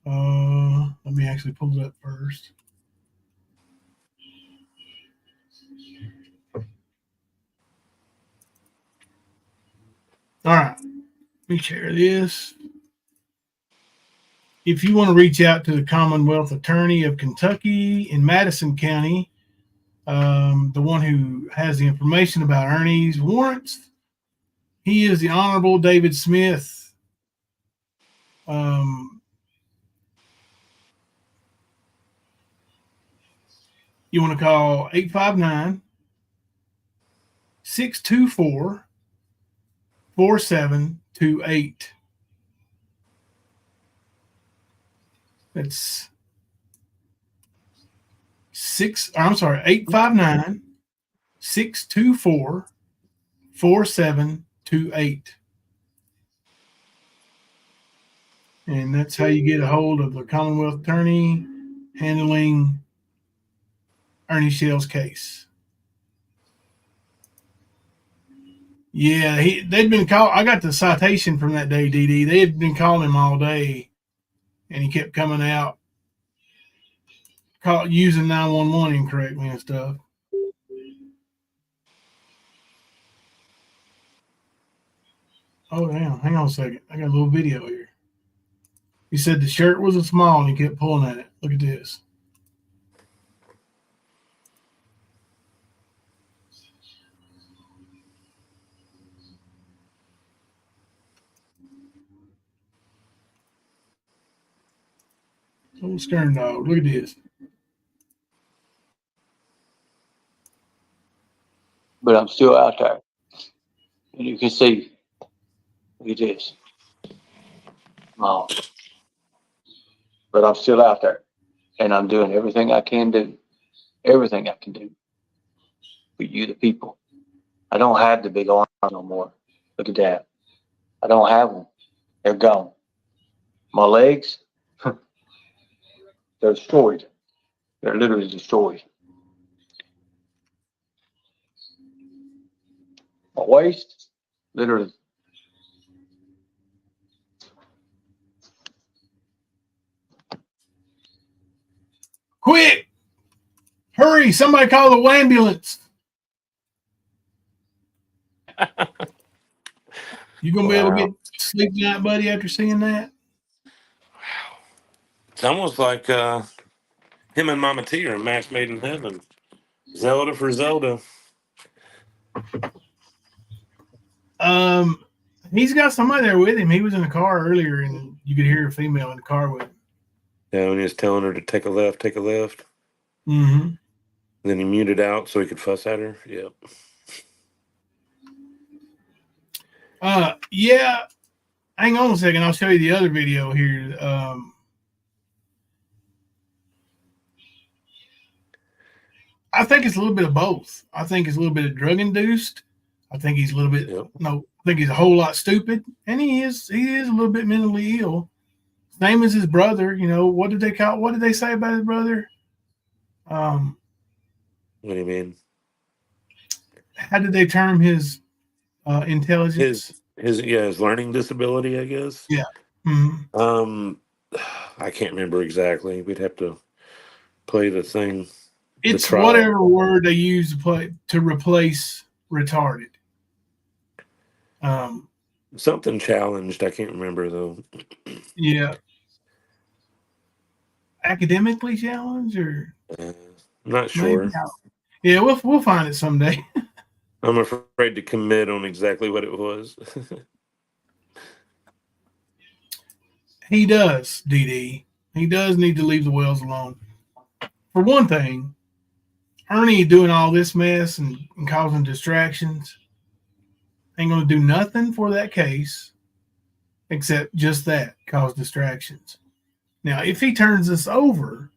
Let me actually pull it up first. All right, let me share this. If you want to reach out to the Commonwealth Attorney of Kentucky in Madison County, the one who has the information about Ernie's warrants, he is the Honorable David Smith. You want to call 859-624-4728. That's 859-624-4728. And that's how you get a hold of the Commonwealth Attorney handling Ernie Shell's case. Yeah, they'd been called. I got the citation from that day, DD. They had been calling him all day, and he kept coming out, using 911 incorrectly and stuff. Oh, damn. Hang on a second. I got a little video here. He said the shirt wasn't small, and he kept pulling at it. Look at this. Little Skern dog. Look at this. But I'm still out there. And you can see, look at this. Oh. But I'm still out there. And I'm doing everything I can do. Everything I can do. For you, the people. I don't have the big arms no more. Look at that. I don't have them. They're gone. My legs, they're destroyed. They're literally destroyed. My waist, literally. Quick! Hurry! Somebody call the ambulance. You gonna be able to get sleep tonight, buddy, after seeing that? Wow. It's almost like him and Mama T are a match made in heaven. Zelda for Zelda. He's got somebody there with him. He was in the car earlier, and you could hear a female in the car with him. Yeah, when he was telling her to take a left, take a left. Mm-hmm. Then he muted out so he could fuss at her. Yep. Yeah. Hang on a second. I'll show you the other video here. I think it's a little bit of both. I think it's a little bit of drug induced. I think he's a little bit I think he's a whole lot stupid, and he is a little bit mentally ill. Same as his brother. You know, what did they say about his brother? What do you mean? How did they term his intelligence? His learning disability, I guess. Yeah. Mm-hmm. I can't remember exactly. We'd have to play the thing. It's trial. whatever word they use to replace retarded. Something challenged. I can't remember though. Yeah. Academically challenged, or I'm not maybe. sure. Yeah, we'll find it someday. I'm afraid to commit on exactly what it was. He does, DD. He does need to leave the wells alone. For one thing, Ernie doing all this mess and causing distractions ain't going to do nothing for that case except just that, cause distractions. Now, if he turns this over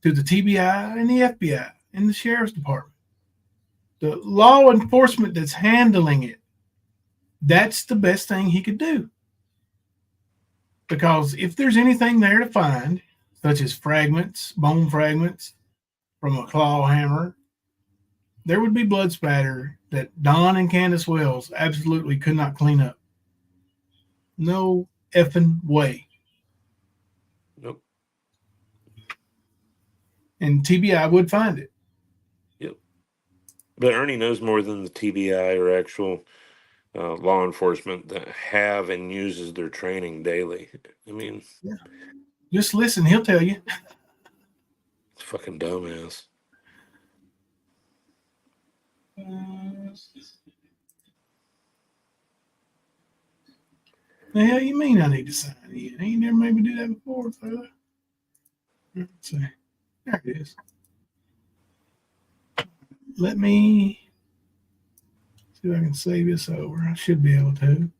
to the TBI and the FBI and the sheriff's department, the law enforcement that's handling it, that's the best thing he could do. Because if there's anything there to find, such as fragments, bone fragments from a claw hammer, there would be blood spatter that Don and Candace Wells absolutely could not clean up. No effing way. Nope. And TBI would find it. Yep. But Ernie knows more than the TBI or actual law enforcement that have and uses their training daily. I mean, yeah. Just listen, he'll tell you. It's fucking dumbass. The hell you mean I need to sign in? Ain't never made me do that before, fella. Let's see. There it is. Let me see if I can save this over. I should be able to.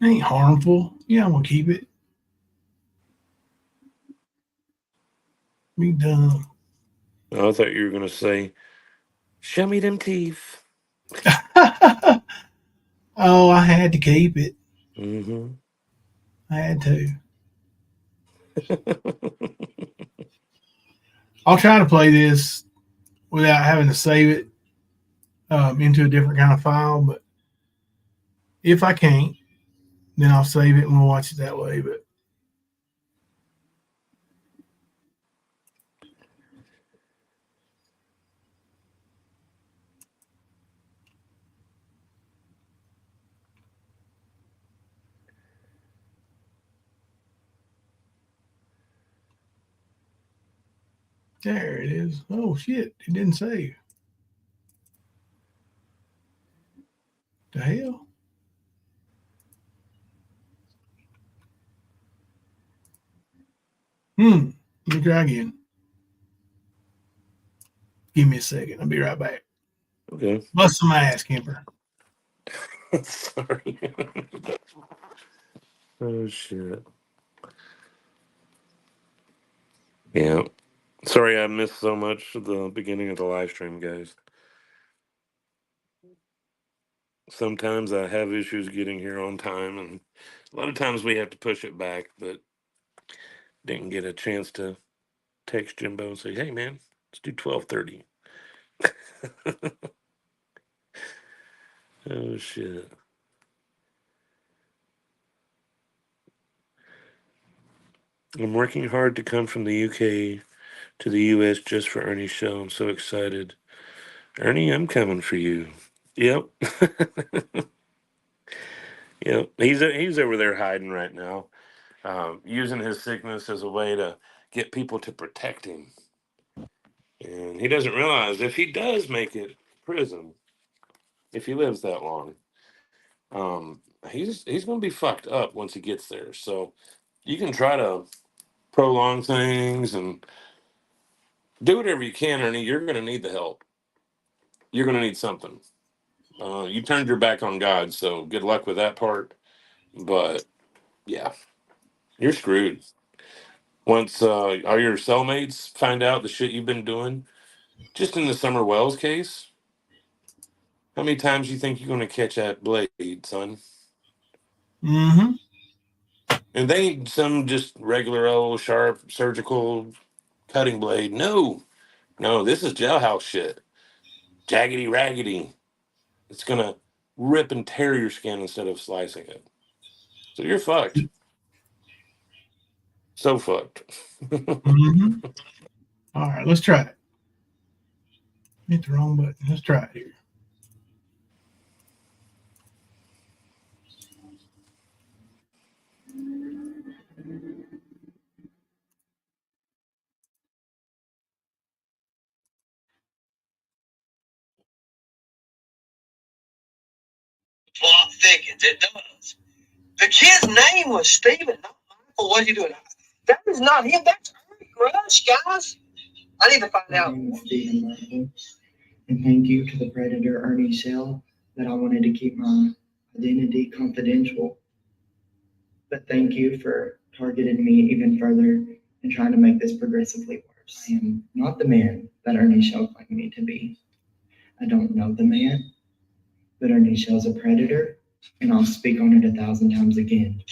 Ain't harmful. Yeah, I'm gonna keep it. Be dumb. I thought you were gonna say, "Show me them teeth." Oh, I had to keep it. Mm-hmm. I had to. I'll try to play this without having to save it into a different kind of file, but if I can't, then I'll save it and we'll watch it that way. But there it is. Oh shit, it didn't save. The hell? Let me try again. Give me a second. I'll be right back. Okay. Bust some ass, Kemper. Sorry. Oh shit. Yeah. Sorry I missed so much of the beginning of the live stream, guys. Sometimes I have issues getting here on time, and a lot of times we have to push it back, but didn't get a chance to text Jimbo and say, "Hey man, let's do 12:30." Oh shit. I'm working hard to come from the UK to the US just for Ernie's show. I'm so excited. Ernie, I'm coming for you. Yep. Yep. He's over there hiding right now, using his sickness as a way to get people to protect him. And he doesn't realize if he does make it prison, if he lives that long, he's going to be fucked up once he gets there. So you can try to prolong things and do whatever you can, Ernie. You're going to need the help. You're going to need something. You turned your back on God, so good luck with that part. But yeah, you're screwed. Once all your cellmates find out the shit you've been doing, just in the Summer Wells case, how many times you think you're going to catch that blade, son? Mm-hmm. And they ain't some just regular old sharp surgical cutting blade. No, no, this is jailhouse shit. Jaggedy raggedy. It's gonna rip and tear your skin instead of slicing it. So you're fucked. So fucked. Mm-hmm. All right, let's try it. Hit the wrong button. Let's try it here. Plot thickens. It does. The kid's name was Steven, not Michael. What's he doing? That is not him. That's Ernie Rush, guys. I need to find out. My name is Steven Michael, and thank you to the predator Ernie Shell that I wanted to keep my identity confidential. But thank you for targeting me even further and trying to make this progressively worse. I am not the man that Ernie Shell claimed me to be. I don't know the man, but Ernie Shell's a predator, and I'll speak on it 1,000 times again.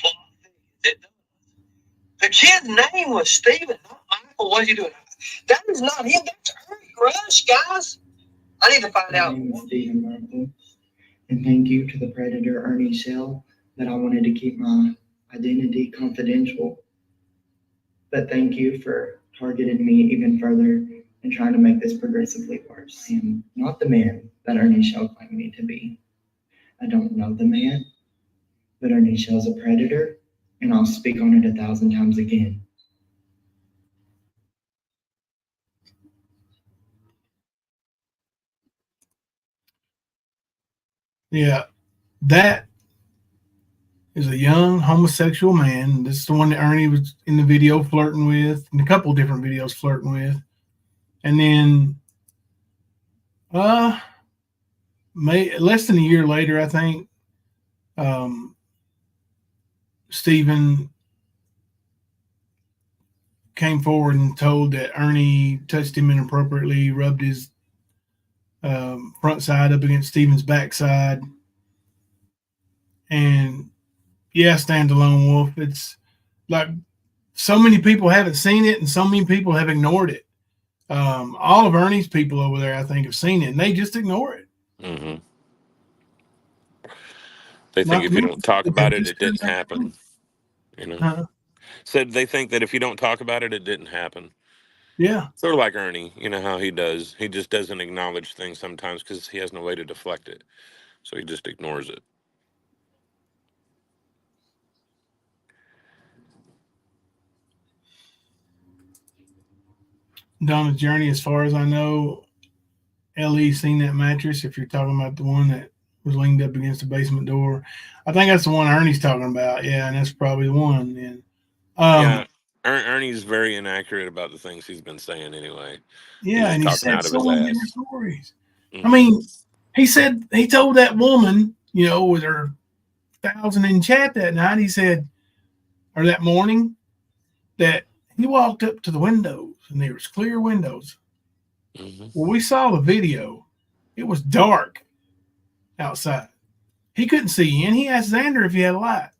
The kid's name was Steven, not Michael. What's he doing? That is not him. That's Ernie Rush, guys. I need to find out. My name is Steven Michael, and thank you to the predator Ernie Shell that I wanted to keep my identity confidential. But thank you for targeting me even further and trying to make this progressively worse. I am not the man that Ernie Shell claimed me to be. I don't know the man, but Ernie Shell's a predator, and I'll speak on it 1,000 times again. Yeah, that is a young homosexual man. This is the one that Ernie was in the video flirting with, in a couple different videos flirting with. And then, less than a year later, I think, Stephen came forward and told that Ernie touched him inappropriately, rubbed his front side up against Stephen's backside. And yeah, Stand Alone Wolf. It's like so many people haven't seen it and so many people have ignored it. All of Ernie's people over there, I think, have seen it and they just ignore it. Mm-hmm. They think Not if to you mention don't talk that they about it, just it didn't turned happen. You know, out. said they think that if you don't talk about it, it didn't happen. Yeah. Sort of like Ernie, you know how he does. He just doesn't acknowledge things sometimes because he has no way to deflect it, so he just ignores it. Donna's Journey, as far as I know, Ellie seen that mattress. If you're talking about the one that was leaned up against the basement door, I think that's the one Ernie's talking about. Yeah, and that's probably the one. And Yeah, Ernie's very inaccurate about the things he's been saying anyway. He's yeah, just and he talking said out of so his many different ass. stories. I Mm-hmm. mean, he told that woman, with her 1,000 in chat that night, he said, or that morning, that he walked up to the windows and there was clear windows. Mm-hmm. Well, we saw the video. It was dark outside. He couldn't see in. He asked Xander if he had a light,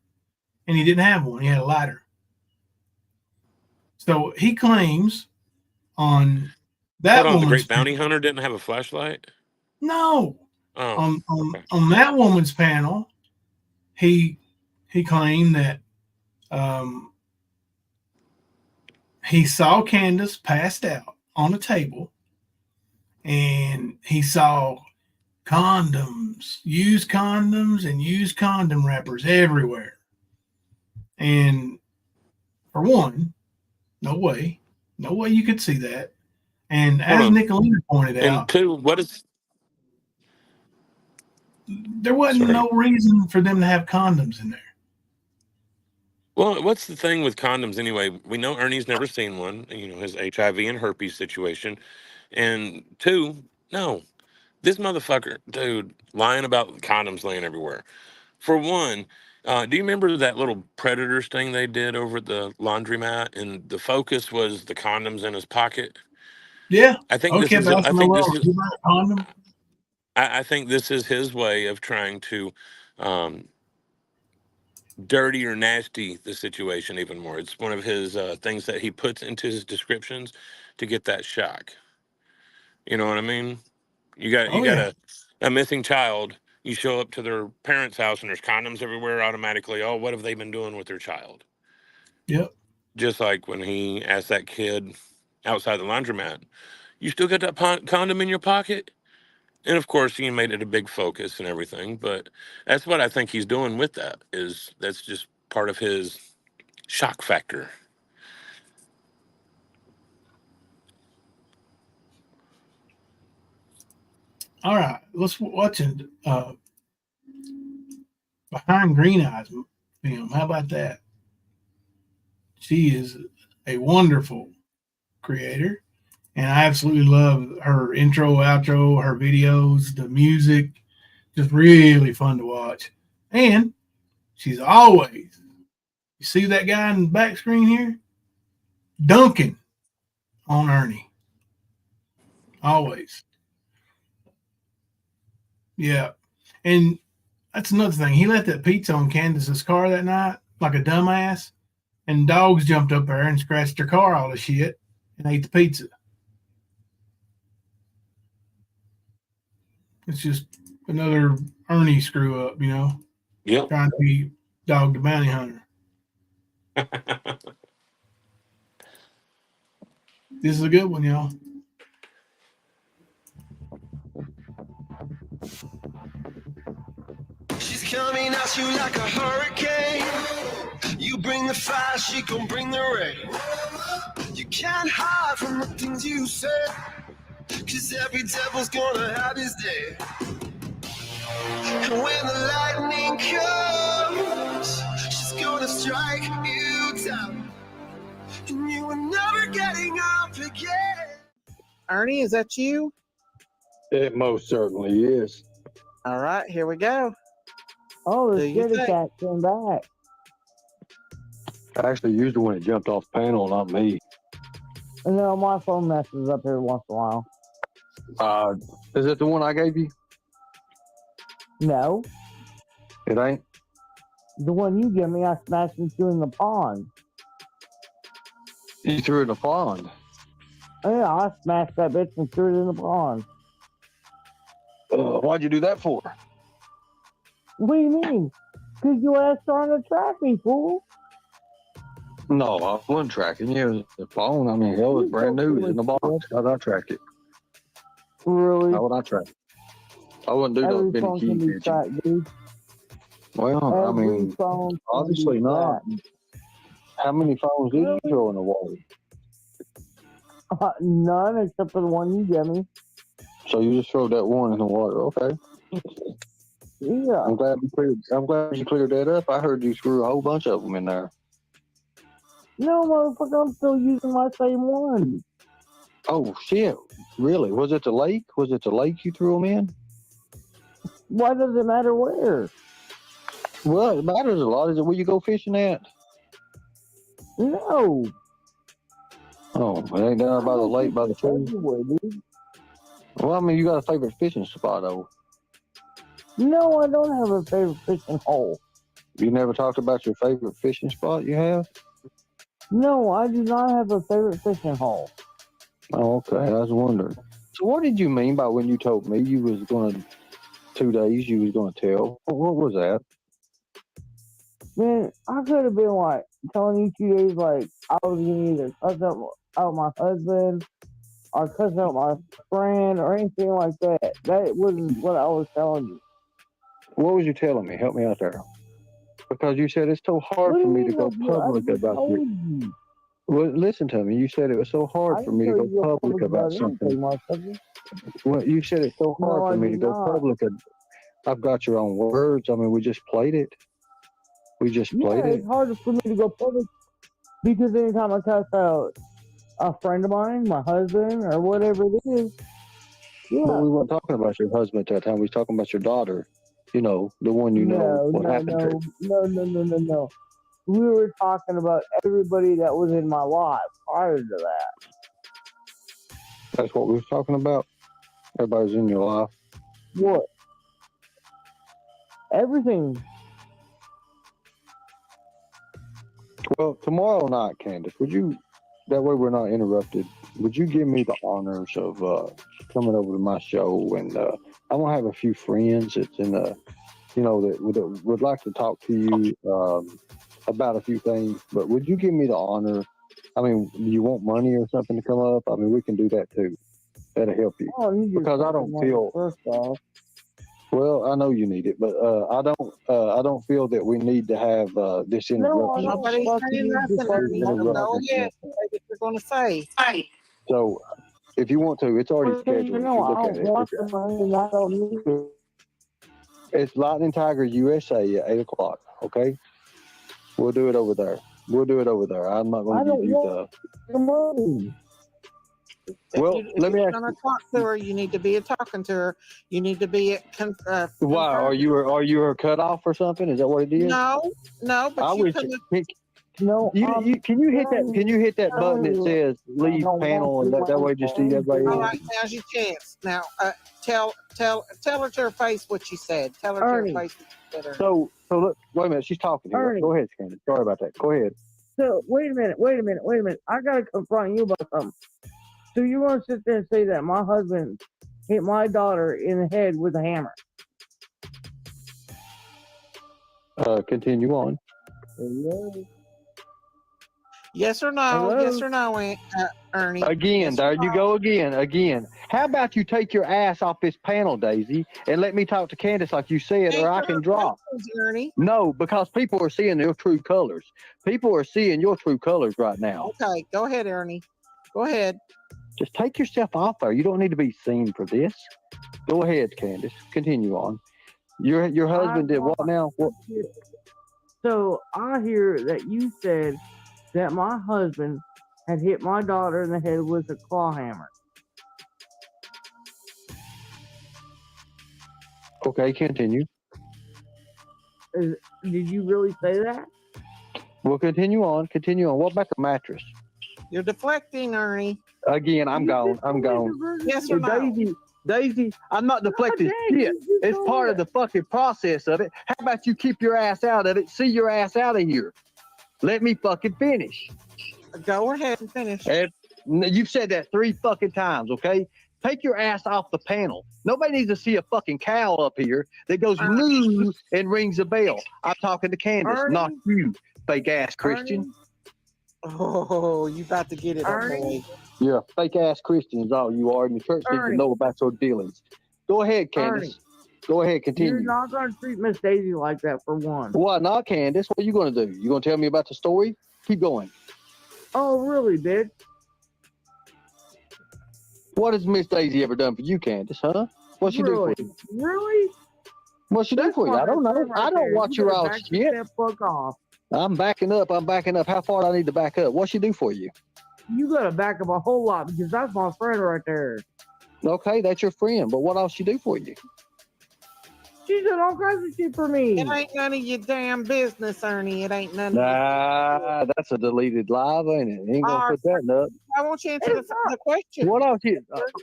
and he didn't have one. He had a lighter. So he claims on Hold that on, the woman's Great Bounty Hunter didn't have a flashlight? no, Oh, okay. on that woman's panel, he claimed that he saw Candace passed out on a table, and he saw used condoms, and used condom wrappers everywhere. And for one, no way you could see that. And Hold as on. Nicolina pointed And out, two, what is? there wasn't Sorry. no reason for them to have condoms in there. Well, what's the thing with condoms anyway? We know Ernie's never seen one. His HIV and herpes situation. And two, no, this motherfucker, dude, lying about condoms laying everywhere. For one, do you remember that little Predators thing they did over at the laundromat, and the focus was the condoms in his pocket? Yeah. I think this Okay, is. but I no think well, this did is. you buy a condom? I think this is his way of trying to dirty or nasty the situation even more. It's one of his things that he puts into his descriptions to get that shock. You know what I mean? You Oh got yeah. a missing child. You show up to their parents' house and there's condoms everywhere, automatically, oh, what have they been doing with their child? Yep. Just like when he asked that kid outside the laundromat, you still got that condom in your pocket? And of course, he made it a big focus and everything. But that's what I think he's doing with that. That's just part of his shock factor. All right, let's watch it. Behind Green Eyes film. How about that? She is a wonderful creator, and I absolutely love her intro, outro, her videos, the music. Just really fun to watch. And she's always, you see that guy in the back screen here? Dunking on Ernie. Always. Yeah. And that's another thing. He left that pizza on Candace's car that night like a dumbass, and dogs jumped up there and scratched her car all the shit and ate the pizza. It's just another Ernie screw up, you know? Yep. Trying to be Dog the Bounty Hunter. This is a good one, y'all. She's coming at you like a hurricane. You bring the fire, she gon' bring the rain. You can't hide from the things you say, 'cause every devil's gonna have his day. And when the lightning comes, she's gonna strike you down, and you are never getting up again. Ernie, is that you? It most certainly is. All right, here we go. Oh, Do the you kitty think? cat came back. Actually, you're the one that jumped off the panel, not me. No, my phone messes up every once in a while. Is it the one I gave you? No, It ain't? the one you gave me, I smashed into in the pond. You threw it in the pond. Oh, yeah, I smashed that bitch and threw it in the pond. Why'd you do that for? What do you mean? Because your ass trying to track me, fool. No, I wasn't tracking you. The phone, I mean, hell, it's brand new. It's in the box. How'd I track it? Really? How would I track it? I wouldn't do no Every penny phone key can be pitching. tracked, dude. Well, I Every mean, phone can obviously be not. tracked. How many phones did you throw in the water? None except for the one you gave me. So you just threw that one in the water. Okay. Yeah. I'm glad you cleared that up. I heard you screw a whole bunch of them in there. No, motherfucker, I'm still using my same one. Oh shit! Really? Was it the lake? Was it the lake you threw them in? Why does it matter where? Well, it matters a lot. Is it where you go fishing at? No. Oh, it ain't down by the lake by the pool. Everywhere, dude. Well, I mean, you got a favorite fishing spot, though. No, I don't have a favorite fishing hole. You never talked about your favorite fishing spot you have? No, I do not have a favorite fishing hole. Oh, okay. I was wondering. So what did you mean by when you told me you was going to, 2 days you was going to tell? What was that? Man, I could have been like telling you 2 days like I was gonna either cuss out my husband or cuss out my friend or anything like that. That wasn't what I was telling you. What was you telling me? Help me out there. Because you said it's so hard for me to go public about you. Well, listen to me. You said it was so hard for me to go public about something. Well, you said it's so hard for me to go public. I've got your own words. I mean, we just played it. We just played it. It's harder for me to go public because anytime I cuss out a friend of mine, my husband, or whatever it is. Yeah. But we weren't talking about your husband at that time. We was talking about your daughter. You know, the one you know what happened to. No. We were talking about everybody that was in my life prior to that. That's what we was talking about? Everybody's in your life? What? Everything. Well, tomorrow night, Candace, would you, that way we're not interrupted would you give me the honors of coming over to my show? And I'm gonna have a few friends that's in the, that would like to talk to you about a few things. But would you give me the honor? I mean, do you want money or something to come up? I mean, we can do that too. That'll help you. Because I don't feel. First off, well, I know you need it, but I don't feel that we need to have this interruption. Nobody's saying nothing, Ernie. So go ahead. Say what you're going to say. So, if you want to, it's already well, scheduled. you If know, you I look at don't it, want the money and I don't need it. it's Lightning Tiger USA at 8:00. Okay, we'll do it over there. I'm not going to give you the money. Well, let me ask you. If you're going to talk to her, you need to be talking to her. You need to be at. Why are you her cutoff or something? Is that what it is? No, but I you wish. No, can you hit that button that says leave panel and that way just see everybody? All right, now's your chance. Now, tell her to her face what you said. Tell her Ernie. to her face what you said. So look, wait a minute, she's talking here. Ernie. Go ahead, Skern. Sorry about that. Go ahead. So wait a minute. I gotta confront you about something. So you want to sit there and say that my husband hit my daughter in the head with a hammer? Continue on. Hello? Yes or no? Hello? Yes or no, Ernie? Again, yes there you go again. How about you take your ass off this panel, Daisy, and let me talk to Candace like you said, or I can drop. Ernie. No, because people are seeing your true colors. People are seeing your true colors right now. Okay, go ahead, Ernie. Go ahead. Just take yourself off there. You don't need to be seen for this. Go ahead, Candace. Continue on. Your husband did what now? What? So I hear that you said that my husband had hit my daughter in the head with a claw hammer. Okay, continue. Did you really say that? Well, continue on. What about the mattress? You're deflecting, Ernie. Again, I'm gone. Yes or no? Daisy, I'm not deflecting shit. It's part of the fucking process of it. How about you keep your ass out of it? See your ass out of here. Let me fucking finish. Go ahead and finish. You've said that 3 fucking times, okay? Take your ass off the panel. Nobody needs to see a fucking cow up here that goes moo and rings a bell. I'm talking to Candace, not you, fake ass Christian. Oh, you about to get it, boy. You're a fake ass Christian is all you are, and the church needs to know about your dealings. Go ahead, Candace. Go ahead, continue. You're not going to treat Miss Daisy like that for one. Why not, Candace? What are you going to do? You going to tell me about the story? Keep going. Oh, really, bitch? What has Miss Daisy ever done for you, Candace, huh? What'd she do for you? Really? What'd she do for you? I don't know. I don't watch your all shit. Fuck off. I'm backing up. How far do I need to back up? What'd she do for you? You got to back up a whole lot because that's my friend right there. Okay, that's your friend. But what else she do for you? She did all kinds of shit for me. It ain't none of your damn business, Ernie. It ain't none of Nah, that's a deleted live, ain't it? Ain't gonna put that up. I want you to answer the question. What else?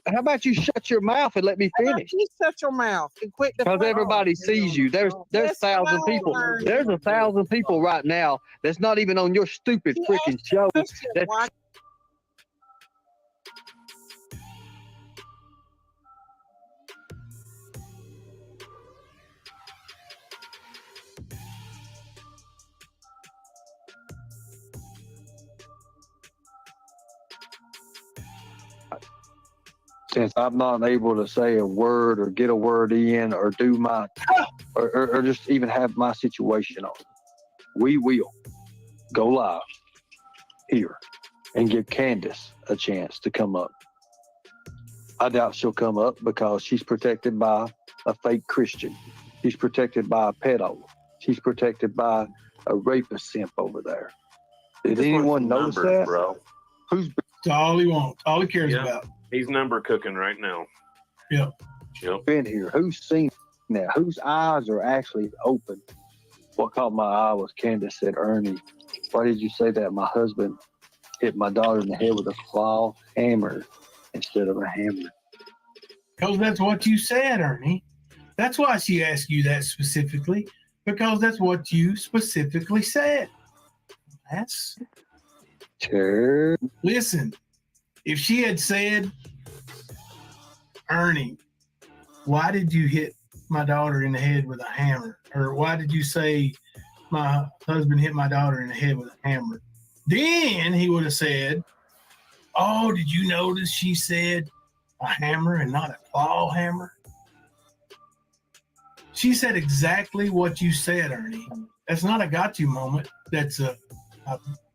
How about you shut your mouth and let me finish? You shut your mouth and quit. Because everybody sees you. There's 1,000 people. There's 1,000 people right now that's not even on your stupid freaking show. Since I'm not able to say a word or get a word in or do my or just even have my situation on, we will go live here and give Candace a chance to come up. I doubt she'll come up because she's protected by a fake Christian. She's protected by a pedo. She's protected by a rapist simp over there. Did anyone notice that? Bro. That's all he wants. All he cares about. He's number cooking right now. Yep. Been here. Who's seen that? Whose eyes are actually open? What caught my eye was Candace said, Ernie, why did you say that my husband hit my daughter in the head with a claw hammer instead of a hammer? Because that's what you said, Ernie. That's why she asked you that specifically. Because that's what you specifically said. That's... Sure. Listen. if she had said, Ernie, why did you hit my daughter in the head with a hammer? Or why did you say my husband hit my daughter in the head with a hammer? Then he would have said, oh, did you notice she said a hammer and not a claw hammer? She said exactly what you said, Ernie. That's not a got you moment. That's a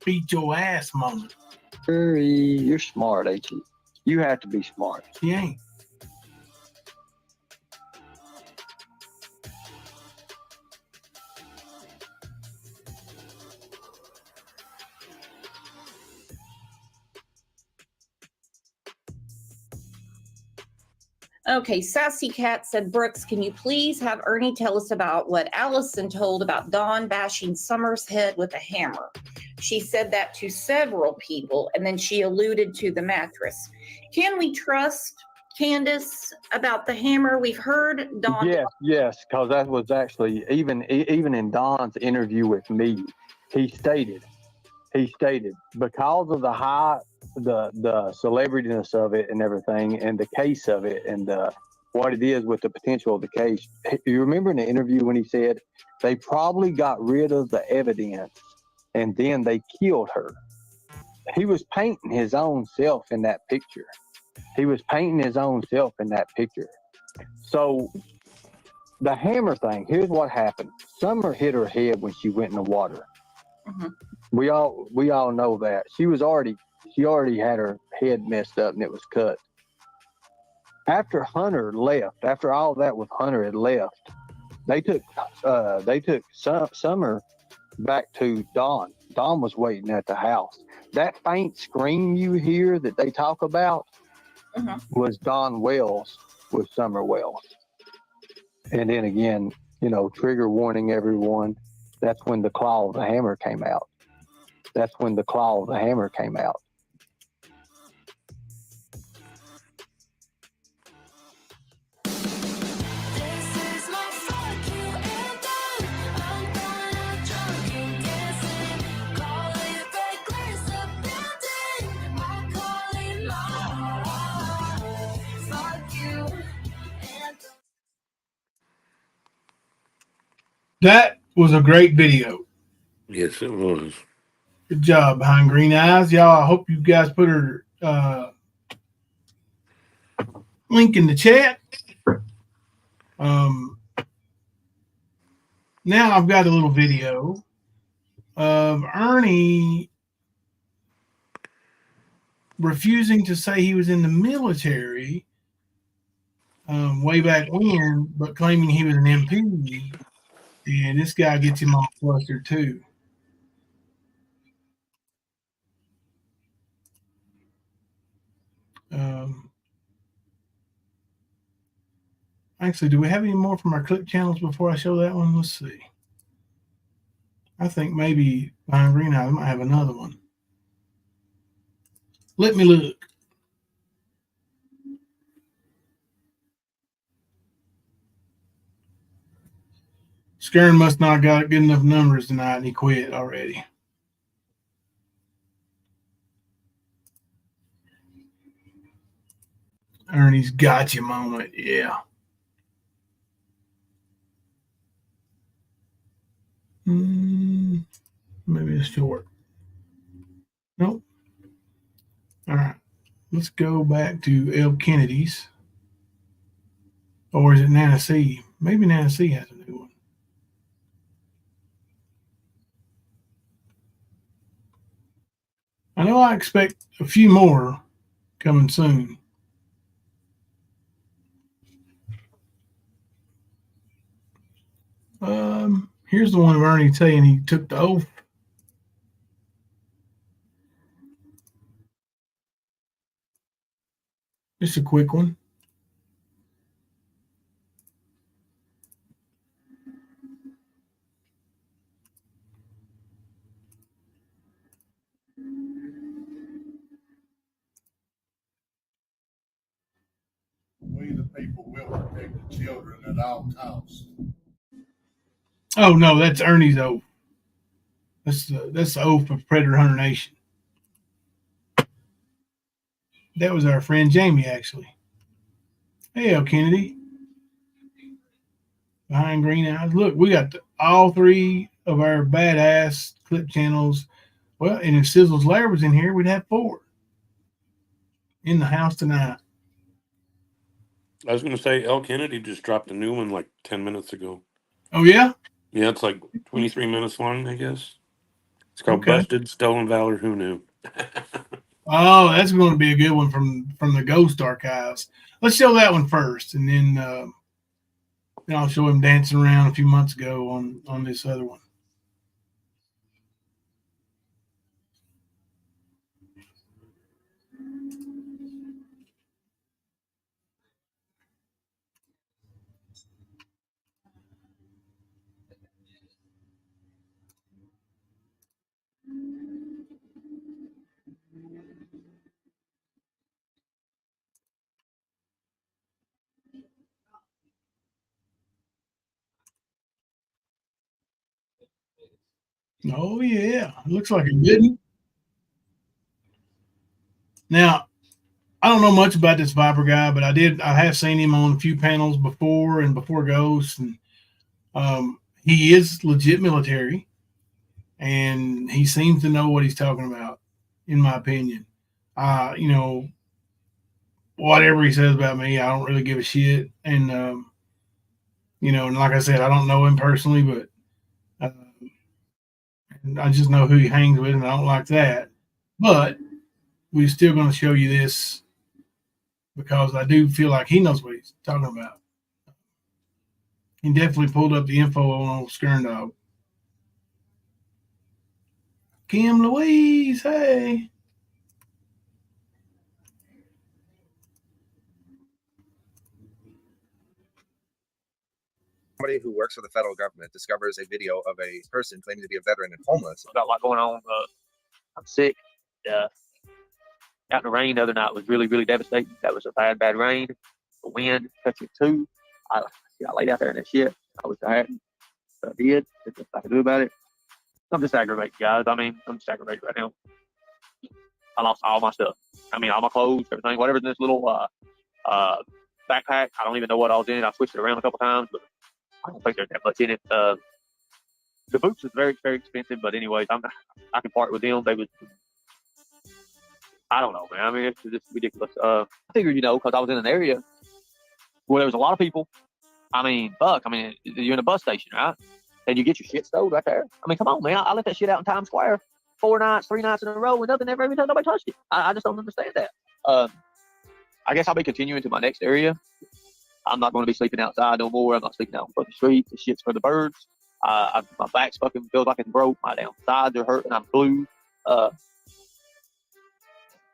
beat your ass moment. You're smart, ain't you? You have to be smart. She ain't. Okay, Sassy Cat said, Brooks, can you please have Ernie tell us about what Allison told about Dawn bashing Summer's head with a hammer? She said that to several people, and then she alluded to the mattress. Can we trust Candace about the hammer? We've heard Dawn. Yes, because that was actually, even in Don's interview with me, he stated, because of the celebrityness of it and everything, and the case of it, and what it is with the potential of the case. You remember in the interview when he said they probably got rid of the evidence and then they killed her. He was painting his own self in that picture. So the hammer thing, here's what happened. Summer hit her head when she went in the water. Mm-hmm. We all know that. She already had her head messed up and it was cut. After Hunter left, after all that with Hunter had left, they took Summer back to Dawn. Dawn was waiting at the house. That faint scream you hear that they talk about was Dawn Wells with Summer Wells. And then again, trigger warning everyone, that's when the claw of the hammer came out. That was a great video. Yes, it was. Good job, Behind Green Eyes. Y'all, I hope you guys put her link in the chat. Now I've got a little video of Ernie refusing to say he was in the military way back when, but claiming he was an MP. And this guy gets him all flustered too. Actually, do we have any more from our clip channels before I show that one? Let's see. I think maybe Behind Green Eyes might have another one. Let me look. Skern must not got good enough numbers tonight, and he quit already. Ernie's gotcha moment, yeah. Maybe it's short. Nope. All right. Let's go back to L. Kennedy's. Or is it Nana C? Maybe Nana C has a new one. I know I expect a few more coming soon. Here's the one of Ernie saying he took the oath. Just a quick one. We the people will protect the children at all costs. Oh no, that's Ernie's oath. That's the oath of Predator Hunter Nation. That was our friend Jamie, actually. Hey, El Kennedy. Behind Green Eyes. Look, we got all three of our badass clip channels. Well, and if Sizzle's Lair was in here, we'd have 4 in the house tonight. I was going to say, El Kennedy just dropped a new one like 10 minutes ago. Oh, yeah? Yeah, it's like 23 minutes long, I guess. It's called Okay. Busted, Stolen Valor, Who Knew? Oh, that's going to be a good one from the Ghost Archives. Let's show that one first, and then I'll show him dancing around a few months ago on this other one. Oh, yeah. Looks like a good one. Now, I don't know much about this Viper guy, but I have seen him on a few panels before and before Ghost, and he is legit military, and he seems to know what he's talking about, in my opinion. Whatever he says about me, I don't really give a shit. And and like I said, I don't know him personally, but I just know who he hangs with, and I don't like that. But we're still going to show you this because I do feel like he knows what he's talking about. He definitely pulled up the info on old Skern Dog. Kim Louise, hey. Somebody who works for the federal government discovers a video of a person claiming to be a veteran and homeless. Got a lot going on. I'm sick. Out in the rain the other night was really, really devastating. That was a bad, bad rain. The wind touching too. I laid out there in that shit. I was tired. But I did. There's nothing I can do about it. I'm just aggravated, guys. I mean, I'm just aggravated right now. I lost all my stuff. I mean, all my clothes, everything, whatever's in this little backpack. I don't even know what all's in it. I switched it around a couple times, but I don't think there's that much in it. The boots is very, very expensive, but anyways, I can part with them. They would. I don't know, man. I mean, it's just ridiculous. I figured, because I was in an area where there was a lot of people. I mean, fuck. I mean, you're in a bus station, right? And you get your shit stowed right there. I mean, come on, man. I left that shit out in Times Square 3 nights in a row, and nothing ever, every time nobody touched it. I just don't understand that. I guess I'll be continuing to my next area. I'm not going to be sleeping outside no more. I'm not sleeping out on the street. The shit's for the birds. My back's fucking feels like it's broke. My damn sides are hurting. I'm blue.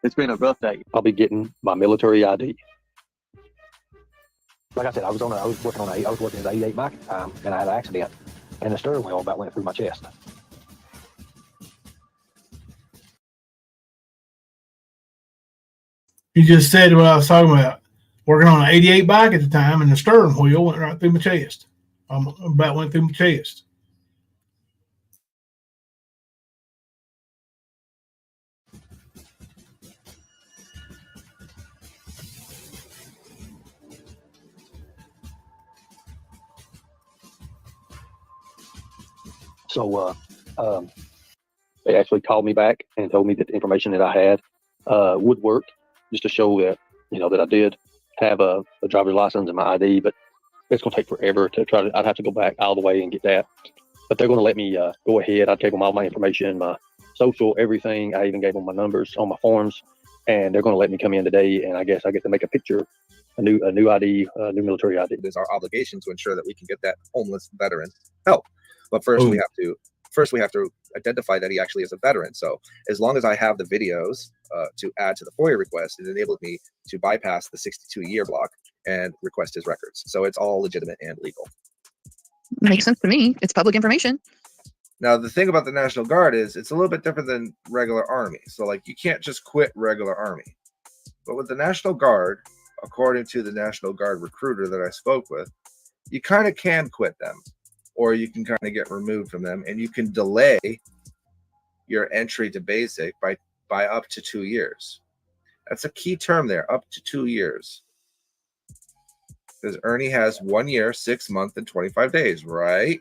It's been a rough day. I'll be getting my military ID. Like I said, I was working as 88 bike at the time, and I had an accident, and the steering wheel about went through my chest. You just said what I was talking about. Working on an 88 bike at the time, and the steering wheel went right through my chest. About went through my chest. So they actually called me back and told me that the information that I had would work, just to show that that I did have a driver's license and my ID. But it's going to take forever to try to. I'd have to go back all the way and get that. But they're going to let me go ahead. I gave them all my information, my social, everything. I even gave them my numbers on my forms, and they're going to let me come in today. And I guess I get to make a picture, a new ID, a new military ID. It is our obligation to ensure that we can get that homeless veteran help. But first, we have to identify that he actually is a veteran. So as long as I have the videos to add to the FOIA request, it enabled me to bypass the 62-year block and request his records. So it's all legitimate and legal. Makes sense to me. It's public information. Now, the thing about the National Guard is it's a little bit different than regular Army. So, like, you can't just quit regular Army. But with the National Guard, according to the National Guard recruiter that I spoke with, you kind of can quit them, or you can kind of get removed from them, and you can delay your entry to basic by up to 2 years. That's a key term there, up to 2 years. Because Ernie has 1 year, 6 months, and 25 days, right?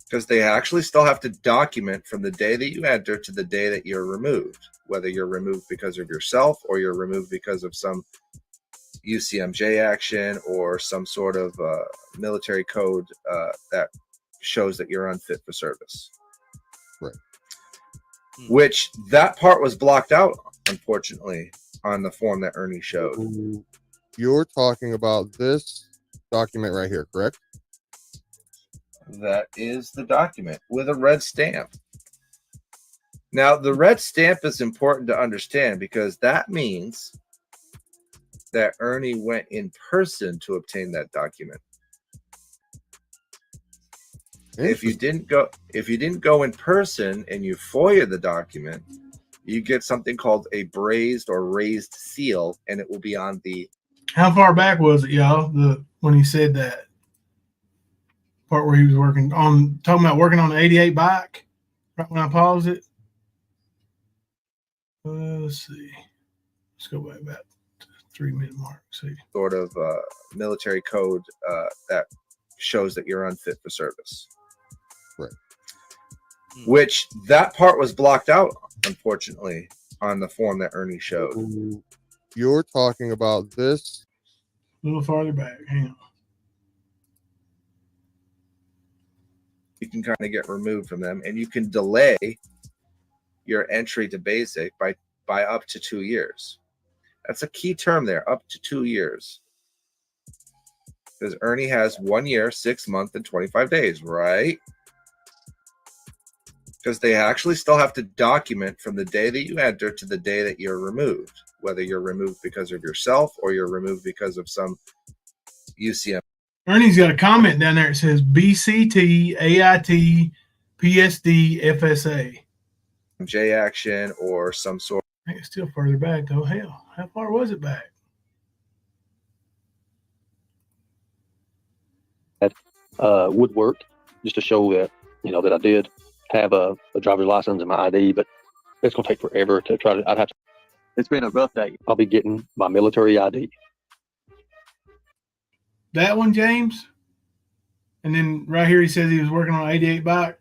Because they actually still have to document from the day that you enter to the day that you're removed, whether you're removed because of yourself or you're removed because of some UCMJ action or some sort of military code that shows that you're unfit for service. Right. Which that part was blocked out, unfortunately, on the form that Ernie showed. You're talking about this document right here, correct? That is the document with a red stamp. Now, the red stamp is important to understand because that means that Ernie went in person to obtain that document. If you didn't go in person and you FOIA the document, you get something called a brazed or raised seal, and it will be on the. How far back was it, y'all? When he said that part where he was talking about working on the 88 bike, right when I paused it. Let's see. Let's go back about to the 3-minute mark. See. Sort of military code that shows that you're unfit for service. Right. Which that part was blocked out, unfortunately, on the form that Ernie showed. You're talking about this. A little farther back. Hang on. You can kind of get removed from them, and you can delay your entry to basic by up to 2 years. That's a key term there, up to 2 years. Because Ernie has 1 year, 6 months, and 25 days, right? Because they actually still have to document from the day that you enter to the day that you're removed, whether you're removed because of yourself or you're removed because of some UCM. Ernie's got a comment down there. It says BCT, AIT, PSD, FSA. J action or some sort. I think it's still further back, though. Hell, how far was it back? Would work just to show that, that I did have a driver's license and my ID, but it's going to take forever to try to. I'd have to. It's been a rough day. I'll be getting my military ID. That one, James. And then right here he says he was working on an 88 bike.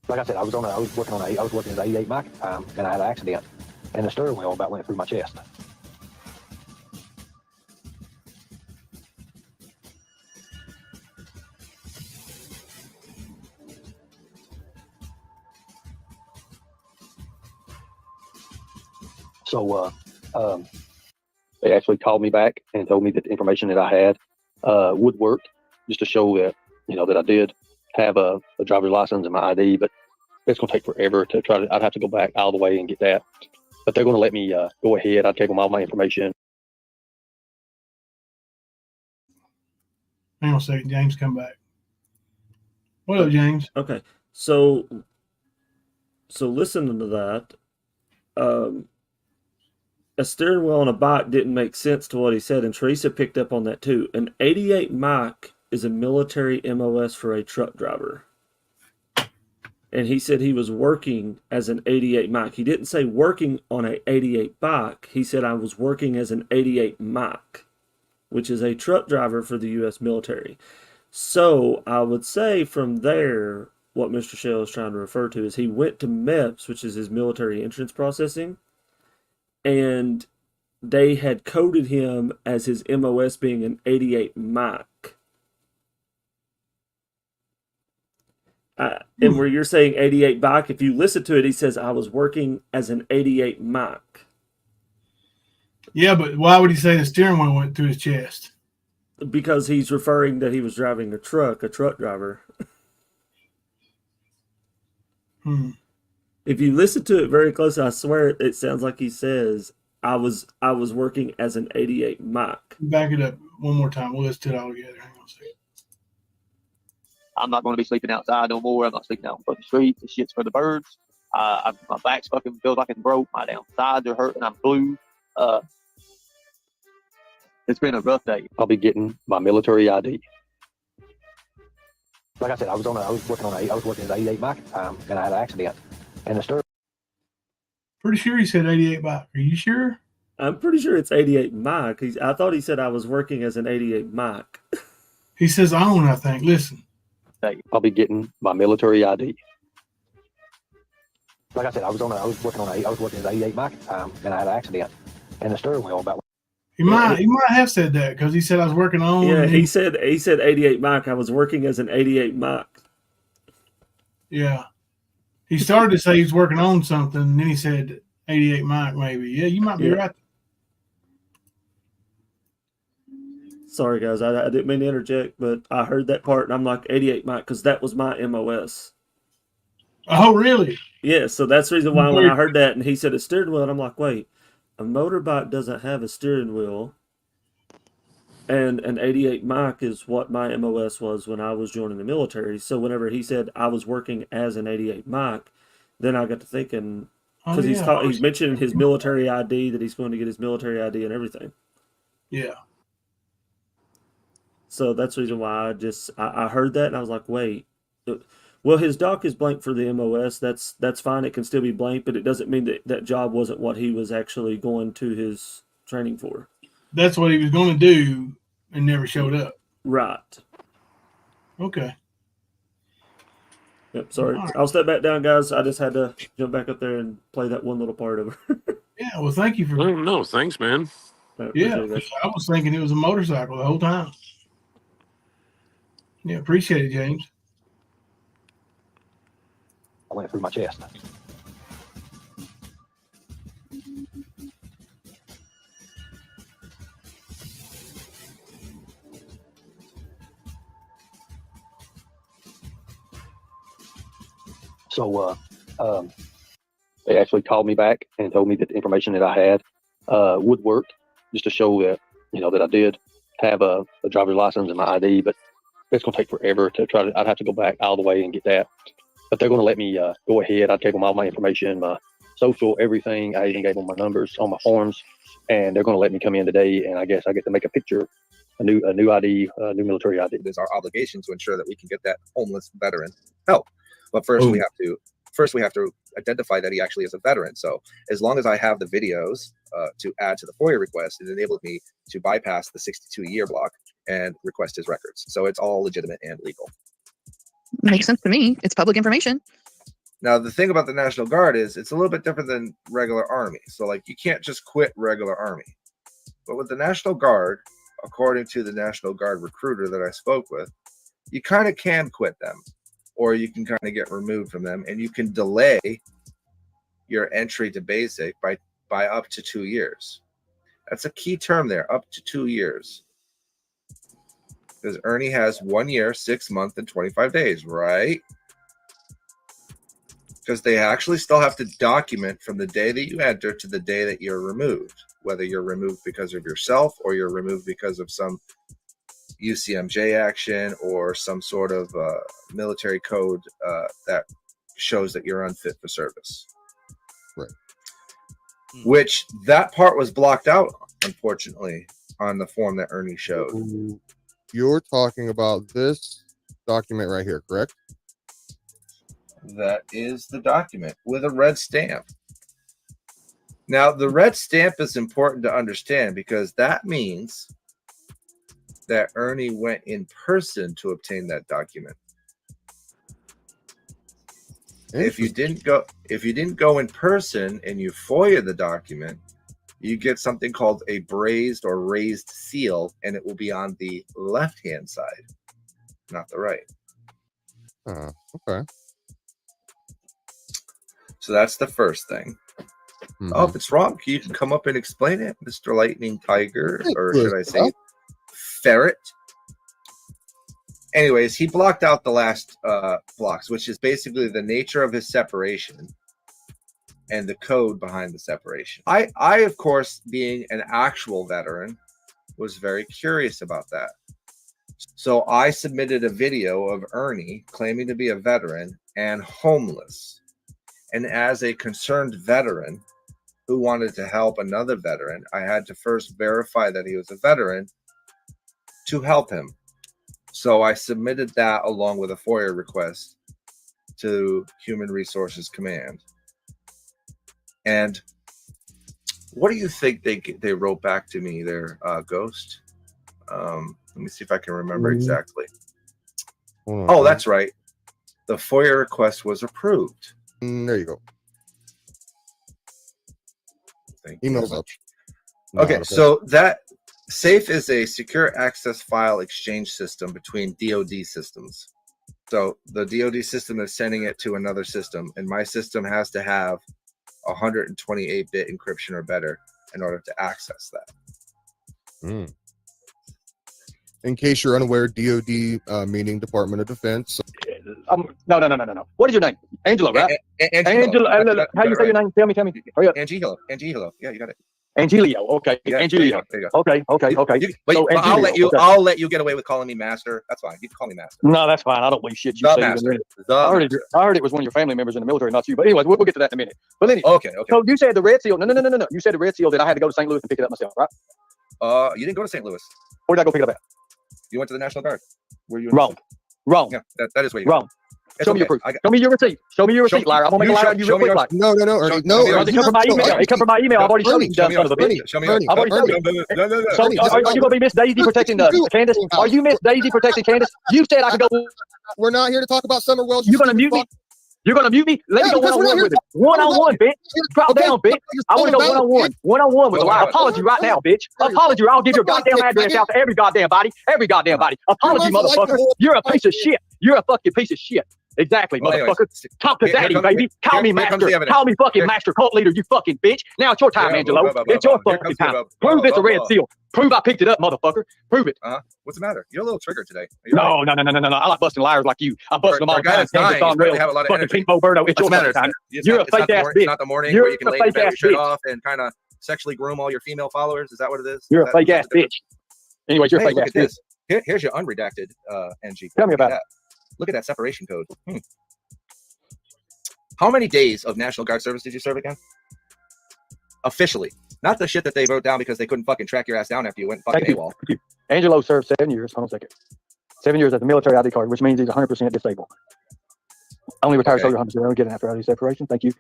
Like I said, I was working an 88 bike at the time, and I had an accident, and the steering wheel about went through my chest. So they actually called me back and told me that the information that I had would work, just to show that, that I did have a driver's license and my ID, but it's going to take forever to try to. I'd have to go back all the way and get that. But they're going to let me go ahead. I gave them all my information. Hang on a second, James, come back. What up, James? Okay, so listening to that, a steering wheel on a bike didn't make sense to what he said, and Teresa picked up on that too. An 88 Mach is a military MOS for a truck driver. And he said he was working as an 88 Mach. He didn't say working on an 88 bike. He said I was working as an 88 Mach, which is a truck driver for the U.S. military. So I would say from there, what Mr. Shell is trying to refer to is he went to MEPS, which is his military entrance processing, and they had coded him as his MOS being an 88 Mach. And where you're saying 88 bike, if you listen to it, he says, I was working as an 88 Mach. Yeah, but why would he say the steering wheel went through his chest? Because he's referring that he was driving a truck driver. If you listen to it very closely, I swear it sounds like he says, I was working as an 88 Mach. Back it up one more time. We'll listen to it all together. Hang on a second. I'm not going to be sleeping outside no more. I'm not sleeping out on the street. This shit's for the birds. My back's fucking feels like it's broke. My damn sides are hurting. I'm blue. It's been a rough day. I'll be getting my military ID. Like I said, I was working as an 88 Mach at the time, and I had an accident. And the steering. Pretty sure he said 88 Mike. Are you sure? I'm pretty sure it's 88 Mike. I thought he said I was working as an 88 Mike. He says own, I think. Listen. I'll be getting my military ID. Like I said, I was working as 88 Mike at the time, and I had an accident in the steering wheel about. He might have said that because he said I was working on. Yeah, he said 88 Mike. I was working as an 88 Mike. Yeah. He started to say he's working on something, and then he said 88 Mike, maybe. Yeah, you might be right. Sorry, guys. I didn't mean to interject, but I heard that part, and I'm like, 88 Mike, because that was my MOS. Oh, really? Yeah, so that's the reason why when I heard that, and he said a steering wheel, and I'm like, wait, a motorbike doesn't have a steering wheel, and an 88 Mike is what my MOS was when I was joining the military. So whenever he said I was working as an 88 Mike, then I got to thinking, because he's mentioning his military ID, that he's going to get his military ID and everything. Yeah. So that's the reason why I heard that, and I was like, wait. Well, his doc is blank for the MOS. That's fine. It can still be blank, but it doesn't mean that that job wasn't what he was actually going to his training for. That's what he was going to do and never showed up. Right. Okay. Yep, sorry. Right. I'll step back down, guys. I just had to jump back up there and play that one little part of her. Yeah, well, thank you for... No, thanks, man. Yeah, I was thinking it was a motorcycle the whole time. Yeah, appreciate it, James. I went through my chest. So they actually called me back and told me that the information that I had would work, just to show that, that I did have a driver's license and my ID, but it's going to take forever to try to, I'd have to go back all the way and get that. But they're going to let me go ahead. I gave them all my information, my social, everything. I even gave them my numbers on my forms, and they're going to let me come in today. And I guess I get to make a picture, a new ID, new military ID. It is our obligation to ensure that we can get that homeless veteran help. But first, we have to identify that he actually is a veteran. So as long as I have the videos to add to the FOIA request, it enabled me to bypass the 62-year block and request his records. So it's all legitimate and legal. Makes sense to me. It's public information. Now, the thing about the National Guard is it's a little bit different than regular Army. So, like, you can't just quit regular Army. But with the National Guard, according to the National Guard recruiter that I spoke with, you kind of can quit them, or you can kind of get removed from them, and you can delay your entry to basic by up to 2 years. That's a key term there, up to 2 years. Because Ernie has 1 year, 6 months, and 25 days, right? Because they actually still have to document from the day that you enter to the day that you're removed, whether you're removed because of yourself or you're removed because of some UCMJ action or some sort of military code that shows that you're unfit for service. Right. Which that part was blocked out, unfortunately, on the form that Ernie showed. You're talking about this document right here, correct? That is the document with a red stamp. Now, the red stamp is important to understand because that means that Ernie went in person to obtain that document. If you didn't go in person and you FOIA the document, you get something called a brazed or raised seal, and it will be on the left-hand side, not the right. Okay. So that's the first thing. Mm-hmm. Oh, if it's wrong, you can come up and explain it, Mr. Lightning Tiger, or should I say Ferret. Anyways, he blocked out the last blocks, which is basically the nature of his separation and the code behind the separation. I, of course, being an actual veteran, was very curious about that. So I submitted a video of Ernie claiming to be a veteran and homeless. And as a concerned veteran who wanted to help another veteran, I had to first verify that he was a veteran to help him. So I submitted that along with a FOIA request to Human Resources Command. And what do you think they wrote back to me there, Ghost? Let me see if I can remember exactly. Oh, that's right. The FOIA request was approved. There you go. Thank you Emails very up. much. Okay, so that SAFE is a secure access file exchange system between DoD systems. So the DoD system is sending it to another system, and my system has to have 128-bit encryption or better in order to access that. In case you're unaware, DoD meaning Department of Defense. No. What is your name? Angela, right? Angela. How you say your name? Tell me. Hurry up. Angelo. Yeah, you got it. Angilio. Okay. Yeah, Angilio. there you go. Okay. But So, I'll let you get away with calling me master. That's fine. You can call me master. No, that's fine. I don't believe shit you The say. master. I heard it was one of your family members in the military, not you. But anyways, we'll get to that in a minute. But anyway, okay. So you said the Red Seal. No. You said the Red Seal that I had to go to St. Louis and pick it up myself, right? You didn't go to St. Louis. Where did I go pick it up at? You went to the National Guard. Were you Wrong. Yeah, that is where you wrong. Show me your proof. Show me your receipt. Show me your receipt, liar. I'm gonna make a liar out of you real quick. No, Ernie. No, it come from my email. It come from my email. I've already showed you, dumb son of a bitch. I've already showed you. No. Are you gonna be Miss Daisy protecting Candace? Are you Miss Daisy protecting Candace? You said I could go. We're not here to talk about Summer Wells. You're gonna mute me? You're gonna mute me? Let me go one-on-one with it. One-on-one, bitch. Drop down, bitch. I want to go one-on-one. One-on-one with a lie. Apology right now, bitch. Apology. I'll give your goddamn address out to every goddamn body. Apology, motherfucker. You're a piece of shit. You're a fucking piece of shit. Exactly, motherfucker. Talk to daddy, baby. Call me master. Call me fucking master cult leader, you fucking bitch. Now it's your time, Angelo. It's your fucking time. Prove it's a Red Seal. Prove I picked it up, motherfucker. Prove it. What's the matter? You're a little triggered today. No. I like busting liars like you. I'm busting them all the time. Fucking Pink Boberto. It's your fucking time. You're a fake ass bitch. It's not the morning where you can lay in bed with your shirt off and kind of sexually groom all your female followers. Is that what it is? You're a fake ass bitch. Anyways, you're a fake ass bitch. Here's your unredacted NG. Tell me about it. Look at that separation code. How many days of National Guard service did you serve again? Officially. Not the shit that they wrote down because they couldn't fucking track your ass down after you went fucking AWOL. Angelo served 7 years. Hold on a second. 7 years as a military ID card, which means he's 100% disabled. Only retired soldier, 100%. I don't get it after ID separation. Thank you.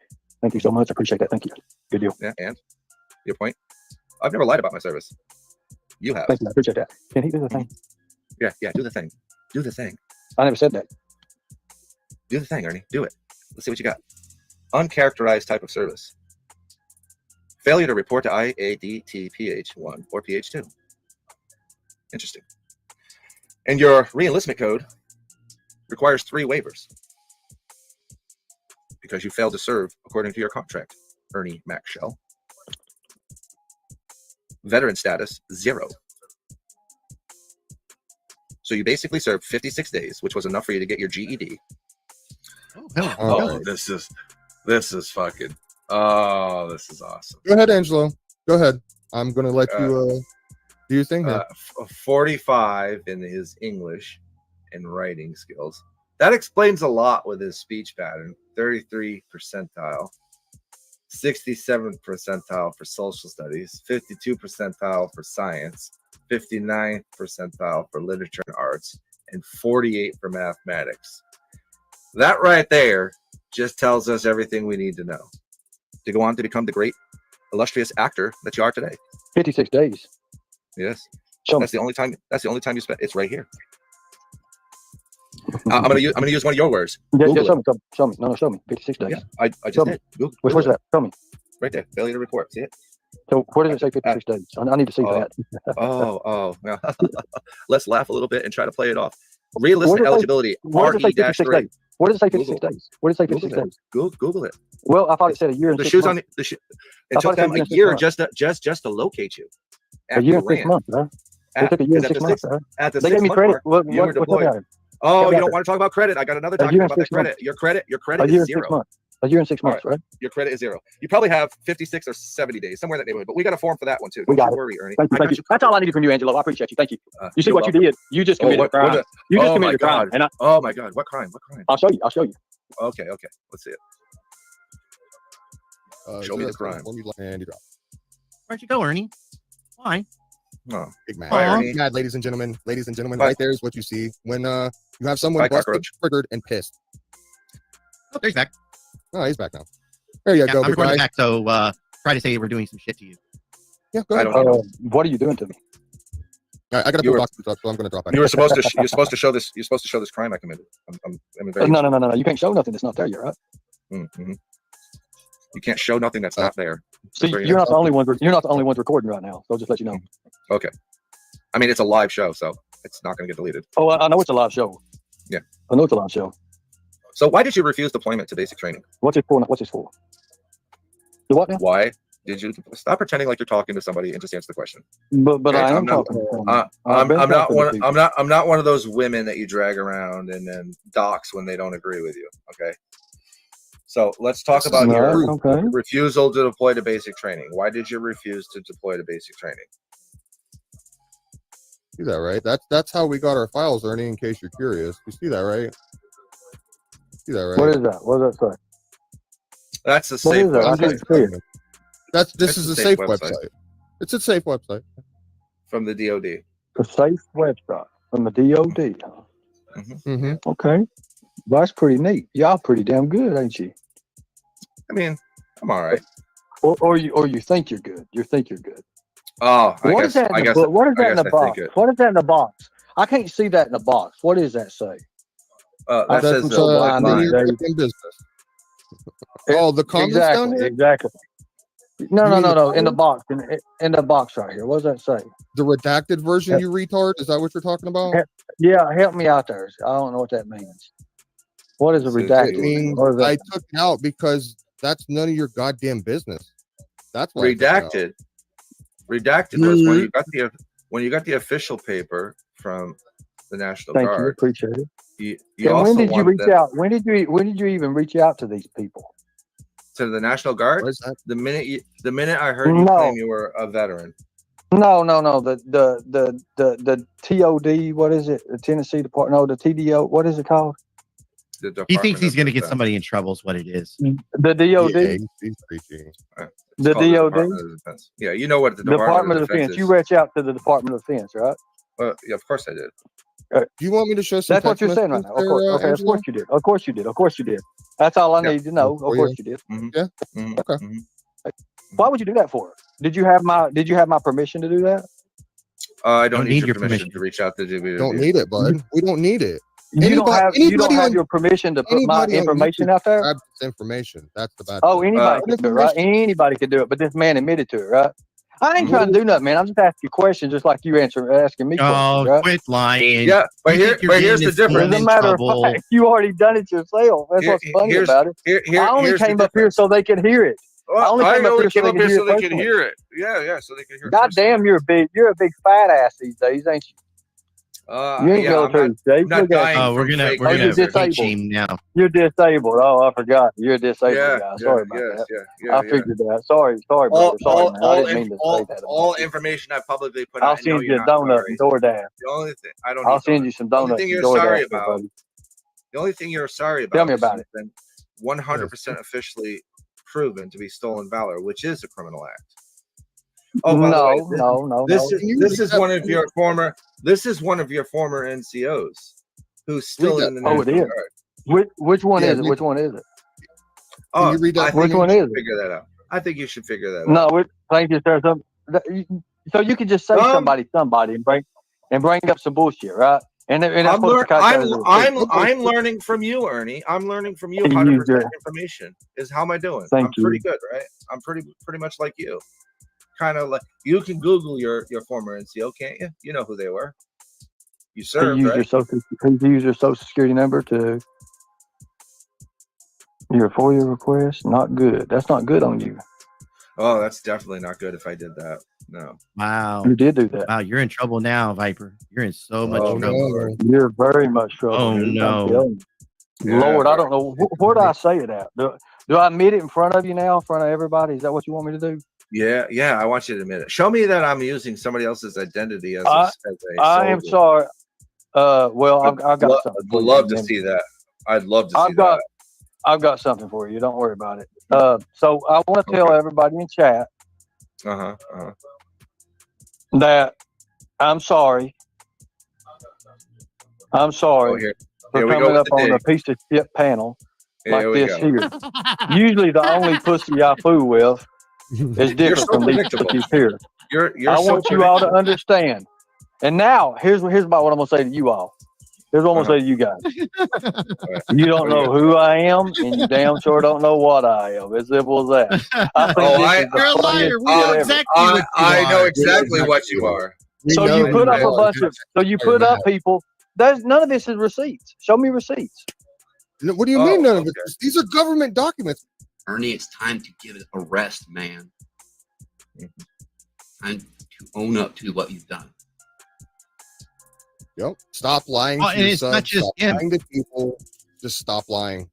Thank you so much. I appreciate that. Thank you. Good deal. Yeah, and your point? I've never lied about my service. You have. Thank you. I appreciate that. Can he do the thing? Yeah, do the thing. Do the thing. I never said that. Do the thing, Ernie. Do it. Let's see what you got. Uncharacterized type of service. Failure to report to IADTPH1 or PH2. Interesting. And your reenlistment code requires 3 waivers because you failed to serve according to your contract, Ernie Maxwell. Veteran status, 0. So you basically served 56 days, which was enough for you to get your GED. This is fucking. Oh, this is awesome. Go ahead, Angelo. Go ahead. I'm gonna let you do your thing here. 45 in his English and writing skills. That explains a lot with his speech pattern. 33 percentile, 67 percentile for social studies, 52 percentile for science, 59 percentile for literature and arts, and 48 for mathematics. That right there just tells us everything we need to know to go on to become the great, illustrious actor that you are today. 56 days. Yes. Show that's the only time. That's the only time you spent. It's right here. I'm gonna use one of your words. Yeah, show me. No, show me. 56 days. Yeah, I just did. Where's that? Show me. Right there. Failure to report. See it? So where does it say 56 days? I need to see that. Oh. Let's laugh a little bit and try to play it off. Realistic eligibility. RE-3. Where does it say 56 days? Where does it say 56 days? Google it. Well, I thought it said a year and the 6 shoes months. On it took them a year just to locate you. A year and 6 months, huh? It took a year and 6 months, huh? They gave me credit. What's that? Oh, you don't want to talk about credit? I got another document about that credit. Your credit is 0. A year and 6 months, right? Your credit is 0. You probably have 56 or 70 days, somewhere in that neighborhood. But we got a form for that one too. Don't worry, Ernie. Thank you. That's all I needed from you, Angelo. I appreciate you. Thank you. You see what you did? You just committed a crime. You just committed a crime. Oh my God! What crime? What crime? I'll show you. Okay. Let's see it. Show me the crime. And you drop. Where'd you go, Ernie? Why? Oh, big mad, ladies and gentlemen. Right there is what you see when you have someone busted, triggered, and pissed. Oh, he's back. Oh, he's back now. There you Yeah, go, I'm big recording guy. back, so try to say we're doing some shit to you. Yeah, go I ahead. don't know. What are you doing to me? I got to You pull were documents up, so I'm going to drop back. you were supposed to you're supposed to show this. You're supposed to show this crime I committed. I'm very No. You can't show nothing that's not there yet, right? Mm-hmm. You can't show nothing that's not there. See, you're not the only one. You're not the only ones recording right now. So I'll just let you know. Okay. I mean, it's a live show, so it's not going to get deleted. Oh, I know it's a live show. Yeah. I know it's a live show. So why did you refuse deployment to basic training? What's it for? What's it for? The what now? Why did you stop pretending like you're talking to somebody and just answer the question? But Okay, I am I'm not, talking. I'm not one. I'm not one of those women that you drag around and then dox when they don't agree with you. Okay. So let's talk about your refusal to deploy to basic training. Why did you refuse to deploy to basic training? See that, right? That's how we got our files, Ernie, in case you're curious. You see that, right? See that, right? What is that? What does that say? That's a safe website. This is a safe website. It's a safe website. From the DOD. A safe website from the DOD, huh? Mm-hmm. Okay. Well, that's pretty neat. Y'all pretty damn good, ain't you? I mean, I'm all right. Or you think you're good. You think you're good. Oh, What is that in the book? What is that in the box? What is that in the box? I can't see that in the box. What does that say? That says business. Oh, the comments down here? Exactly. No. In the box. In the box right here. What does that say? The redacted version, you retard? Is that what you're talking about? Yeah, help me out there. I don't know what that means. What is a redacted? I mean, I took it out because that's none of your goddamn business. That's why redacted. Redacted was when you got the official paper from the National Thank Guard. you, appreciate it. You and also when did you wanted reach out? When did you even reach out to these people? To the National Guard? The minute I heard you claim you were a veteran. No. The TOD, what is it? The Tennessee Department? No, the TDO. What is it called? He thinks he's going to get somebody in trouble. Is what it is. The DOD. Yeah, he's preaching. The DOD. Yeah, you know what the Department of Defense. You reach out to the Department of Defense, right? Yeah, of course I did. Do you want me to show some? That's what you're saying right now. Of course, okay, of course you did. Of course you did. Of course you did. That's all I need to know. Of course you did. Yeah. Okay. Why would you do that for? Did you have my permission to do that? I don't need your permission to reach out to DOD. Don't need it, bud. We don't need it. You don't have your permission to put my information out there? Grab this information. That's the bad Oh, thing. anybody can do it, right? Anybody can do it, but this man admitted to it, right? I ain't trying to do nothing, man. I'm just asking you questions, just like you asking me questions. Right? Quit lying. Yeah, but here's the difference. As a matter of fact, you already done it yourself. That's what's funny about it. I only came up here so they could hear it. I only came up here so they could hear it. Yeah, so they could hear it. God damn, you're a big fat ass these days, ain't you? You ain't military, Dave. We're gonna disabled now. You're disabled. Oh, I forgot. You're a disabled guy. Sorry about that. I figured that. Sorry, brother. Sorry, man. I didn't mean to say that. All information I publicly put out. I'll send you a donut and DoorDash. The only thing I'll send you some donuts and DoorDash. The only thing you're sorry about. Tell me about it. 100% officially proven to be stolen valor, which is a criminal act. Oh, no. This is one of your former. This is one of your former NCOs who's still in the National Guard. Which one is it? Which one is it? Oh, Can you read that? I think Which one is it? Figure that out. I think you should figure that out. No, thank you, sir. So you could just say somebody and bring up some bullshit, right? And I'm learning from you, Ernie. I'm learning from you how to protect information. How am I doing? I'm pretty good, right? I'm pretty much like you. Kind of like you can Google your former NCO, can't you? You know who they were. You served, right? Use your social security number to your FOIA request. Not good. That's not good on you. Oh, that's definitely not good if I did that. No. Wow. You did do that. Wow, you're in trouble now, Viper. You're in so much trouble. No. You're very much trouble. Oh, dude. no. Lord, I don't know. Where do I say it at? Do I admit it in front of you now, in front of everybody? Is that what you want me to do? Yeah. I want you to admit it. Show me that I'm using somebody else's identity as a I am sorry. Well, I've got something. I'd love to see that. I'd love to see that. I've got something for you. Don't worry about it. So I want to tell everybody in chat that I'm sorry. I'm sorry for coming up on a piece of shit panel like Here we this go. here. Usually the only pussy I fool with is different so from these predictable. pussies here. You're I so want you all to predictable. understand. And now here's about what I'm gonna say to you all. Here's what I'm gonna say to you guys. You don't know who I am, and you damn sure don't know what I am. As simple as that. I think this is the You're a liar. funniest We know shit ever. exactly what you I know are. exactly what you are. So you put up a bunch of. So you put up people. There's none of this is receipts. Show me receipts. What do you mean none of it? These are government documents. Ernie, it's time to give it a rest, man. Time to own up to what you've done. Yep. Stop lying Well, to and it's yourself. not just Stop him. lying to people. Just stop lying.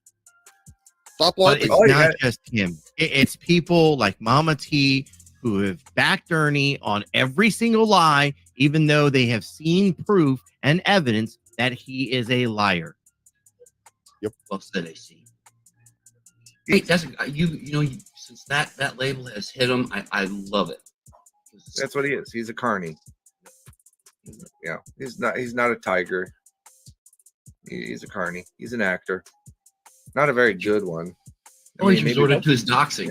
Stop lying. But it's not just him. It's people like Mama T who have backed Ernie on every single lie, even though they have seen proof and evidence that he is a liar. Yep. Well said, AC. Hey, that's since that label has hit him, I love it. That's what he is. He's a carny. Yeah, he's not a tiger. He's a carny. He's an actor. Not a very good one. He's resorted to his doxing,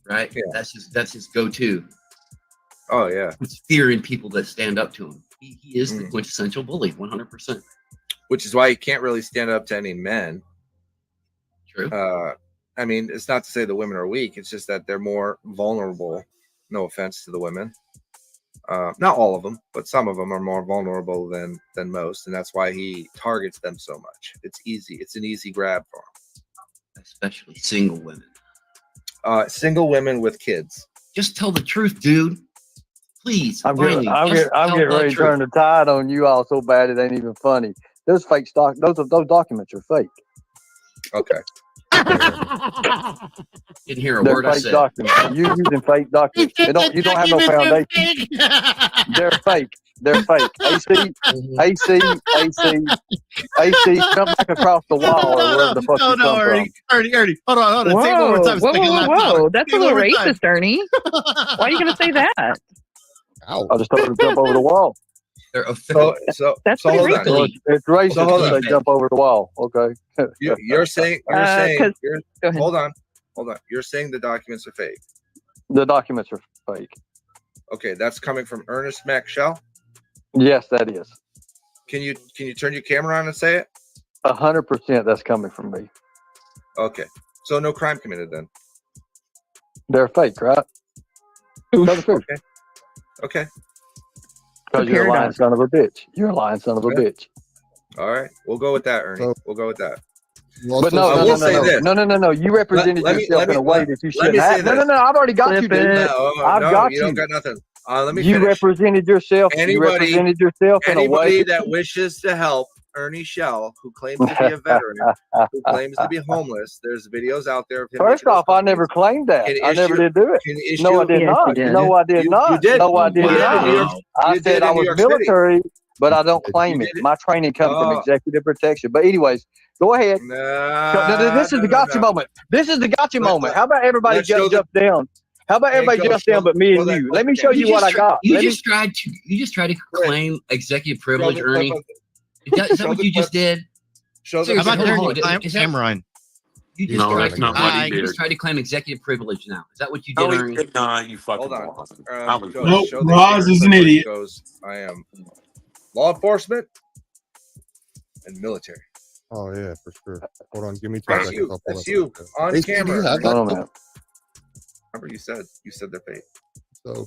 right? Yeah. That's his go-to. Oh yeah. It's fear in people that stand up to him. He is the quintessential bully, 100%. Which is why he can't really stand up to any men. True. I mean, it's not to say the women are weak. It's just that they're more vulnerable. No offense to the women. Not all of them, but some of them are more vulnerable than most, and that's why he targets them so much. It's easy. It's an easy grab for him. Especially single women. Single women with kids. Just tell the truth, dude. Please. I'm getting ready to turn the tide on you all so bad it ain't even funny. Those fake stock. Those documents are fake. Okay. Didn't hear a They're word fake I said. Documents. You using fake documents. You don't have no foundation. They're fake. They're fake. AC, come back across the wall or wherever the fuck you come from. Ernie, hold on. Say it one more time. Whoa. That's a little racist, Ernie. Why are you going to say that? Ow. I just told her to jump over the wall. That's pretty racist. It's racist when they jump over the wall. Okay. You're saying. Hold on. You're saying the documents are fake. The documents are fake. Okay, that's coming from Ernest Mac Shell. Yes, that is. Can you turn your camera on and say it? 100% that's coming from me. Okay, so no crime committed then. They're fake, right? Tell the truth. Okay. Because you're a lying son of a bitch. You're a lying son of a bitch. All right, we'll go with that, Ernie. We'll go with that. But no. You represented yourself in a way that you shouldn't have. No. I've already got you, dude. I've got you. You don't got nothing. Let me You finish. represented yourself. Anybody in a way that wishes to help Ernie Shell, who claims to be a veteran, who claims to be homeless, there's videos out there of him. First off, I never claimed that. I never did do it. No, I did not. No, I did not. You did. No, I did not. I said I was military, but I don't claim it. My training comes from executive protection. But anyways, go ahead. This is the gotcha moment. This is the gotcha moment. How about everybody jump down? How about everybody jump down but me and you? Let me show you what I got. You just tried to claim executive privilege, Ernie. Is that what you just did? How about turning the camera on? No, that's not what he You did. just tried to claim executive privilege now. Is that what you did, Ernie? No, you fucking Hold on. Nope, Roz is an idiot. I am law enforcement and military. Oh yeah, for sure. Hold on, give me 2 That's seconds. you. I'll pull That's up you the- on Hey, do you camera. have that? Remember, you said they're fake. So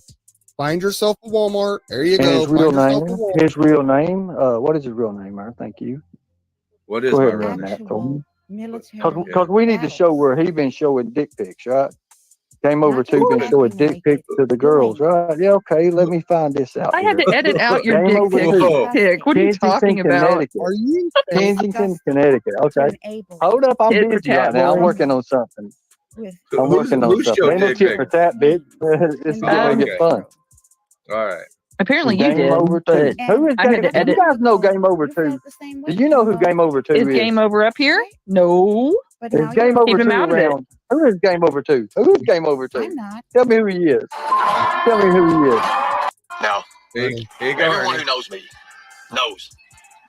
find yourself a Walmart. There you And go. his real Find yourself a name. Walmart. His real name. What is his real name, man? Thank you. What is Go my ahead and real run name? that for me. Military. Because we need to show where he been showing dick pics, right? Came over to been showing dick pics to the girls, right? Yeah, okay. Let me find this out. I had to here. edit out your Came dick over pic. to Pic. What are you talking Kensington, about? Connecticut. Are you? Kensington, Connecticut. Okay. Hold up, I'm Tit for busy right tat, now. I'm boy. working on something. I'm Who's working on something. showed Ain't no dick tit for pics? tat, bitch. It's gonna Okay. get fun. All right. Apparently you Game did, Over but 2. Who is I had Game? to You edit. guys know Game Over 2. Do you know who Game Over 2 Is is? Game Over up here? No. Is Game Over Keep 2 him out of it. around? Who is Game Over 2? Who is Game Over 2? I'm not. Tell me who he is. Tell me who he is. Now, Here you go, everyone Ernie. who knows me knows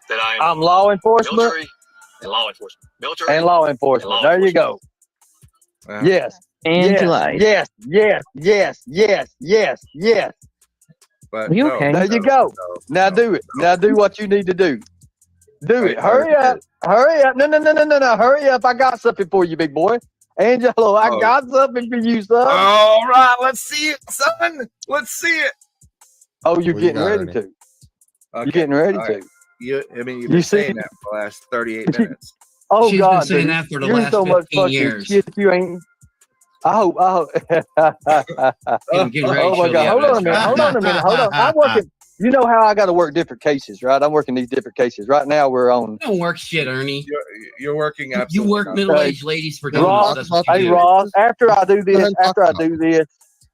that I'm I'm law enforcement. military And law enforcement. Military. And law enforcement. There you go. Yes. And yes, July. yes, yes, yes, yes, yes, yes. But You no, okay? There you no, go. no, Now no, do it. no. Now do what you need to do. Do I it. Hurry already up. did. Hurry up. No. Hurry up. I got something for you, big boy. Angelo, I Oh. got something for you, son. All right, let's see it, son. Let's see it. Oh, you're What you getting got, ready Ernie? to. Okay. You're getting ready All to. right. I mean, you've You been see? saying that for the last 38 minutes. Oh, She's been God, saying dude. that for the You're last so much 15 fucking years. shit you ain't. I hope. I'm getting ready Oh to my show God! the Hold on a evidence minute. right Hold now. on a minute. Hold on. I'm working. You know how I got to work different cases, right? I'm working these different cases. Right now, we're on. You don't work shit, Ernie. You're working You absolutely. work nothing. middle-aged ladies for donuts. Ross, That's what Hey you do. Ross, after I do Go ahead this, and talk after I about it. do this,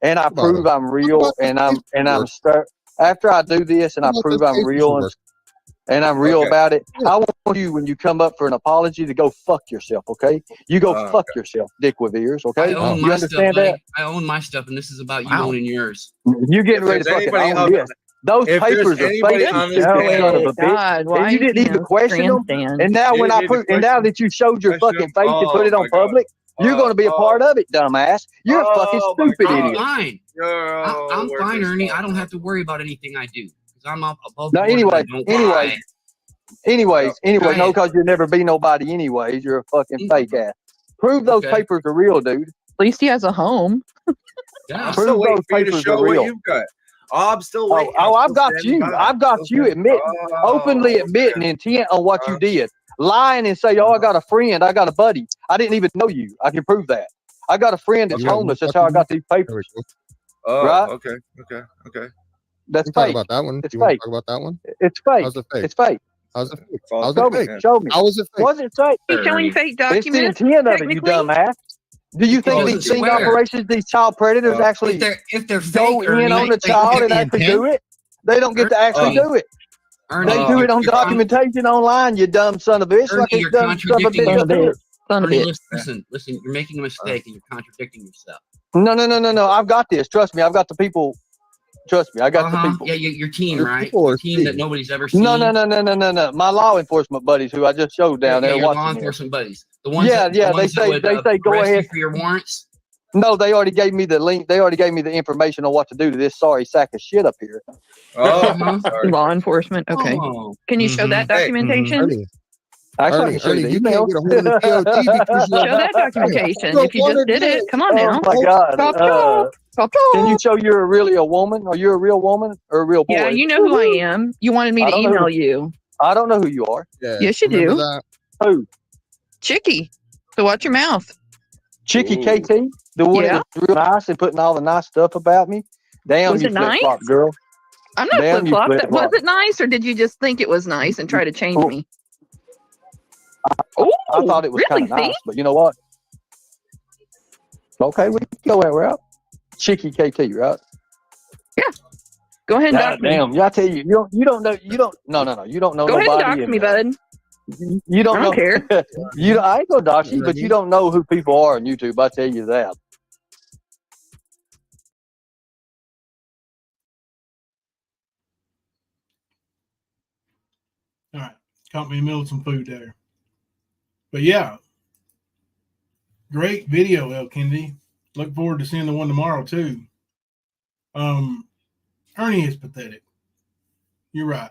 and I Talk about prove it. I'm Talk real, about and those I'm cases and you I'm work. start. After I do this, and Talk I about prove those I'm cases real, you work. and I'm real Okay. about it, Yeah. I want you when you come up for an apology to go fuck yourself. Okay? You go fuck yourself, Dick with ears. I Okay? own You my stuff, understand that? buddy. I own my stuff, and this is about you owning yours. You getting If ready there's to fucking anybody own on this. Those if there's papers are anybody fake, you on this stupid son of panel, a bitch. God, why And you is didn't he even on question them. grandstand? And now you when didn't I need to put, and now question that you showed your question fucking him. face and put Oh it on my God. public, you're going to be a part of it, dumbass. You're a fucking Oh my stupid God. idiot. Fine. I'm Where'd fine, this Ernie. come I don't from? have to worry about anything I do because I'm up above No, board and I anyway, don't lie. anyway, Go no, ahead. because you'll never be nobody anyways. You're a fucking fake ass. Prove those Okay. papers are real, dude. At least he has a home. Yeah. I'm still Prove waiting those for you to papers show are what real. you've got. I'm still Oh, waiting. I've still got standing you. by. I've got Still you standing- openly Oh, admitting man. intent on what you did. Lying and say, oh, I got a friend, I got a buddy. I didn't even know you. I can prove that. I got a friend that's You got homeless. one That's how I fucking got these There we papers. go. Oh, Right? okay. That's We can talk fake. about that one. It's You want to fake. talk about that one? It's fake. How's it fake? It's fake. How's it fake? False How's Show it me. fake? man. Show me. How is it fake? Was it fake? He's showing Ernie. fake It's the documents. intent of it, you Technically, dumbass. Do you He think doesn't these sting swear. operations, these child predators Uh, actually If they're go fake, in Ernie, on the they child get and the actually intent. do it? They don't get to actually Ernie, do it. Ernie, They do it on you're documentation online, you dumb son of a bitch. Ernie, Like a you're dumb son of a contradicting bitch up here. Son of Ernie, it. listen. You're making a mistake and you're contradicting yourself. No. I've got this. Trust me. I've got the people. Trust me. I got the people. Yeah, your team, Your right? people Your are team that fake. nobody's ever seen. No. My law enforcement buddies who I just showed down there your law watching this. enforcement buddies. The ones Yeah, that, yeah. the They ones that say would, go arrest ahead. you for your warrants. No, they already gave me the link. They already gave me the information on what to do to this sorry sack of shit up here. Oh, sorry. Law enforcement. Okay. Oh. Can you show that Hey, documentation? Ernie, Actually, I Ernie, can show you Ernie, the you email. can't get a hold of the DOT because Show you're that documentation. you If you just did it, come on Oh now. my God. Chop, chop. Chop, Can you chop. show you're really a woman? Are you a real woman or a real boy? Yeah, you know who I am. You wanted me I to don't know email who- you. I don't know who you are. Yeah, Yes, you remember do. that? Who? Chicky. So watch your mouth. Chicky Ooh. KT? The one Yeah. that was real nice and putting all the nice stuff about me? Damn, Was you it nice? flip-flop girl. I'm not Damn, flip you flop. Was flip-flop. it nice, or did you just think it was nice and try to change me? Oh, I thought it was really? kind of See? nice, but you know what? Okay, we can go that route. Chicky KT, right? Go ahead and God dox me. damn, yeah, I tell you, you don't know, no, you don't know Go ahead and nobody. dox me, bud. You don't I don't know. care. I ain't gonna dox you, but you don't know who people are on YouTube. I tell you that. All right. Caught me in the middle of some food there. But yeah, great video, El Kennedy. Look forward to seeing the one tomorrow too. Ernie is pathetic. You're right.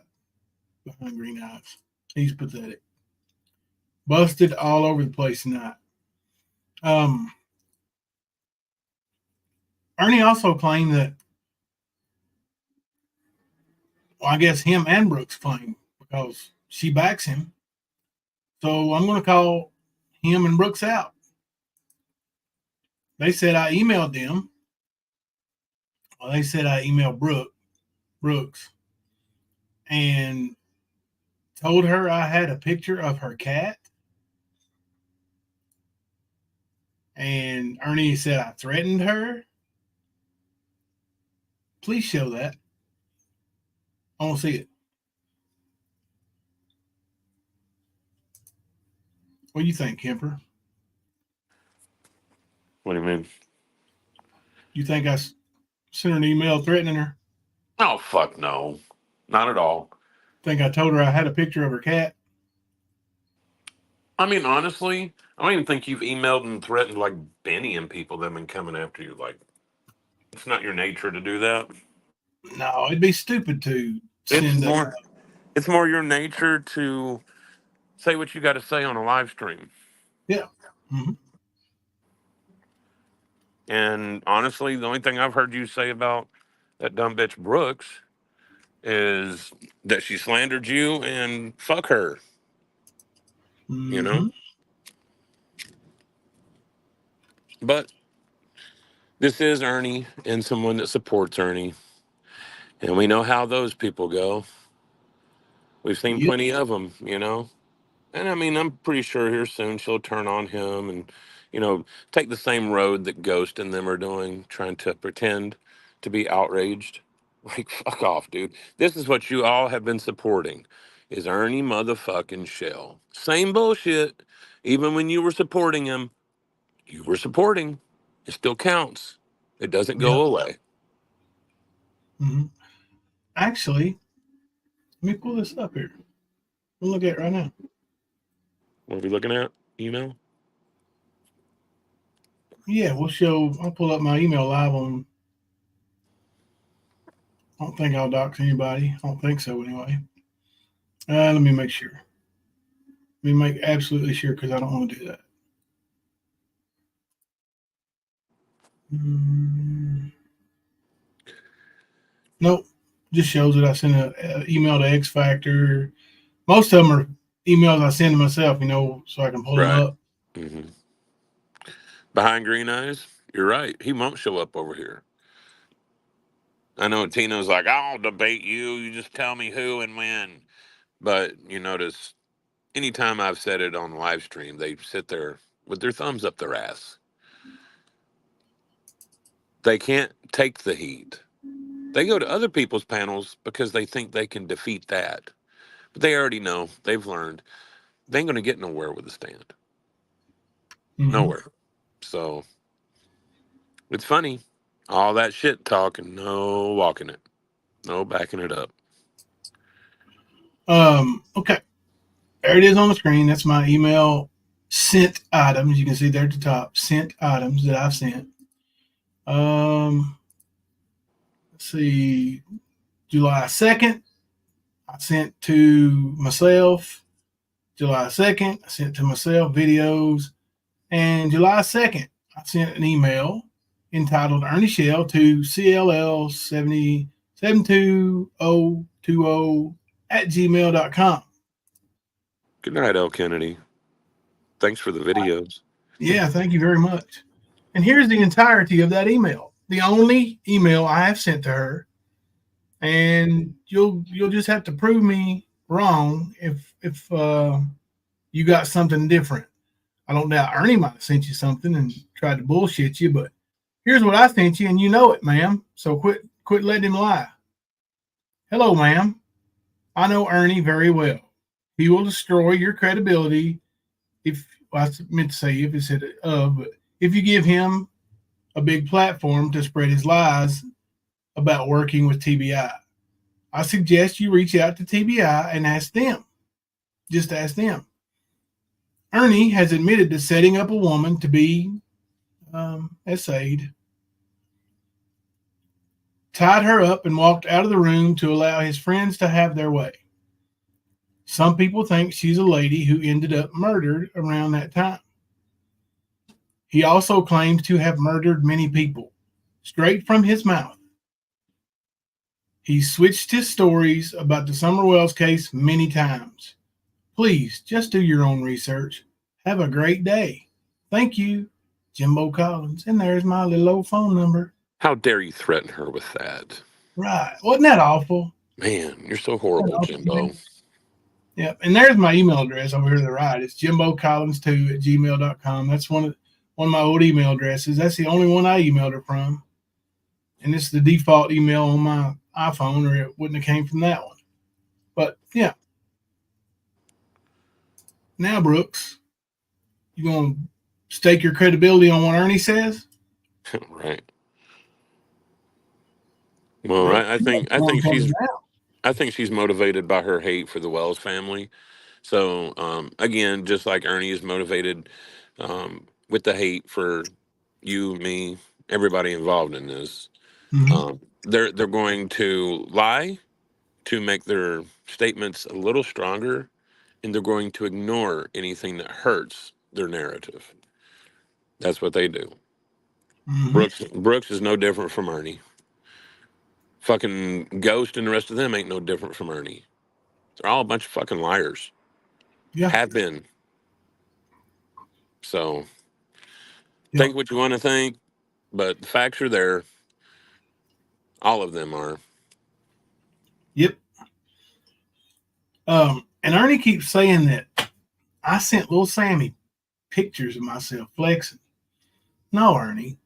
Behind green eyes. He's pathetic. Busted all over the place tonight. Ernie also claimed that, well, I guess him and Brooks claim because she backs him. So I'm going to call him and Brooks out. They said I emailed them. Well, they said I emailed Brooks and told her I had a picture of her cat. And Ernie said I threatened her. Please show that. I want to see it. What do you think, Kemper? What do you mean? You think I sent her an email threatening her? Oh, fuck no. Not at all. Think I told her I had a picture of her cat? I mean, honestly, I don't even think you've emailed and threatened like Benny and people that have been coming after you. Like, it's not your nature to do that. No, it'd be stupid to It's send a. more, it's more your nature to say what you got to say on a live stream. Yeah. Mm-hmm. And honestly, the only thing I've heard you say about that dumb bitch Brooks is that she slandered you and fuck her. You know? Mm-hmm. But this is Ernie and someone that supports Ernie. And we know how those people go. We've seen Yep. plenty of them, you know? And I mean, I'm pretty sure here soon she'll turn on him and, take the same road that Ghost and them are doing, trying to pretend to be outraged. Like, fuck off, dude. This is what you all have been supporting, is Ernie motherfucking Shell. Same bullshit. Even when you were supporting him, you were supporting. It still counts. It doesn't Yep. go away. Mm-hmm. Actually, let me pull this up here. We'll look at it right now. What are we looking at? Email? Yeah, we'll show. I'll pull up my email live on. I don't think I'll dox anybody. I don't think so anyway. Let me make sure. Let me make absolutely sure because I don't want to do that. Nope. Just shows that I sent an email to X Factor. Most of them are emails I send to myself, so I can pull them Right. up. Mm-hmm. Behind Green Eyes, you're right. He won't show up over here. I know Tino's like, I'll debate you. You just tell me who and when. But you notice anytime I've said it on live stream, they sit there with their thumbs up their ass. They can't take the heat. They go to other people's panels because they think they can defeat that. But they already know. They've learned. They ain't going to get nowhere with a stand. Mm-hmm. Nowhere. So it's funny. All that shit talking, no walking it. No backing it up. Okay. There it is on the screen. That's my email sent items. You can see there at the top. Sent items that I've sent. Let's see. July 2nd, I sent to myself. July 2nd, I sent to myself videos. And July 2nd, I sent an email entitled Ernie Shell to CLL72020@gmail.com. Good night, L. Kennedy. Thanks for the videos. Yeah, thank you very much. And here's the entirety of that email. The only email I have sent to her. And you'll just have to prove me wrong if you got something different. I don't doubt Ernie might have sent you something and tried to bullshit you, but here's what I sent you, and you know it, ma'am. So quit letting him lie. Hello, ma'am. I know Ernie very well. He will destroy your credibility if I meant to say if it said but if you give him a big platform to spread his lies about working with TBI. I suggest you reach out to TBI and ask them. Just ask them. Ernie has admitted to setting up a woman to be essayed, tied her up, and walked out of the room to allow his friends to have their way. Some people think she's a lady who ended up murdered around that time. He also claims to have murdered many people, straight from his mouth. He switched his stories about the Summer Wells case many times. Please, just do your own research. Have a great day. Thank you, Jimbo Collins. And there's my little old phone number. How dare you threaten her with that? Right. Wasn't that awful? Man, you're so horrible, Jimbo. Yep. And there's my email address over here to the right. It's jimbocollins2@gmail.com. That's one of my old email addresses. That's the only one I emailed her from. And it's the default email on my iPhone, or it wouldn't have came from that one. But yeah. Now, Brooks, you gonna stake your credibility on what Ernie says? Right. Well, I think she's motivated by her hate for the Wells family, So again, just like Ernie is motivated with the hate for you, me, everybody involved in this, they're going to lie to make their statements a little stronger, and they're going to ignore anything that hurts their narrative. That's what they do. Brooks is no different from Ernie. Fucking Ghost and the rest of them ain't no different from Ernie. They're all a bunch of fucking liars. Yeah. Have been. So think what you want to think, but the facts are there. All of them are. Yep. And Ernie keeps saying that I sent little Sammy pictures of myself flexing. No, Ernie.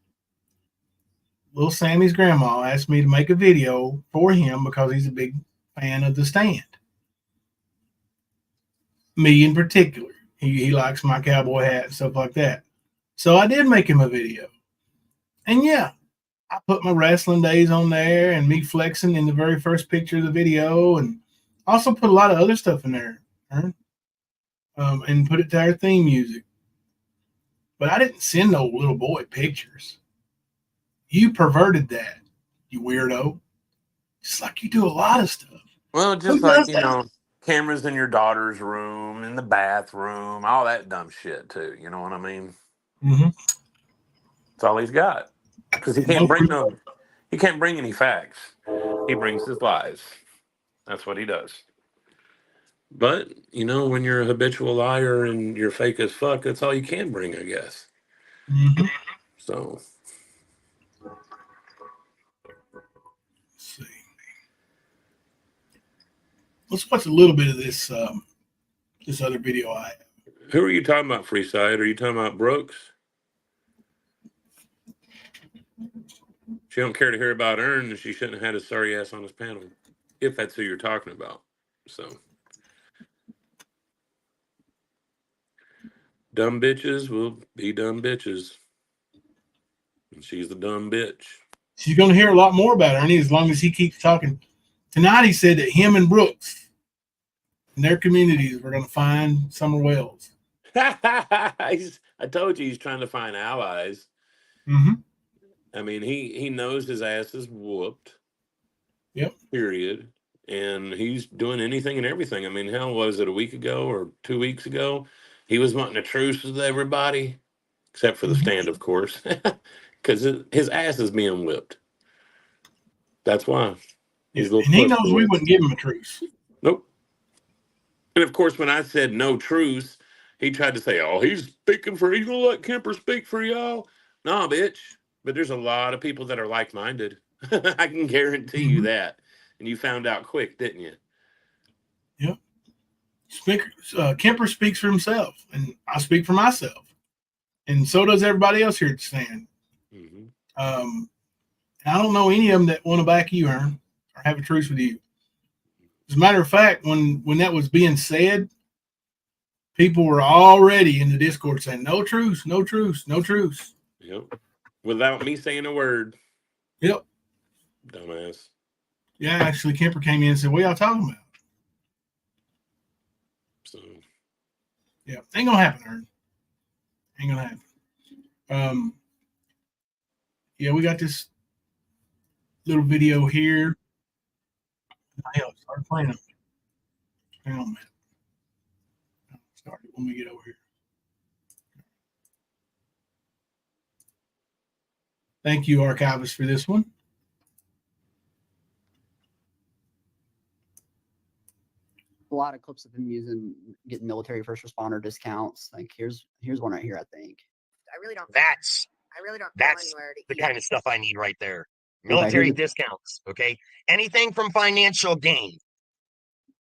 Little Sammy's grandma asked me to make a video for him because he's a big fan of The Stand. Me in particular. He likes my cowboy hat and stuff like that. So I did make him a video. And yeah, I put my wrestling days on there and me flexing in the very first picture of the video, and also put a lot of other stuff in there, and put it to our theme music. But I didn't send no little boy pictures. You perverted that, you weirdo. Just like you do a lot of stuff. Well, just like, cameras in your daughter's room, in the bathroom, all that dumb shit too. You know what I mean? Mm-hmm. That's all he's got. Because he can't bring any facts. He brings his lies. That's what he does. But, when you're a habitual liar and you're fake as fuck, that's all you can bring, I guess. Mm-hmm. So. Let's watch a little bit of this this other video I have. Who are you talking about, Freeside? Are you talking about Brooks? She don't care to hear about Ern, and she shouldn't have had his sorry ass on his panel, if that's who you're talking about. So, dumb bitches will be dumb bitches, and she's the dumb bitch. She's going to hear a lot more about Ernie as long as he keeps talking. Tonight he said that him and Brooks and their communities were going to find Summer Wells. I told you he's trying to find allies. Mm-hmm. I mean, he knows his ass is whooped. Yep. Period. And he's doing anything and everything. I mean, hell, was it a week ago or 2 weeks ago? He was wanting a truce with everybody, except for the stand, of course, because his ass is being whipped. That's why. Yes. And he knows we wouldn't give him a truce. Nope. And of course, when I said no truce, he tried to say, "Oh, he's going to let Kemper speak for y'all." Nah, bitch. But there's a lot of people that are like-minded. I can guarantee you that. And you found out quick, didn't you? Yep. Kemper speaks for himself, and I speak for myself. And so does everybody else here at the stand. Mm-hmm. And I don't know any of them that want to back you, Ern, or have a truce with you. As a matter of fact, when that was being said, people were already in the Discord saying, "No truce, no truce, no truce." Yep. Without me saying a word. Yep. Dumbass. Yeah, actually, Kemper came in and said, "What y'all talking about?" So. Yeah, ain't gonna happen, Ern. Ain't gonna happen. Yeah, we got this little video here. Hell, start playing it. Hang on a minute. Start it when we get over here. Thank you, Archivist, for this one. A lot of clips of him getting military first responder discounts. Like here's one right here, I think. I really don't that's the kind of stuff I need right there. Military discounts, okay? Anything from financial gain.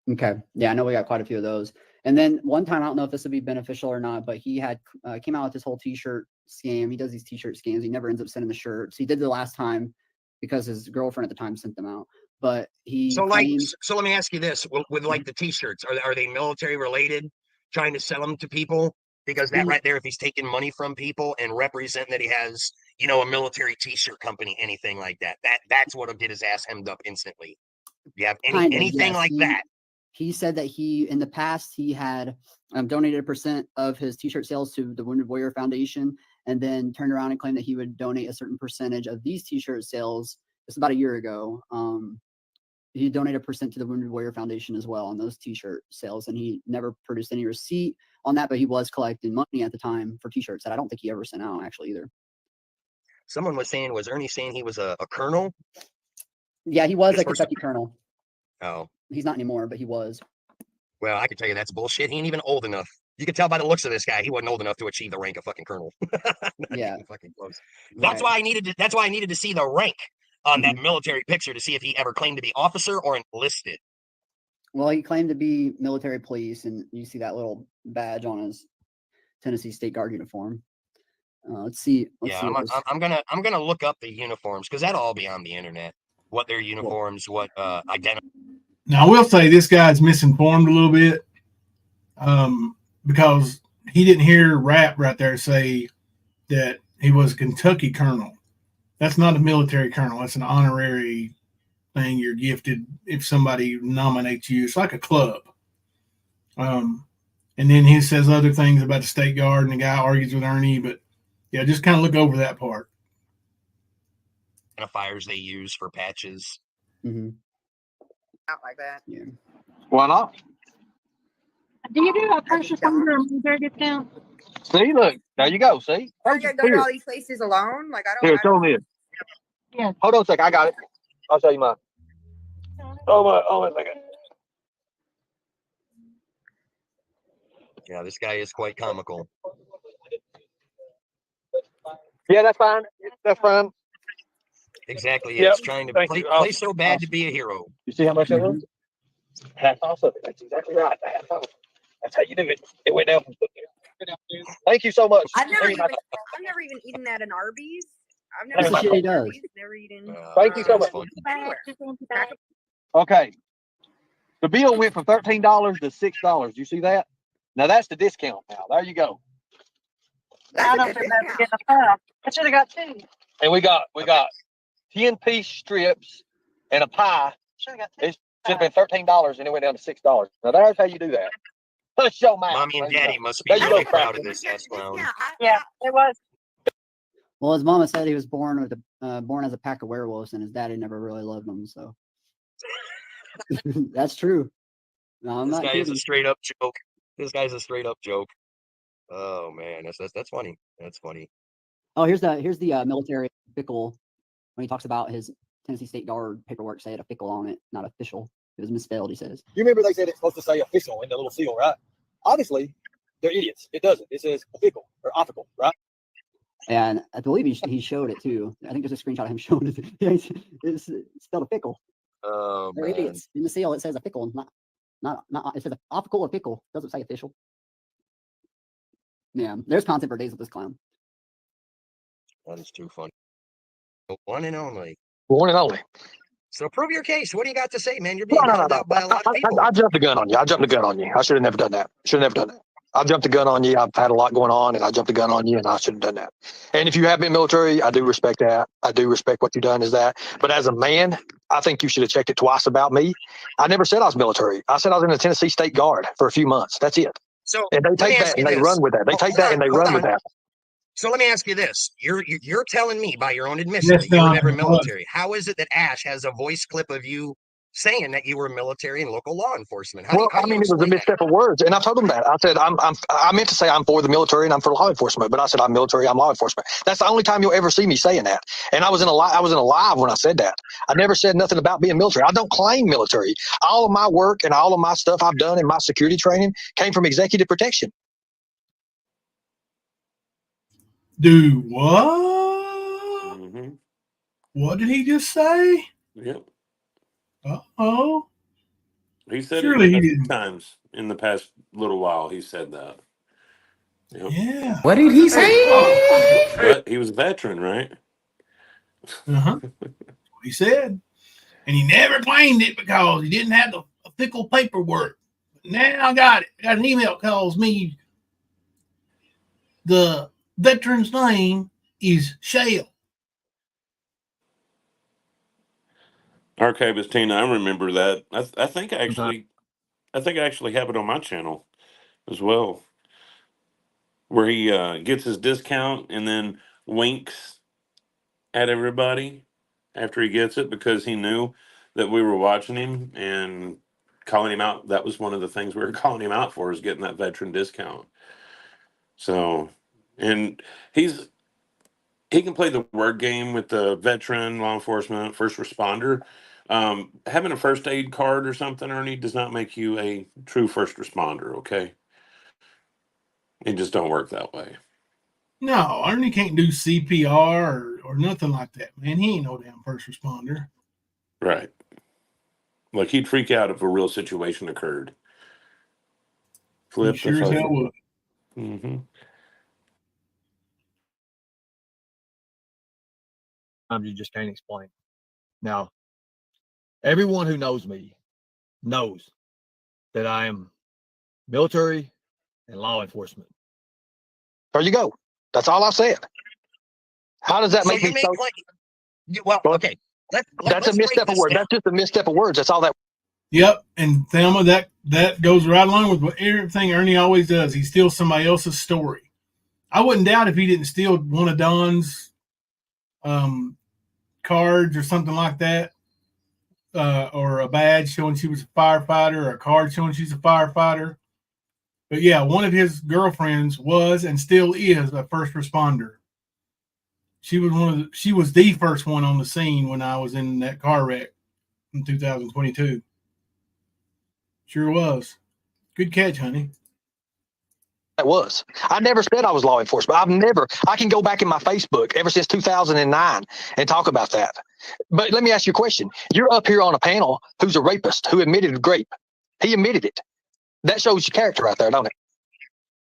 Okay. Yeah, I know we got quite a few of those. And then one time, I don't know if this would be beneficial or not, but he had came out with this whole t-shirt scam. He does these t-shirt scams. He never ends up sending the shirts. He did the last time because his girlfriend at the time sent them out. But so let me ask you this: with like the t-shirts, are they military related? Trying to sell them to people? Because that right there, if he's taking money from people and representing that he has, a military t-shirt company, anything like that, that's what'll get his ass hemmed up instantly. Do you have anything like that? he said that in the past, he had donated a percent of his t-shirt sales to the Wounded Warrior Foundation, and then turned around and claimed that he would donate a certain percentage of these t-shirt sales. It's about a year ago. He donated a percent to the Wounded Warrior Foundation as well on those t-shirt sales, and he never produced any receipt on that, but he was collecting money at the time for t-shirts that I don't think he ever sent out actually either. Someone was Ernie saying he was a colonel? Yeah, he was a Kentucky colonel. Oh. He's not anymore, but he was. Well, I can tell you that's bullshit. He ain't even old enough. You can tell by the looks of this guy, he wasn't old enough to achieve the rank of fucking colonel. Yeah. Fucking close. That's why I needed to see the rank on that military picture to see if he ever claimed to be officer or enlisted. Well, he claimed to be military police, and you see that little badge on his Tennessee State Guard uniform. Let's see. I'm gonna look up the uniforms because that'll all be on the internet. What their uniforms, what identify. Now I will say this guy's misinformed a little bit, because he didn't hear Rap right there say that he was a Kentucky colonel. That's not a military colonel. That's an honorary thing you're gifted if somebody nominates you. It's like a club. And then he says other things about the State Guard, and the guy argues with Ernie. But yeah, just kind of look over that part. Identifiers they use for patches. Mm-hmm. Not like that. Yeah. Why not? Do you do a purchase under a military discount? See, look, there you go. See? I gotta go to all these places alone. Like I don't. Here, show me it. Yeah. Hold on a second. I got it. I'll show you mine. Oh my second. Yeah, this guy is quite comical. Yeah, that's fine. That's fine. Exactly. Yep. It's trying to play so bad to be a hero. You see how much that was? Half off of it. That's exactly right. Half off. That's how you do it. It went down. Thank you so much. I've never even eaten that in Arby's. I've never. That's the shit he does. Never eaten. Thank you so much. Anywhere. Okay. The bill went from $13 to $6. You see that? Now that's the discount. Now there you go. I don't think that's getting a pie. I should have got two. And we got 10-piece strips and a pie. It should have been $13 and it went down to $6. Now there's how you do that. Push your mouth. Mommy and Daddy must be really proud of this ass clown. Yeah, it was. Well, his mama said he was born as a pack of werewolves, and his daddy never really loved him. So that's true. No, I'm This not guy is kidding. a straight up joke. This guy's a straight up joke. Oh man, that's funny. That's funny. Oh, here's the military pickle when he talks about his Tennessee State Guard paperwork. Say it a pickle on it, not official. It was misspelled. He says. You remember they said it's supposed to say official in the little seal, right? Obviously, they're idiots. It doesn't. It says official or official, right? And I believe he showed it too. I think there's a screenshot of him showing it. It's spelled a pickle. Oh They're man. idiots. In the seal, it says a pickle, not. It says a optical or pickle. It doesn't say official. Yeah, there's content for days with this clown. That is too funny. One and only. One and only. So prove your case. What do you got to say, man? You're being No. called out by a lot of people. I jumped the gun on you. I should have never done that. I jumped the gun on you. I've had a lot going on, and I jumped the gun on you, and I should have done that. And if you have been military, I do respect that. I do respect what you've done as that. But as a man, I think you should have checked it twice about me. I never said I was military. I said I was in the Tennessee State Guard for a few months. That's it. So and they take that and they run with that. They take that and they run with that. So let me ask you this: You're telling me by your own admission Yes, that you were Don, never it was. military. How is it that Ash has a voice clip of you saying that you were military and local law enforcement? How do you It was a explain misstep of words, and I told them that. I said I meant to say I'm for the military and I'm for law enforcement, but I said I'm military, I'm law enforcement. That's the only time you'll ever see me saying that. And I was in a live when I said that. I never said nothing about being military. I don't claim military. All of my work and all of my stuff I've done in my security training came from executive protection. Do what? Mm-hmm. What did he just say? Yep. Oh. He said Surely it he a few didn't. times in the past little while. He said that. Yep. Yeah. What did he say? But he was a veteran, right? Uh-huh. That's what he said. And he never claimed it because he didn't have the official paperwork. Now I got it. I got an email that tells me the veteran's name is Shale. Archivist Tina, I remember that. I think actually I think it actually happened on my channel as well, where he gets his discount and then winks at everybody after he gets it because he knew that we were watching him and calling him out. That was one of the things we were calling him out for, is getting that veteran discount. So, and he can play the word game with the veteran, law enforcement, first responder. Having a first aid card or something, Ernie, does not make you a true first responder. Okay, it just don't work that way. No, Ernie can't do CPR or nothing like that, man. He ain't no damn first responder. Right. Like, he'd freak out if a real situation occurred. Flip Sure as hell would. Mm-hmm. You just can't explain. Now, everyone who knows me knows that I am military and law enforcement. There you go. That's all I said. How does that So make you me make so? well, okay. That's a misstep of words. That's just a misstep of words. That's all that. Yep, and Thelma, that goes right along with what everything Ernie always does. He steals somebody else's story. I wouldn't doubt if he didn't steal one of Don's cards or something like that, or a badge showing she was a firefighter, or a card showing she's a firefighter. But yeah, one of his girlfriends was and still is a first responder. She was the first one on the scene when I was in that car wreck in 2022. Sure was. Good catch, honey. That was. I never said I was law enforcement. I can go back in my Facebook ever since 2009 and talk about that. But let me ask you a question. You're up here on a panel who's a rapist who admitted rape. He admitted it. That shows your character right there, don't it?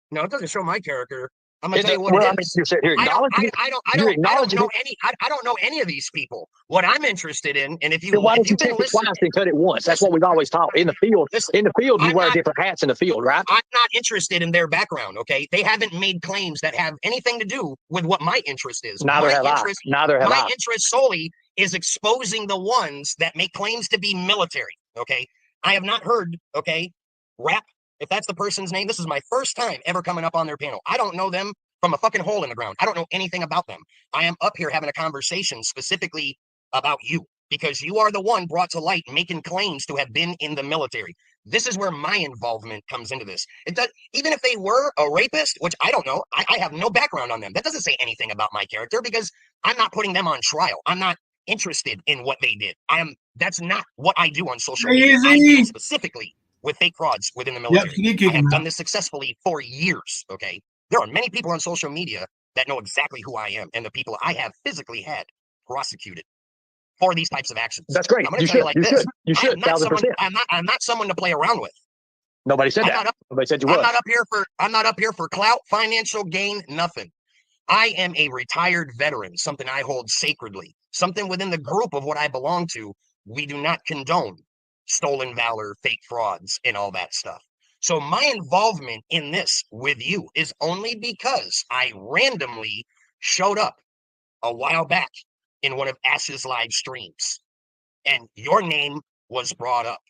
No, it doesn't show my character. I'm gonna Is tell it- you what well, it I mean, is. you're sitting here acknowledging it. You're acknowledging it. I don't know any of these people. What I'm interested in, and if you Then why if don't you you've been check it listening, twice and cut it once? That's what we've always taught. In the field, you wear different hats in the field, right? I'm not interested in their background. Okay, they haven't made claims that have anything to do with what my interest is. Neither have I. Neither have my I. interest solely is exposing the ones that make claims to be military. Okay, I have not heard. Okay, rap. If that's the person's name, this is my first time ever coming up on their panel. I don't know them from a fucking hole in the ground. I don't know anything about them. I am up here having a conversation specifically about you because you are the one brought to light making claims to have been in the military. This is where my involvement comes into this. It does, even if they were a rapist, which I don't know, I have no background on them. That doesn't say anything about my character because I'm not putting them on trial. I'm not interested in what they did. That's not what I do on social media. I deal specifically with fake frauds within the military. I have done this successfully for years. Okay. There are many people on social media that know exactly who I am and the people I have physically had prosecuted for these types of actions. That's great. I'm going to tell you like this. You should. I'm not someone to play around with. Nobody said that. Nobody said you were. I'm not up here for clout, financial gain, nothing. I am a retired veteran, something I hold sacredly, something within the group of what I belong to. We do not condone stolen valor, fake frauds, and all that stuff. So my involvement in this with you is only because I randomly showed up a while back in one of Ash's live streams, and your name was brought up.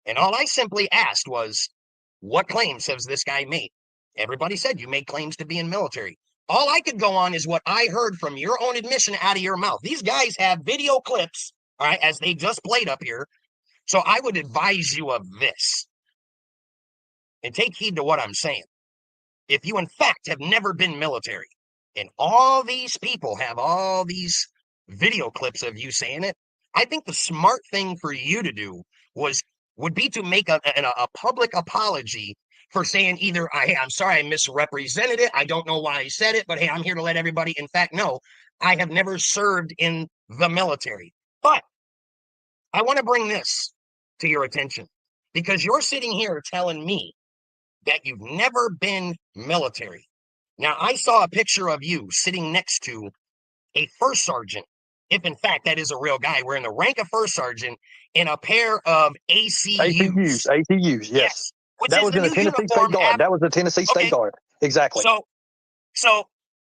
And all I simply asked was, what claims has this guy made? Everybody said you made claims to be in military. All I could go on is what I heard from your own admission out of your mouth. These guys have video clips, all right, as they just played up here. So I would advise you of this. And take heed to what I'm saying. If you, in fact, have never been military, and all these people have all these video clips of you saying it, I think the smart thing for you to do would be to make a public apology for saying either, hey, I'm sorry, I misrepresented it. I don't know why I said it, but hey, I'm here to let everybody, in fact, know I have never served in the military. But I want to bring this to your attention because you're sitting here telling me that you've never been military. Now, I saw a picture of you sitting next to a first sergeant, if in fact that is a real guy, wearing the rank of first sergeant in a pair of ACUs. ACUs, yes. That was in the Tennessee State Guard. That was the Tennessee State Guard. Exactly. So,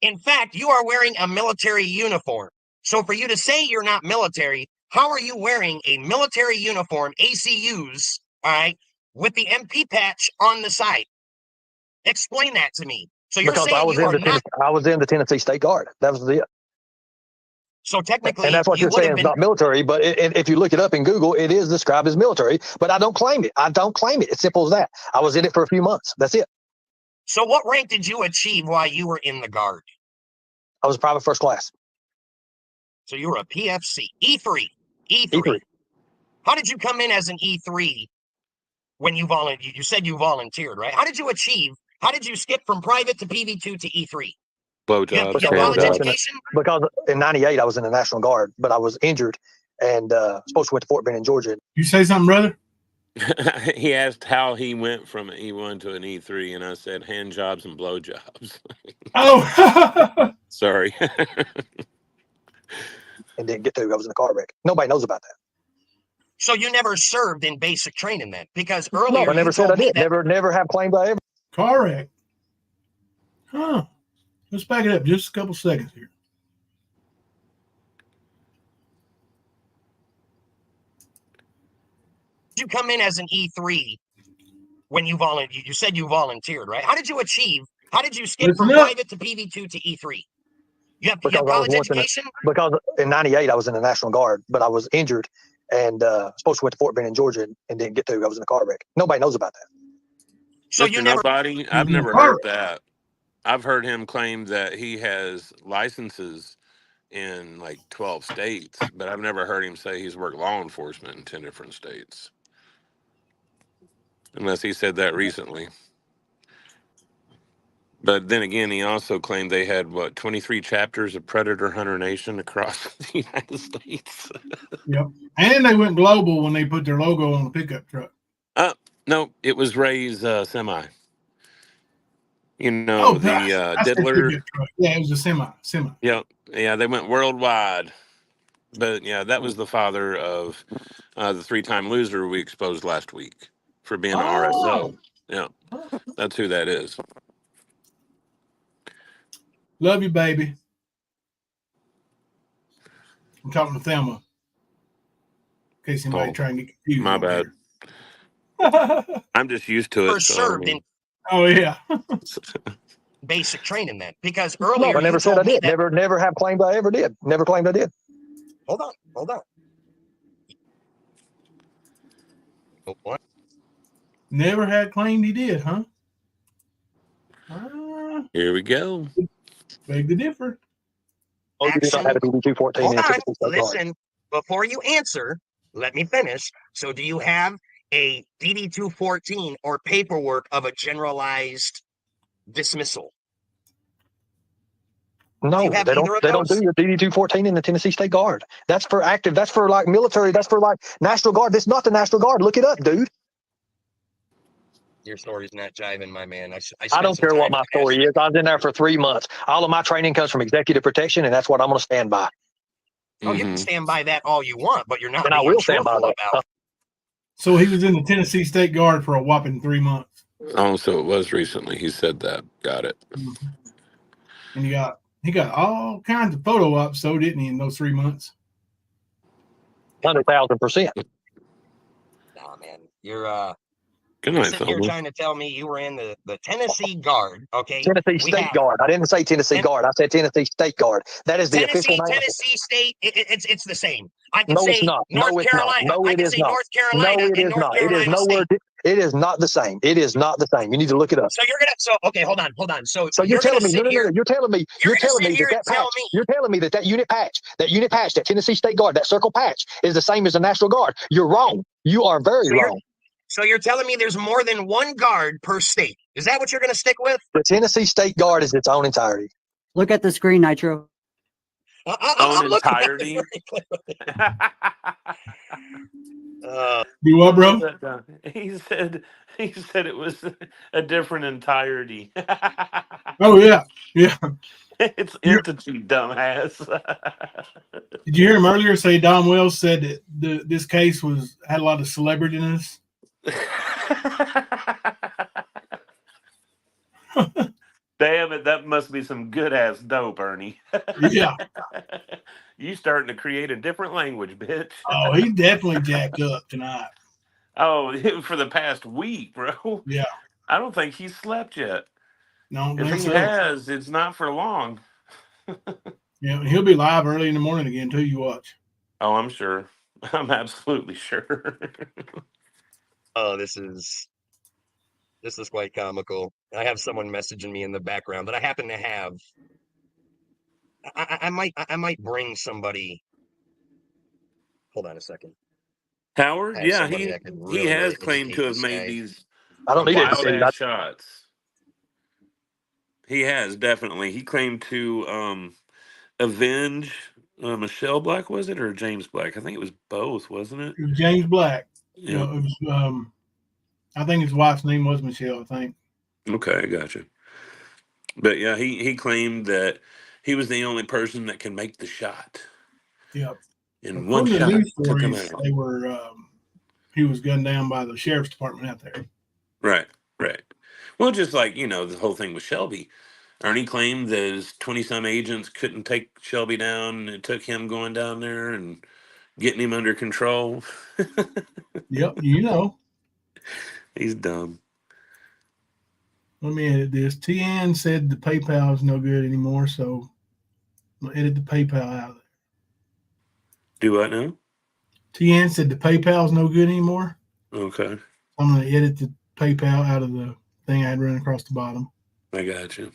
in fact, you are wearing a military uniform. So for you to say you're not military, how are you wearing a military uniform, ACUs, all right, with the MP patch on the side? Explain that to me. So you're Because saying I was you in are the not. I was in the Tennessee State Guard. That was it. So technically, And that's what you you're would saying have is been. not military, but if you look it up in Google, it is described as military, but I don't claim it. I don't claim it. It's simple as that. I was in it for a few months. That's it. So what rank did you achieve while you were in the Guard? I was private first class. So you were a PFC. E3. E3. E3. How did you come in as an E3 when you volunteered? You said you volunteered, right? How did you skip from private to PV2 to E3? Blowjobs, You have college education? Because in '98 I was in the National Guard, but I was injured and supposed to went to Fort Benning, Georgia. You say something, brother? He asked how he went from an E1 to an E3, and I said hand jobs and blowjobs. Oh, sorry. And didn't get to. I was in a car wreck. Nobody knows about that. So you never served in basic training then? Because earlier No, I never you said I told me did. that. Never have claimed I ever. car wreck. Huh. Let's back it up just a couple seconds here. You come in as an E3 when you volunteered. You said you volunteered, right? How did you skip Listen from up. private to PV2 to E3? You have college education? Because in '98 I was in the National Guard, but I was injured and supposed to went to Fort Benning, Georgia, and didn't get to. I was in a car wreck. Nobody knows about that. So Mr. Nobody, I've never heard that. I've heard him claim that he has licenses in like 12 states, but I've never heard him say he's worked law enforcement in 10 different states. Unless he said that recently. But then again, he also claimed they had, 23 chapters of Predator Hunter Nation across the United States. Yep. And they went global when they put their logo on the pickup truck. No, it was Ray's semi. You know, the diddler. Yeah, it was a semi. Yeah, they went worldwide. But yeah, that was the father of the 3-time loser we exposed last week for being an RSO. Yeah, that's who that is. Love you, baby. I'm talking to Thelma. In case anybody trying to get confused. My bad. I'm just used to it. So, served in oh yeah. basic training then? Because No, earlier I never you said I told me did. that. Never have claimed I ever did. Never claimed I did. Hold on. Oh, what? Never had claimed he did, huh? Here we go. Beg to differ. Oh, you did not have a BB-214. Hold on. Listen, before you answer, let me finish. So do you have a DD-214 or paperwork of a generalized dismissal? No, they don't do your DD-214 in the Tennessee State Guard. That's for active. That's for like military. That's for like National Guard. That's not the National Guard. Look it up, dude. Your story's not jiving, my man. I don't care what my story is. I was in there for 3 months. All of my training comes from executive protection, and that's what I'm going to stand by. Oh, you can stand by that all you want, but you're not And I being will stand by truthful that. about. So he was in the Tennessee State Guard for a whopping 3 months. Oh, so it was recently. He said that. Got it. And he got all kinds of photo ops, so didn't he, in those 3 months? 100,000%. Nah, man, you're Good you're night, sitting here Thelma. trying to tell me you were in the Tennessee Guard, okay? Tennessee State Guard. I didn't say Tennessee Guard. I said Tennessee State Guard. That is the official name. Tennessee State. It's the same. I can No, say it's not. North No, it's Carolina. not. No, I it can is say not. North Carolina. No, it and is North not. It is Carolina nowhere. State. It is not the same. It is not the same. You need to look it up. So you're gonna. So okay, hold on. So So you're telling me, no, you're telling me, you're telling me that patch, you're telling me that unit patch, that Tennessee State Guard, that circle patch is the same as the National Guard. You're wrong. You are very wrong. So you're telling me there's more than one guard per state. Is that what you're gonna stick with? The Tennessee State Guard is its own entirety. Look at the screen, Nitro. I'm looking at entirety. You what, bro? He said it was a different entirety. Oh yeah. It's entity, dumbass. Did you hear him earlier say Don Wells said that this case had a lot of celebrityness? Damn it, that must be some good ass dope, Ernie. Yeah. You starting to create a different language, bitch. Oh, he definitely jacked up tonight. Oh, for the past week, bro. Yeah. I don't think he's slept yet. No, If think he so. has, it's not for long. Yeah, he'll be live early in the morning again too. You watch. Oh, I'm sure. I'm absolutely sure. Oh, this is quite comical. I have someone messaging me in the background that I happen to have. I might bring somebody. Hold on a second. I Howard, have yeah, somebody that could he really, has really claimed to educate have this made guy. these I don't need to wild educate. ass shots. He has definitely. He claimed to avenge Michelle Black, was it, or James Black? I think it was both, wasn't it? It was James Black. Yeah. It was, I think his wife's name was Michelle. I think. Okay, I gotcha. But yeah, he claimed that he was the only person that can make the shot. Yeah. In one According to shot, news took him stories, out. they were. He was gunned down by the sheriff's department out there. Right, right. Well, just like, the whole thing with Shelby. Ernie claimed that his 20-some agents couldn't take Shelby down, and it took him going down there and getting him under control. Yep, you know. He's dumb. Let me edit this. TN said the PayPal is no good anymore, so I'm gonna edit the PayPal out of it. Do what now? TN said the PayPal is no good anymore. Okay, I'm gonna edit the PayPal out of the thing I had run across the bottom. I got you.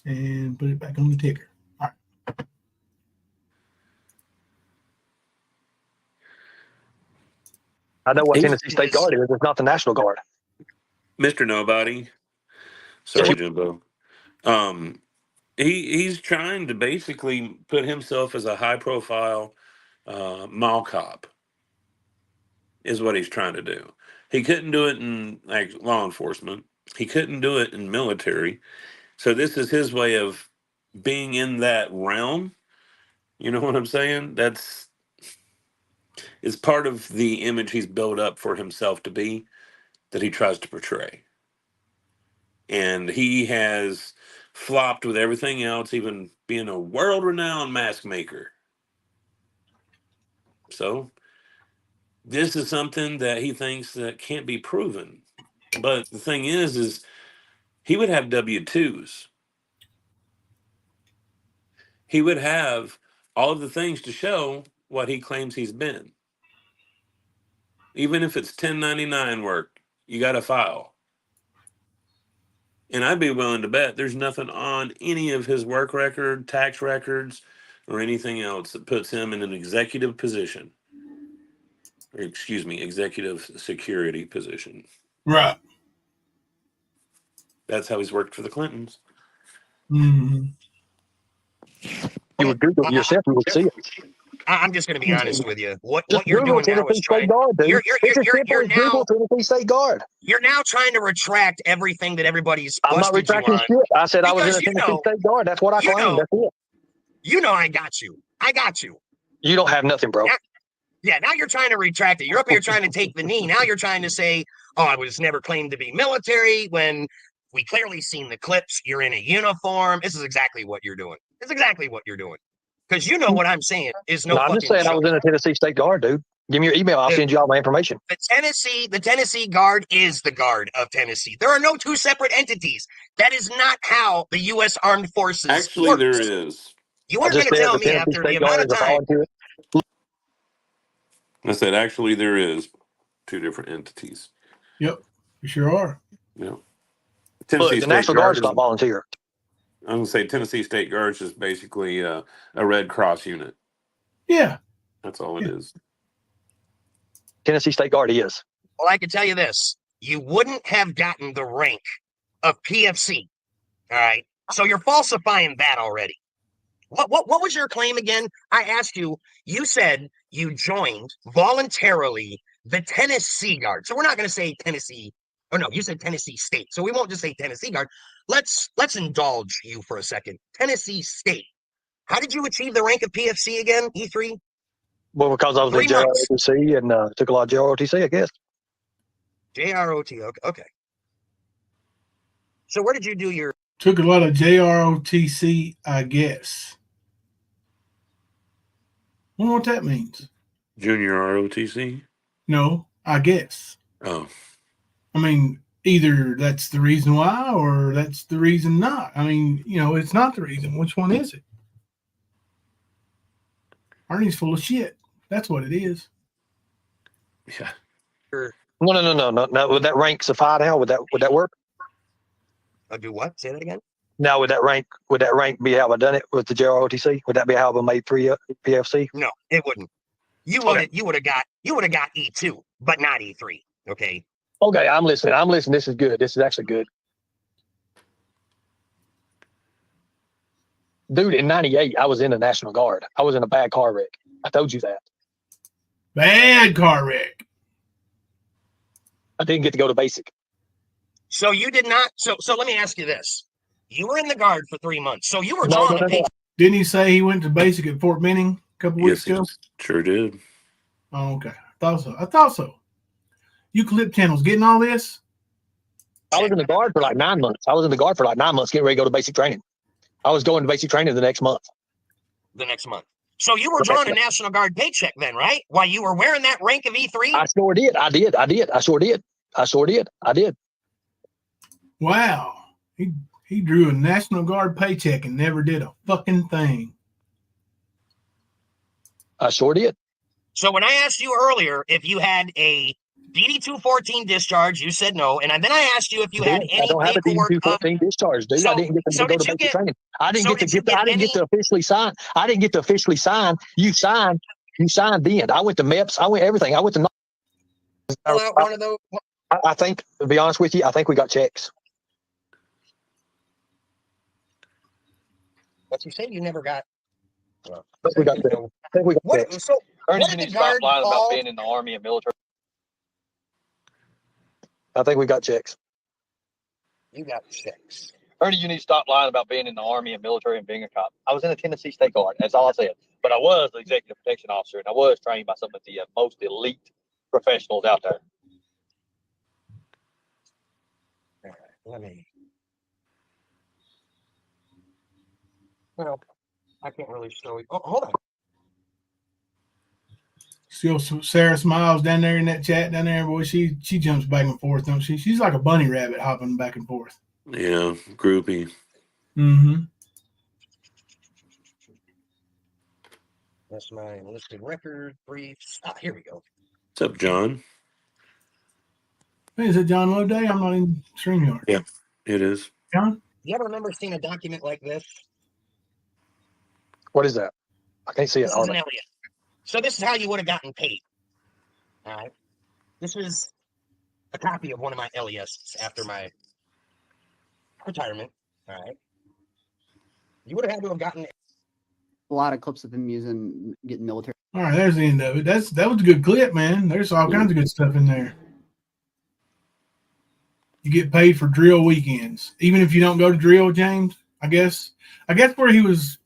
And put it back on the ticker. All right. I know what Tennessee State Guard is. It's not the National Guard. Mr. Nobody. Sorry, Jimbo. He's trying to basically put himself as a high profile mall cop is what he's trying to do. He couldn't do it in like law enforcement. He couldn't do it in military. So this is his way of being in that realm. You know what I'm saying? It's part of the image he's built up for himself to be that he tries to portray. And he has flopped with everything else, even being a world-renowned mask maker. So this is something that he thinks that can't be proven. But the thing is he would have W-2s. He would have all of the things to show what he claims he's been. Even if it's 1099 work, you got to file. And I'd be willing to bet there's nothing on any of his work record, tax records, or anything else that puts him in an executive position. Or excuse me, executive security position. Right. That's how he's worked for the Clintons. Mm-hmm. You would Google it yourself, you would see it. I'm just going to be honest with you. What Just you're Google doing now is Tennessee State trying. Guard, dude. You're It's as simple you're as now Google Tennessee State Guard. you're now trying to retract everything that everybody's I'm not busted you retracting on. shit. I said I was in Because a Tennessee State Guard. That's what I claimed. That's it. You know I got you. I got you. You don't have nothing, bro. Now you're trying to retract it. You're up here trying to take the knee. Now you're trying to say, oh, I was never claimed to be military when we clearly seen the clips. You're in a uniform. This is exactly what you're doing. It's exactly what you're doing. Because you know what I'm saying is no I'm fucking just saying I joke. was in a Tennessee State Guard, dude. Give me your email. I'll send you all my information. The Tennessee Guard is the Guard of Tennessee. There are no two separate entities. That is not how the U.S. Armed Forces Actually, works. there is. You aren't going to tell me after the amount of time. I said, actually, there is two different entities. Yep, you sure are. Yeah. Look, the National Guard's not volunteer. I'm going to say Tennessee State Guard is just basically a Red Cross unit. Yeah. That's all it is. Tennessee State Guard is. Well, I can tell you this. You wouldn't have gotten the rank of PFC. All right. So you're falsifying that already. What was your claim again? I asked you, you said you joined voluntarily the Tennessee Guard. So we're not going to say Tennessee. Oh no, you said Tennessee State. So we won't just say Tennessee Guard. Let's indulge you for a second. Tennessee State. How did you achieve the rank of PFC again, E3? Well, because I was in JROTC and took a lot of JROTC, I guess. JROT, okay. So where did you do your Took a lot of JROTC, I guess. I wonder what that means. Junior ROTC? No, I guess. Oh. I mean, either that's the reason why or that's the reason not. I mean, it's not the reason. Which one is it? Ernie's full of shit. That's what it is. Yeah. No. Would that rank suffice now? Would that work? Do what? Say that again. Now, would that rank be how I done it with the JROTC? Would that be how I made 3 PFC? No, it wouldn't. You would have got E2, but not E3. Okay. Okay, I'm listening. This is good. This is actually good. Dude, in '98, I was in the National Guard. I was in a bad car wreck. I told you that. Bad car wreck. I didn't get to go to basic. So you did not. So let me ask you this: you were in the Guard for 3 months, so you were drawing a paycheck. Didn't he say he went to basic at Fort Benning a couple weeks ago? Sure did. Oh, okay. I thought so. Eucalypt channels getting all this? I was in the Guard for like 9 months. Getting ready to go to basic training. I was going to basic training the next month. So you were drawing a National Guard paycheck then, right? While you were wearing that rank of E3? I sure did. I did. Wow. He drew a National Guard paycheck and never did a fucking thing. I sure did. So when I asked you earlier if you had a DD-214 discharge, you said no. And then I asked you if you had any I don't have a DD-214 discharge, dude. I didn't get to go to basic training. I didn't get to officially sign. You signed then. I went to MEPS. I went everything. I went to one of those. I think, to be honest with you, I think we got checks. But you said you never got. I think we got checks. So Ernie, you need to stop lying about being in the Army and military. I think we got checks. You got checks. Ernie, you need to stop lying about being in the Army and military and being a cop. I was in the Tennessee State Guard. That's all I said. But I was the executive protection officer, and I was trained by some of the most elite professionals out there. All right, let me. Well, I can't really show you. Oh, hold on. Still Sarah Smiles down there in that chat down there, boy. She jumps back and forth, don't she? She's like a bunny rabbit hopping back and forth. Yeah, groupie. Mm-hmm. That's my listed record briefs. Here we go. What's up, John? Hey, is it John Loveday? I'm not in StreamYard. Yeah, it is. John? You ever remember seeing a document like this? What is that? I can't see it. This is an Elliot. So this is how you would have gotten paid. All right. This is a copy of one of my LESs after my retirement. All right. You would have had to have gotten a lot of clips of him getting military. All right, there's the end of it. That was a good clip, man. There's all kinds of good stuff in there. You get paid for drill weekends, even if you don't go to drill, James. I guess where he was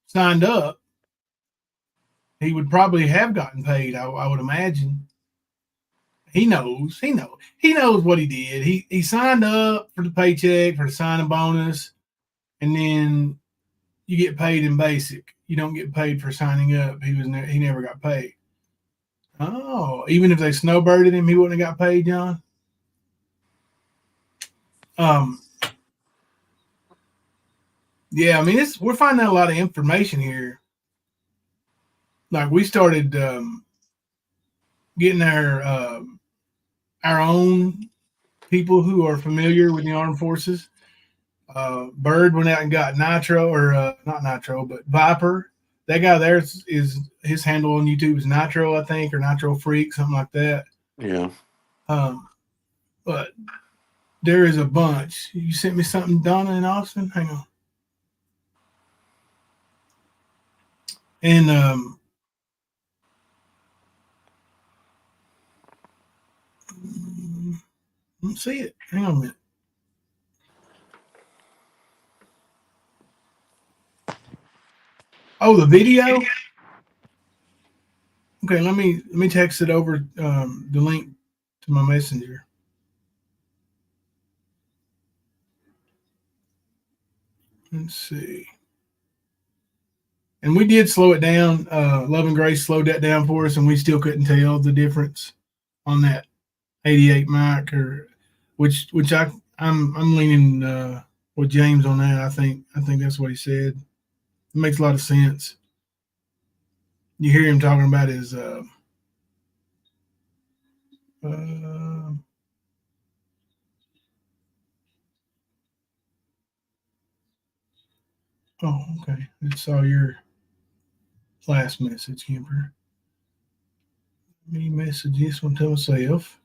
signed up, he would probably have gotten paid. I would imagine. He knows what he did. He signed up for the paycheck, for the signing bonus, and then you get paid in basic. You don't get paid for signing up. He never got paid. Oh, even if they snowbirded him, he wouldn't have got paid, John. Yeah, I mean, we're finding out a lot of information here. Like we started getting our own people who are familiar with the armed forces. Bird went out and got Nitro, or not Nitro, but Viper. That guy there is his handle on YouTube is Nitro, I think, or Nitro Freak, something like that. Yeah. But there is a bunch. You sent me something, Donna in Austin. Hang on. And I don't see it. Hang on a minute. Oh, the video? Okay, let me text it over the link to my messenger. Let's see. And we did slow it down. Love and Grace slowed that down for us, and we still couldn't tell the difference on that 88 mic, or which I'm leaning with James on that. I think that's what he said. It makes a lot of sense. You hear him talking about his oh, okay. I saw your last message, Kemper. Let me message this one to myself.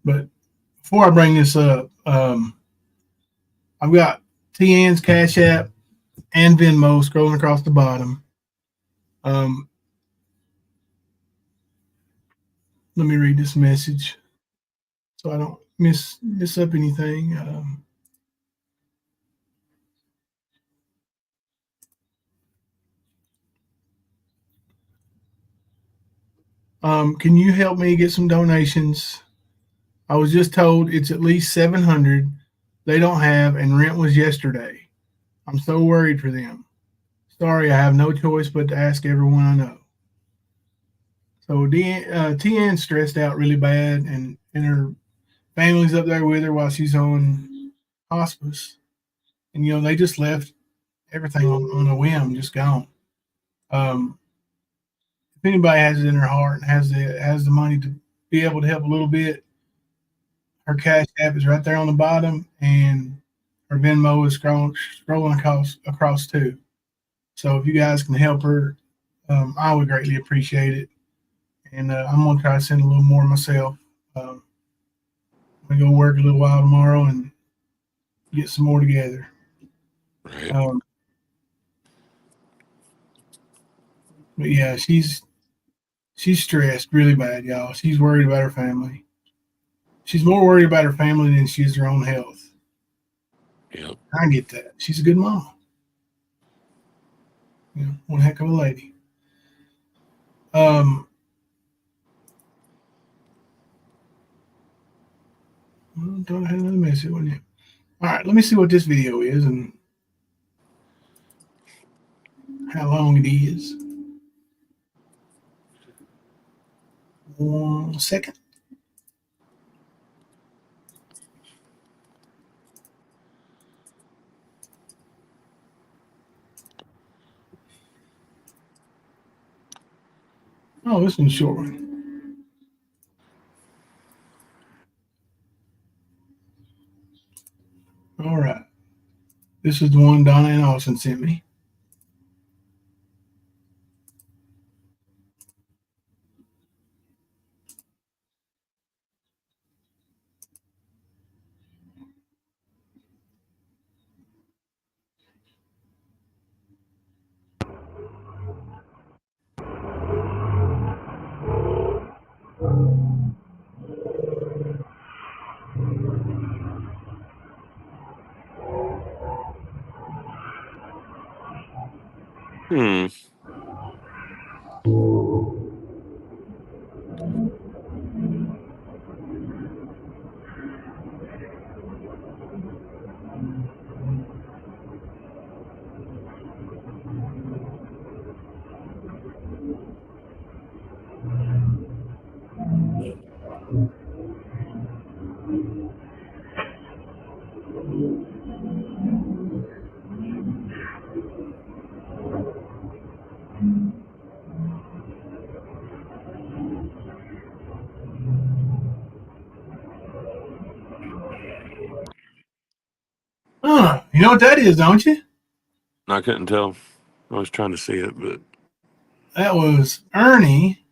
But before I bring this up, I've got TN's Cash App and Venmo scrolling across the bottom. Let me read this message so I don't miss up anything. Can you help me get some donations? I was just told it's at least 700 they don't have, and rent was yesterday. I'm so worried for them. Sorry, I have no choice but to ask everyone I know. So TN's stressed out really bad, and her family's up there with her while she's on hospice. And, they just left everything on a whim, just gone. If anybody has it in their heart and has the money to be able to help a little bit, her Cash App is right there on the bottom, and her Venmo is scrolling across too. So if you guys can help her, I would greatly appreciate it. And I'm going to try to send a little more myself. I'm going to go work a little while tomorrow and get some more together. Right. But yeah, she's stressed really bad, y'all. She's worried about her family. She's more worried about her family than she is her own health. Yep. I get that. She's a good mom. One heck of a lady. Don't have another message, wouldn't you? All right, let me see what this video is and how long it is. 1 second. Oh, this one's a short one. All right. This is the one Donna and Austin sent me. Hmm. You know what that is, don't you? I couldn't tell. I was trying to see it, but that was Ernie.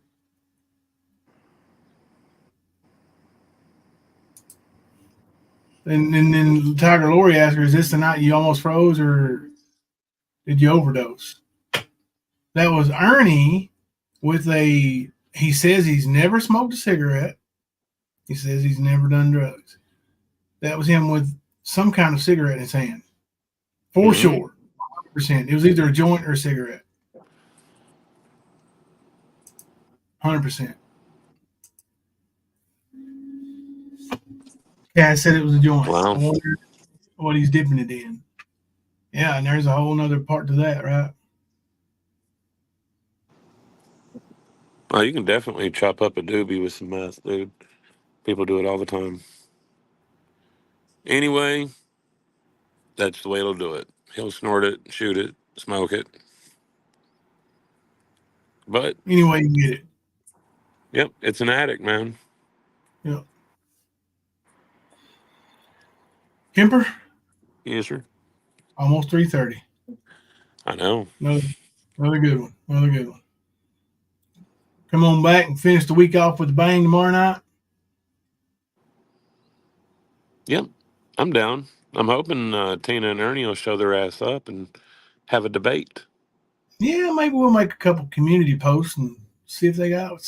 And then Tiger Lori asked her, "Is this the night you almost froze, or did you overdose?" That was Ernie with he says he's never smoked a cigarette. He says he's never done drugs. That was him with some kind of cigarette in his hand. For sure. 100%. It was either a joint or a cigarette. 100%. Yeah, I said it was a joint. Wow. what he's dipping it in. Yeah, and there's a whole nother part to that, right? Oh, you can definitely chop up a doobie with some meth, dude. People do it all the time. Anyway, that's the way he'll do it. He'll snort it, shoot it, smoke it. But anyway, you get it. Yep, it's an addict, man. Yep. Kemper? Yes, sir. Almost 3:30. I know. Another good one. Another good one. Come on back and finish the week off with a bang tomorrow night. Yep, I'm down. I'm hoping Tina and Ernie will show their ass up and have a debate. Yeah, maybe we'll make a couple community posts and see if they want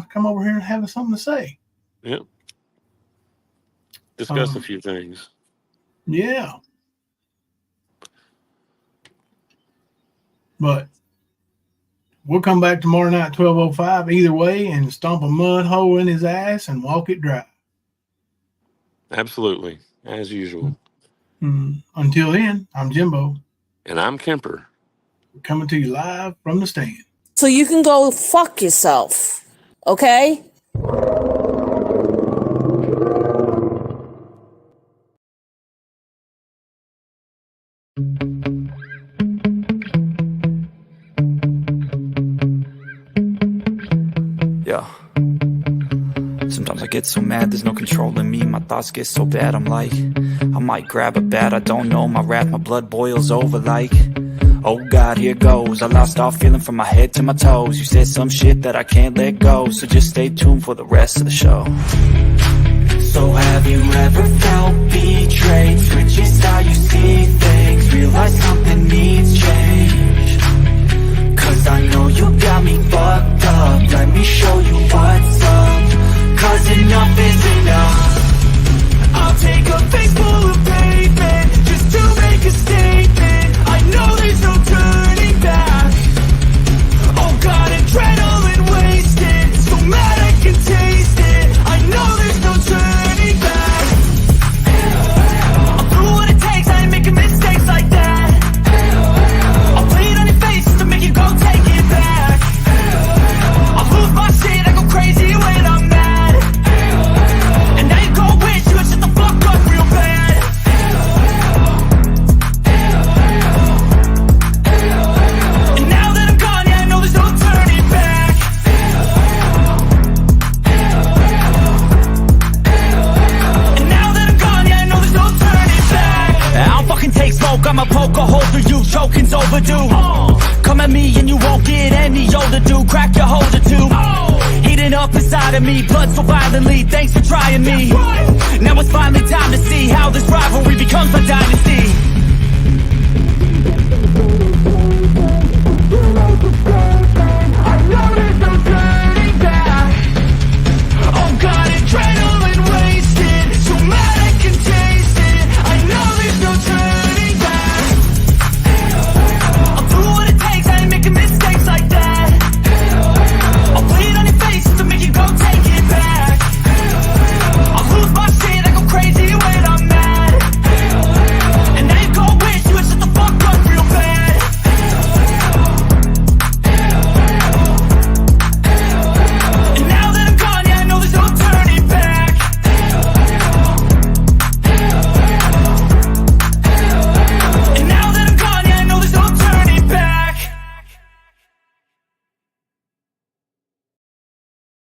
to come over here and have something to say. Yep. Discuss a few things. Yeah. But we'll come back tomorrow night, 12:05, either way, and stomp a mud hole in his ass and walk it dry. Absolutely, as usual. Until then, I'm Jimbo. And I'm Kemper. Coming to you live from the stand. So you can go fuck yourself, okay? Yeah. Sometimes I get so mad, there's no controlling me. My thoughts get so bad, I'm like, I might grab a bat, I don't know. My wrath, my blood boils over like, oh God, here goes. I lost all feeling from my head to my toes. You said some shit that I can't let go, so just stay tuned for the rest of the show. So have you ever felt betrayed? Switches how you see things, realize something needs change. Cause I know you got me fucked up, let me show you what's up. Cause enough is enough. I'll take a face full of pavement just to make a statement. I know there's no turning back. Oh God, adrenaline wasted, so mad I can taste it. I know there's no turning back. I'll do what it takes, I ain't making mistakes like that. I'll play it on your face just to make you go take it back. I'll lose my shit, I go crazy when I'm mad. And now you go wish you would shut the fuck up real bad. And now that I'm gone, yeah, I know there's no turning back. And now that I'm gone, yeah, I know there's no turning back. I don't fucking take smoke, I'ma poke a hole through you, choking's overdue. Come at me and you won't get any older, dude. Crack your holder too. Heating up inside of me, blood so violently. Thanks for trying me. Now it's finally time to see how this rivalry becomes a dynasty.